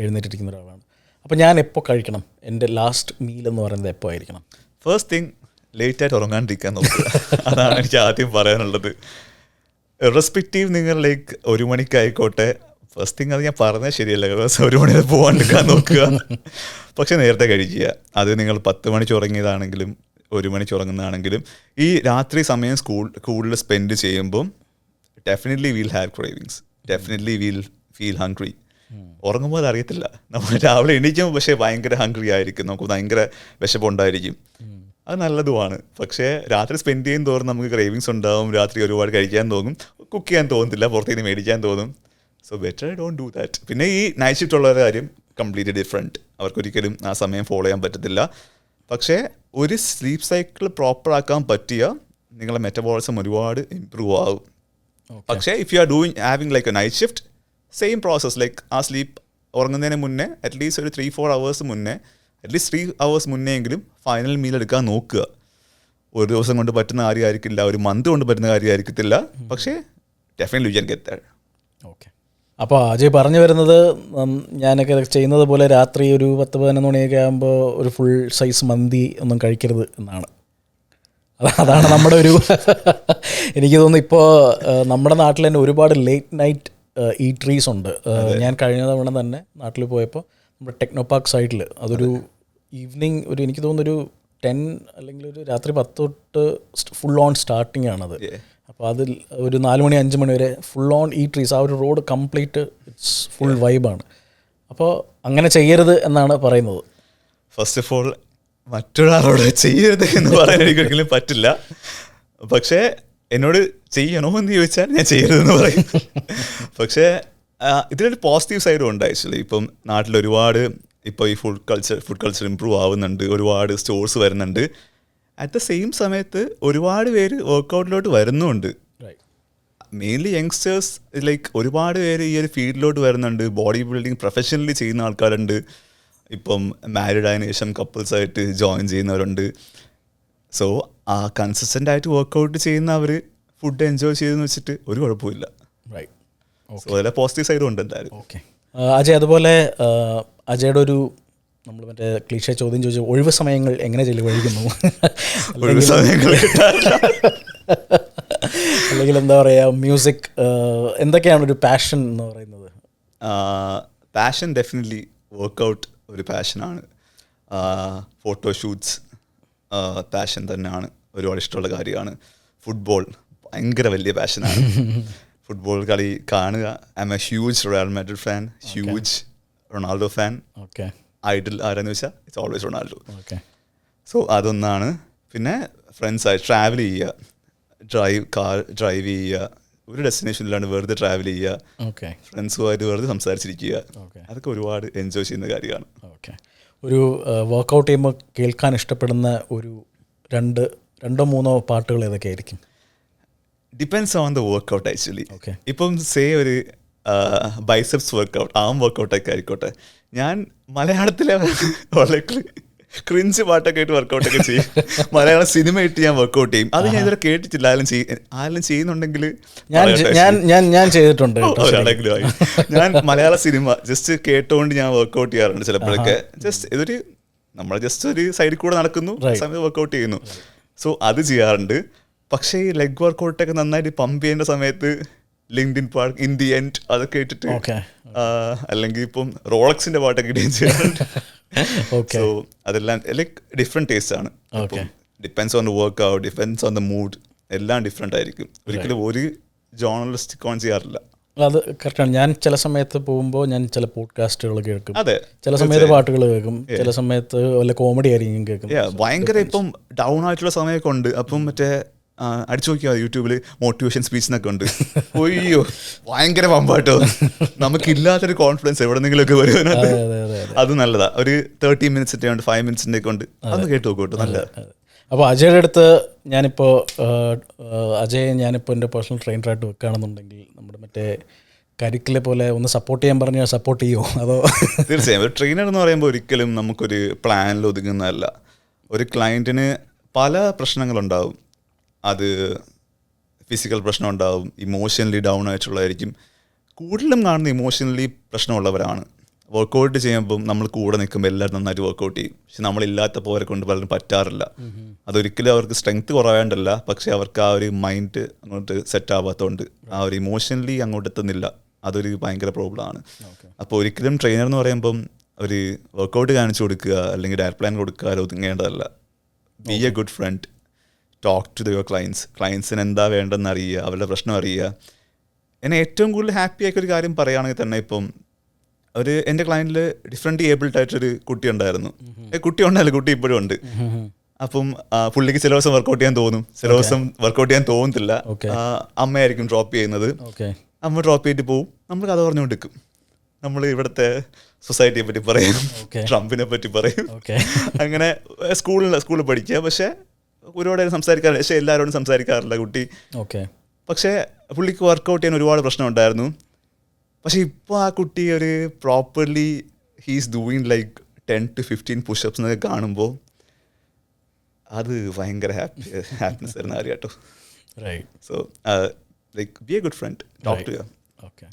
എഴുന്നേറ്റിരിക്കുന്ന ഒരാളാണ്. അപ്പോൾ ഞാൻ എപ്പോൾ കഴിക്കണം? എൻ്റെ ലാസ്റ്റ് മീൽ എന്ന് പറയുന്നത് എപ്പോൾ ആയിരിക്കണം? ഫസ്റ്റ് തിങ്, ലേറ്റായിട്ട് ഉറങ്ങാണ്ടിരിക്കാൻ നോക്കുക. അതാണ് എനിക്ക് ആദ്യം പറയാനുള്ളത്. റെസ്പെക്റ്റീവ് നിങ്ങൾ 1 മണിക്കായിക്കോട്ടെ, ഫസ്റ്റ് തിങ് അത് ഞാൻ പറഞ്ഞാൽ ശരിയല്ല, 1 മണി വരെ പോകാണ്ടിരിക്കാൻ നോക്കുക. പക്ഷെ നേരത്തെ കഴിക്കുക. അത് നിങ്ങൾ 10 മണിക്ക് ഉറങ്ങിയതാണെങ്കിലും 1 മണിക്ക് ഉറങ്ങുന്നതാണെങ്കിലും ഈ രാത്രി സമയം കൂടുതൽ സ്പെൻഡ് ചെയ്യുമ്പം definitely will have cravings, definitely will feel hungry. ഉറങ്ങുമ്പോൾ അത് അറിയത്തില്ല, നമ്മൾ രാവിലെ എണീക്കുമ്പോൾ പക്ഷേ ഭയങ്കര ഹംഗ്രി ആയിരിക്കും, നമുക്ക് ഭയങ്കര വിശപ്പുണ്ടായിരിക്കും. അത് നല്ലതുമാണ്. പക്ഷേ രാത്രി സ്പെൻഡ് ചെയ്യും തോറും നമുക്ക് ക്രേവിങ്സ് ഉണ്ടാവും, രാത്രി ഒരുപാട് കഴിക്കാൻ തോന്നും, കുക്ക് ചെയ്യാൻ തോന്നത്തില്ല, പുറത്തേക്ക് മേടിക്കാൻ തോന്നും. So better don't do that. പിന്നെ ഈ നൈറ്റ് ഷിഫ്റ്റ് ഉള്ളവരുടെ കാര്യം കംപ്ലീറ്റ്ലി ഡിഫറെൻറ്റ്. അവർക്കൊരിക്കലും ആ സമയം ഫോളോ ചെയ്യാൻ പറ്റത്തില്ല. പക്ഷേ ഒരു സ്ലീപ്പ് സൈക്കിൾ പ്രോപ്പർ ആക്കാൻ പറ്റിയ നിങ്ങളുടെ മെറ്റബോളിസം ഒരുപാട് ഇമ്പ്രൂവ് ആകും. പക്ഷേ if you are having like A night shift, same process, like ആ സ്ലീപ്പ് ഉറങ്ങുന്നതിന് മുന്നേ അറ്റ്ലീസ്റ്റ് ഒരു 3-4 hours മുന്നേ, അറ്റ്ലീസ്റ്റ് 3 hours മുന്നേ എങ്കിലും ഫൈനൽ മീൽ എടുക്കാൻ നോക്കുക. ഒരു ദിവസം കൊണ്ട് പറ്റുന്ന കാര്യമായിരിക്കില്ല, ഒരു മന്ത് കൊണ്ട് പറ്റുന്ന കാര്യമായിരിക്കത്തില്ല, പക്ഷേ definitely you can get that. Okay. അപ്പോൾ അജയ് പറഞ്ഞു വരുന്നത്, ഞാനൊക്കെ ചെയ്യുന്നത് പോലെ രാത്രി ഒരു 10-11 മണിയൊക്കെ ആകുമ്പോൾ ഒരു ഫുൾ സൈസ് മന്തി ഒന്നും കഴിക്കരുത് എന്നാണ്. അതാണ് നമ്മുടെ ഒരു എനിക്ക് തോന്നുന്നു ഇപ്പോൾ നമ്മുടെ നാട്ടിൽ തന്നെ ഒരുപാട് ലേറ്റ് നൈറ്റ് ഈറ്ററീസ് ഉണ്ട്. ഞാൻ കഴിഞ്ഞ തവണ തന്നെ നാട്ടിൽ പോയപ്പോൾ നമ്മുടെ ടെക്നോ പാർക്ക് സൈഡിൽ അതൊരു ഈവനിങ് ഒരു എനിക്ക് തോന്നുന്നൊരു 10 അല്ലെങ്കിൽ ഒരു രാത്രി 10 തൊട്ട് ഫുൾ ഓൺ സ്റ്റാർട്ടിങ് ആണത്. അപ്പോൾ അതിൽ ഒരു 4 മണി 5 മണി വരെ ഫുൾ ഓൺ ഈറ്ററീസ്, ആ ഒരു റോഡ് കംപ്ലീറ്റ് ഇറ്റ്സ് ഫുൾ വൈബാണ്. അപ്പോൾ അങ്ങനെ ചെയ്യരുത് എന്നാണ് പറയുന്നത്. ഫസ്റ്റ് ഓഫ് ഓൾ മറ്റൊരാളോട് ചെയ്യരുത് എന്ന് പറയാൻ എനിക്കൊരിക്കലും പറ്റില്ല. പക്ഷേ എന്നോട് ചെയ്യണോ എന്ന് ചോദിച്ചാൽ ഞാൻ ചെയ്യരുതെന്ന് പറയും. പക്ഷേ ഇതിലൊരു പോസിറ്റീവ് സൈഡും ഉണ്ട് ആക്ച്വലി. ഇപ്പം നാട്ടിൽ ഒരുപാട് ഇപ്പോൾ ഈ ഫുഡ് കൾച്ചർ ഇമ്പ്രൂവ് ആവുന്നുണ്ട്, ഒരുപാട് സ്റ്റോഴ്സ് വരുന്നുണ്ട്. അറ്റ് ദ സെയിം സമയത്ത് ഒരുപാട് പേര് വർക്കൗട്ടിലോട്ട് വരുന്നുമുണ്ട്. മെയിൻലി യങ്സ്റ്റേഴ്സ്, ലൈക്ക് ഒരുപാട് പേര് ഈ ഒരു ഫീൽഡിലോട്ട് വരുന്നുണ്ട്. ബോഡി ബിൽഡിങ് പ്രൊഫഷണലി ചെയ്യുന്ന ആൾക്കാരുണ്ട്. ഇപ്പം മാരീഡ് ആയതിനു ശേഷം കപ്പിൾസായിട്ട് ജോയിൻ ചെയ്യുന്നവരുണ്ട്. സോ ആ കൺസിസ്റ്റൻ്റ് ആയിട്ട് വർക്കൗട്ട് ചെയ്യുന്നവർ ഫുഡ് എൻജോയ് ചെയ്തെന്ന് വെച്ചിട്ട് ഒരു കുഴപ്പമില്ല. സോ അതിലെ പോസിറ്റീവ് സൈഡും ഉണ്ട് എന്തായാലും. ഓക്കെ അജയ്, അതുപോലെ അജയുടെ ഒരു നമ്മൾ മറ്റേ ക്ലീഷേ ചോദ്യം ചോദിച്ചു, ഒഴിവ് സമയങ്ങൾ എങ്ങനെ ചെലവഴിക്കുന്നു? ഒഴിവ് സമയങ്ങൾ അല്ലെങ്കിൽ എന്താ പറയുക, മ്യൂസിക് എന്തൊക്കെയാണ് ഒരു പാഷൻ എന്ന് പറയുന്നത്? പാഷൻ ഡെഫിനറ്റ്ലി വർക്കൗട്ട് ഒരു പാഷനാണ്. ഫോട്ടോഷൂട്ട്സ് പാഷൻ തന്നെയാണ്, ഒരുപാട് ഇഷ്ടമുള്ള കാര്യമാണ്. ഫുട്ബോൾ ഭയങ്കര വലിയ പാഷനാണ്. ഫുട്ബോൾ കളി കാണുക. I'm a huge Real Madrid fan, huge Ronaldo fan. Okay. Idol ആരെന്ന് വെച്ചാൽ it's always Ronaldo. Okay. So അതൊന്നാണ്. പിന്നെ ഫ്രണ്ട്സായി ട്രാവൽ ചെയ്യുക, കാർ ഡ്രൈവ് ചെയ്യുക, ഒരു ഡെസ്റ്റിനേഷനിലാണ് വെറുതെ ട്രാവൽ ചെയ്യുക, ഫ്രണ്ട്സുമായിട്ട് വെറുതെ സംസാരിച്ചിരിക്കുക, അതൊക്കെ ഒരുപാട് എൻജോയ് ചെയ്യുന്ന കാര്യമാണ്. ഓക്കെ. ഒരു വർക്കൗട്ട് ചെയ്യുമ്പോൾ കേൾക്കാൻ ഇഷ്ടപ്പെടുന്ന ഒരു 2-3 പാട്ടുകൾ ഏതൊക്കെ ആയിരിക്കും? Depends on the workout actually. ഇപ്പം സേ ഒരു ബൈസെപ്സ് വർക്കൗട്ട്, ആം വർക്കൗട്ടൊക്കെ ആയിക്കോട്ടെ, ഞാൻ മലയാളത്തിലെ വളരെ ക്രിഞ്ച് പാട്ടൊക്കെ ആയിട്ട് വർക്കൗട്ടൊക്കെ ചെയ്യും. മലയാളം സിനിമ ഇട്ട് ഞാൻ വർക്കൗട്ട് ചെയ്യും. അത് ഞാൻ ഇതുവരെ കേട്ടിട്ടില്ല. ആരെങ്കിലും ചെയ്യുന്നുണ്ടെങ്കിൽ ഞാൻ ചെയ്തിട്ടുണ്ട്. ഞാൻ മലയാള സിനിമ ജസ്റ്റ് കേട്ടോണ്ട് ഞാൻ വർക്കൗട്ട് ചെയ്യാറുണ്ട് ചിലപ്പോഴൊക്കെ. ജസ്റ്റ് ഇതൊരു നമ്മൾ ജസ്റ്റ് ഒരു സൈഡിൽ കൂടെ നടക്കുന്നു, സമയത്ത് വർക്കൗട്ട് ചെയ്യുന്നു. സോ അത് ചെയ്യാറുണ്ട്. പക്ഷേ ഈ ലെഗ് വർക്കൗട്ടൊക്കെ നന്നായിട്ട് പമ്പ് ചെയ്യേണ്ട സമയത്ത് LinkedIn park, in the end അതൊക്കെ ഇട്ടിട്ട്, അല്ലെങ്കിൽ ഇപ്പം റോളക്സിന്റെ പാട്ടൊക്കെ ഇടുകയും ചെയ്യാറുണ്ട്. സോ അതെല്ലാം ലൈക്ക് ഡിഫറെൻറ്റ് ടേസ്റ്റ് ആണ്. Depends on the work out, depends on the mood, എല്ലാം ഡിഫറെൻ്റ് ആയിരിക്കും. ഒരിക്കലും ഒരു ജോണറിൽ സ്റ്റിക്ക് ഓൺ ചെയ്യാറില്ല. അത് കറക്റ്റാണ്. ഞാൻ ചില സമയത്ത് പോകുമ്പോൾ ഞാൻ ചില പോഡ്കാസ്റ്റുകൾ കേൾക്കും, ചില സമയത്ത് പാട്ടുകൾ കേൾക്കും, ചില സമയത്ത് വല്ല കോമഡി ആയിരിക്കും കേൾക്കും. ഭയങ്കര ഇപ്പം ഡൗൺ ആയിട്ടുള്ള സമയമൊക്കെ ഉണ്ട്. അപ്പം മറ്റേ അടിച്ചു നോക്കിയാൽ യൂട്യൂബിൽ മോട്ടിവേഷൻ സ്പീച്ചിനൊക്കെ ഉണ്ട്. ഒയ്യോ ഭയങ്കര പമ്പാട്ടോ, നമുക്കില്ലാത്തൊരു കോൺഫിഡൻസ് എവിടെന്നെങ്കിലുമൊക്കെ വരുവാനത്. അത് നല്ലതാ. ഒരു 30 minutes 5 minutes ഒക്കെ ഉണ്ട്, അതൊന്ന് കേട്ട് നോക്കൂ കേട്ടോ, നല്ലതാണ്. അപ്പോൾ അജയുടെ അടുത്ത് ഞാനിപ്പോൾ എൻ്റെ പേഴ്സണൽ ട്രെയിനറായിട്ട് വെക്കുകയാണെന്നുണ്ടെങ്കിൽ നമ്മുടെ മറ്റേ കരിക്കിലെ പോലെ ഒന്ന് സപ്പോർട്ട് ചെയ്യാൻ പറഞ്ഞാൽ സപ്പോർട്ട് ചെയ്യുമോ? അതോ? തീർച്ചയായും. ഒരു ട്രെയിനർ എന്ന് പറയുമ്പോൾ ഒരിക്കലും നമുക്കൊരു പ്ലാനിൽ ഒതുങ്ങുന്നതല്ല. ഒരു ക്ലയൻറ്റിന് പല പ്രശ്നങ്ങളുണ്ടാവും. അത് ഫിസിക്കൽ പ്രശ്നം ഉണ്ടാവും, ഇമോഷണലി ഡൗൺ ആയിട്ടുള്ളതായിരിക്കും. കൂടുതലും കാണുന്ന ഇമോഷണലി പ്രശ്നമുള്ളവരാണ്. വർക്കൗട്ട് ചെയ്യുമ്പം നമ്മൾ കൂടെ നിൽക്കുമ്പോൾ എല്ലാവരും നന്നായിട്ട് വർക്കൗട്ട് ചെയ്യും. പക്ഷെ നമ്മളില്ലാത്ത പോലെ കൊണ്ട് പലരും പറ്റാറില്ല. അതൊരിക്കലും അവർക്ക് സ്ട്രെങ്ത് കുറവായതുകൊണ്ടല്ല, പക്ഷെ അവർക്ക് ആ ഒരു മൈൻഡ് അങ്ങോട്ട് സെറ്റ് ആവാത്തതുകൊണ്ട് ആ ഒരു ഇമോഷണലി അങ്ങോട്ട് എത്തുന്നില്ല. അതൊരു ഭയങ്കര പ്രോബ്ലമാണ്. അപ്പോൾ ഒരിക്കലും ട്രെയിനർ എന്ന് പറയുമ്പം ഒരു വർക്കൗട്ട് കാണിച്ചു കൊടുക്കുക അല്ലെങ്കിൽ ഡയറ്റ് പ്ലാൻ കൊടുക്കുക ഒതുങ്ങേണ്ടതല്ല. Be a good friend, talk to your ക്ലയൻസിന് എന്താ വേണ്ടെന്ന് അറിയുക, അവരുടെ പ്രശ്നം അറിയുക. എന്നെ ഏറ്റവും കൂടുതൽ ഹാപ്പി ആയിട്ടൊരു കാര്യം പറയുകയാണെങ്കിൽ തന്നെ ഇപ്പം എൻ്റെ ക്ലയൻറ്റിൽ ഡിഫറെൻ്റ് ഏബിൾഡ് ആയിട്ടൊരു കുട്ടി ഉണ്ടായിരുന്നു. കുട്ടി ഉണ്ടായാലും കുട്ടി ഇപ്പോഴും ഉണ്ട്. അപ്പം പുള്ളിക്ക് ചില ദിവസം വർക്കൗട്ട് ചെയ്യാൻ തോന്നും, ചില ദിവസം വർക്കൗട്ട് ചെയ്യാൻ തോന്നത്തില്ല. അമ്മയായിരിക്കും ഡ്രോപ്പ് ചെയ്യുന്നത്. അമ്മ ഡ്രോപ്പ് ചെയ്തിട്ട് പോവും, നമ്മൾ കഥ പറഞ്ഞുകൊണ്ടിരിക്കും. നമ്മൾ ഇവിടുത്തെ സൊസൈറ്റിയെ പറ്റി പറയും, ട്രംപിനെ പറ്റി പറയും. അങ്ങനെ സ്കൂളിൽ പഠിക്കുക, പക്ഷേ ഒരുപാട് സംസാരിക്കാറില്ല, പക്ഷേ എല്ലാവരോടും സംസാരിക്കാറില്ല കുട്ടി. പക്ഷേ പുള്ളിക്ക് വർക്കൗട്ട് ചെയ്യാൻ ഒരുപാട് പ്രശ്നം ഉണ്ടായിരുന്നു. പക്ഷെ ഇപ്പോൾ ആ കുട്ടി ഒരു properly he's doing like 10 to 15 pushups എന്നൊക്കെ കാണുമ്പോൾ അത് ഭയങ്കര ഹാപ്പിനെസ് തരുന്ന കാര്യം കേട്ടോ. So like be a good friend, talk to you. Okay,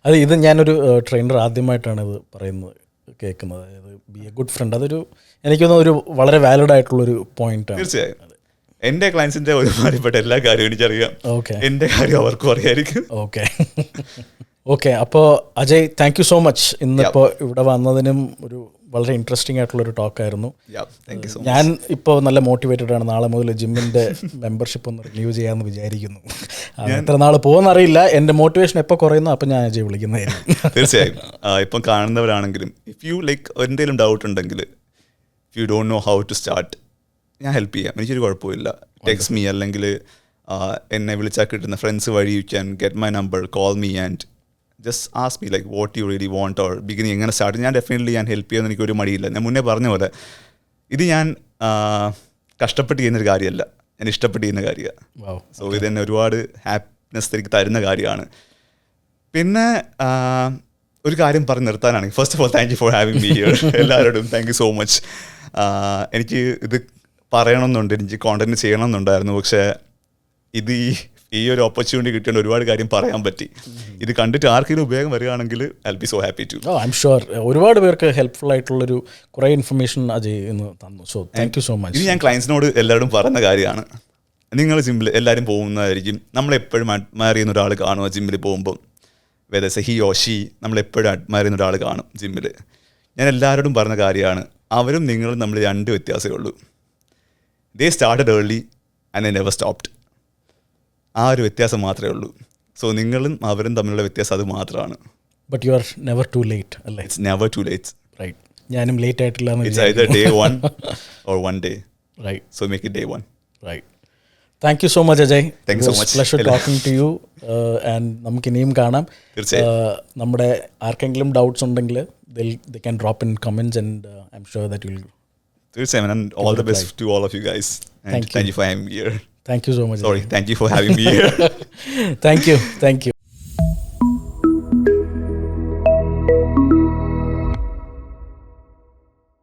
അത് ഇത് ഞാനൊരു ട്രെയിനർ ആദ്യമായിട്ടാണ് ഇത് പറയുന്നത്, കേൾക്കുന്നത്. അതായത് ബി എ ഗുഡ് ഫ്രണ്ട്, അതൊരു എനിക്ക് തോന്നുന്നു ഒരു വളരെ വാലിഡ് ആയിട്ടുള്ളൊരു പോയിന്റാണ്. തീർച്ചയായും എൻ്റെ ക്ലയൻസിൻ്റെ ഒരുമാതിരിപ്പെട്ട എല്ലാ കാര്യവും എനിക്കറിയാം. എൻ്റെ കാര്യം അവർക്കും അറിയായിരിക്കും. ഓക്കെ, അപ്പോൾ Ajay, thank you so much. ഇന്നിപ്പോൾ ഇവിടെ വന്നതിനും ഒരു വളരെ ഇൻട്രസ്റ്റിംഗ് ആയിട്ടുള്ളൊരു ടോക്കായിരുന്നു. ഞാൻ ഇപ്പോൾ നല്ല മോട്ടിവേറ്റഡ് ആണ്. നാളെ മുതൽ ജിമ്മിൻ്റെ മെമ്പർഷിപ്പ് ഒന്ന് റിന്യൂ ചെയ്യാമെന്ന് വിചാരിക്കുന്നു. എത്ര നാൾ പോകുമെന്നറിയില്ല. എൻ്റെ മോട്ടിവേഷൻ എപ്പോൾ കുറയുന്നു അപ്പോൾ ഞാൻ അജയ് വിളിക്കുന്നതായിരിക്കും. തീർച്ചയായും ഇപ്പം കാണുന്നവരാണെങ്കിലും ഇഫ് യു ലൈക്ക് എന്തെങ്കിലും ഡൗട്ട് ഉണ്ടെങ്കിൽ, if you don't know how to start, ഞാൻ ഹെൽപ്പ് ചെയ്യാം. എനിക്കൊരു കുഴപ്പമില്ല. ടെക്സ്റ്റ് മീ, അല്ലെങ്കിൽ എന്നെ വിളിച്ചാൽ കിട്ടുന്ന ഫ്രണ്ട്സ് വഴി you can get my number, call me and just ask me like what you really want or beginning എങ്ങനെ സ്റ്റാർട്ട്. ഞാൻ ഡെഫിനറ്റ്ലി ഞാൻ ഹെൽപ്പ് ചെയ്യുമെന്ന് എനിക്കൊരു മടിയില്ല. ഞാൻ മുന്നേ പറഞ്ഞ പോലെ ഇത് ഞാൻ കഷ്ടപ്പെട്ട് ചെയ്യുന്നൊരു കാര്യമല്ല, ഞാൻ ഇഷ്ടപ്പെട്ട് ചെയ്യുന്ന കാര്യമാണ്. സോ ഇത് തന്നെ ഒരുപാട് ഹാപ്പിനെസ് എനിക്ക് തരുന്ന കാര്യമാണ്. പിന്നെ ഒരു കാര്യം പറഞ്ഞ് നിർത്താനാണ്, first of all thank you for having me here. എല്ലാവരോടും താങ്ക് യു സോ മച്ച്. എനിക്ക് ഇത് പറയണമെന്നുണ്ട്, എനിക്ക് കോണ്ടന്റ് ചെയ്യണമെന്നുണ്ടായിരുന്നു. പക്ഷേ ഇത് ഈ ഒരു ഓപ്പർച്യൂണിറ്റി കിട്ടിയോണ്ട് ഒരുപാട് കാര്യം പറയാൻ പറ്റി. ഇത് കണ്ടിട്ട് ആർക്കെങ്കിലും ഉപയോഗം വരികയാണെങ്കിൽ I be so happy to. I'm sure ഒരുപാട് പേർക്ക് ഹെൽപ്ഫുൾ ആയിട്ടുള്ളൊരു കുറേ ഇൻഫർമേഷൻ അജയ് ഇന്ന് തന്നു. So thank you so much. ഇത് ഞാൻ ക്ലയൻസിനോട് എല്ലാവരും പറയുന്ന കാര്യമാണ്. നിങ്ങൾ ജിമ്മിൽ എല്ലാവരും പോകുന്നതായിരിക്കും, നമ്മളെപ്പോഴും അഡ്മയർ ചെയ്യുന്ന ഒരാൾ കാണുക ജിമ്മിൽ പോകുമ്പം, വെദർ ഹി ഓർ ഷീ, നമ്മളെപ്പോഴും അഡ്മയർ ചെയ്യുന്ന ഒരാൾ കാണും ജിമ്മിൽ. ഞാൻ എല്ലാവരോടും പറഞ്ഞ കാര്യമാണ്, അവരും നിങ്ങളും നമ്മൾ രണ്ട് വ്യത്യാസമേ ഉള്ളൂ. ദേ started early and they never stopped. ആ ഒരു വ്യത്യാസം മാത്രമേ ഉള്ളൂ. സോ നിങ്ങളും അവരും തമ്മിലുള്ള വ്യത്യാസം അത് മാത്രമാണ്. But you are never too late അല്ലേ? It's never too late. Right, ഞാനും ലേറ്റ് ആയിട്ടില്ല. It's either day 1 or 1 day. Right. So make it day 1. Right. Thank you so much, Ajay. Thanks so much. Pleasure talking to you. And നമുക്ക് ഇനിയും കാണാം. നമ്മുടെ ആർക്കെങ്കിലും ഡൗട്ട്സ് ഉണ്ടെങ്കിൽ they can drop in comments and I'm sure that you'll. തീർച്ചയായും, and all the best to all of you guys. And thank you for having me here. Thank you so much. Sorry, thank you for having me here. Thank you.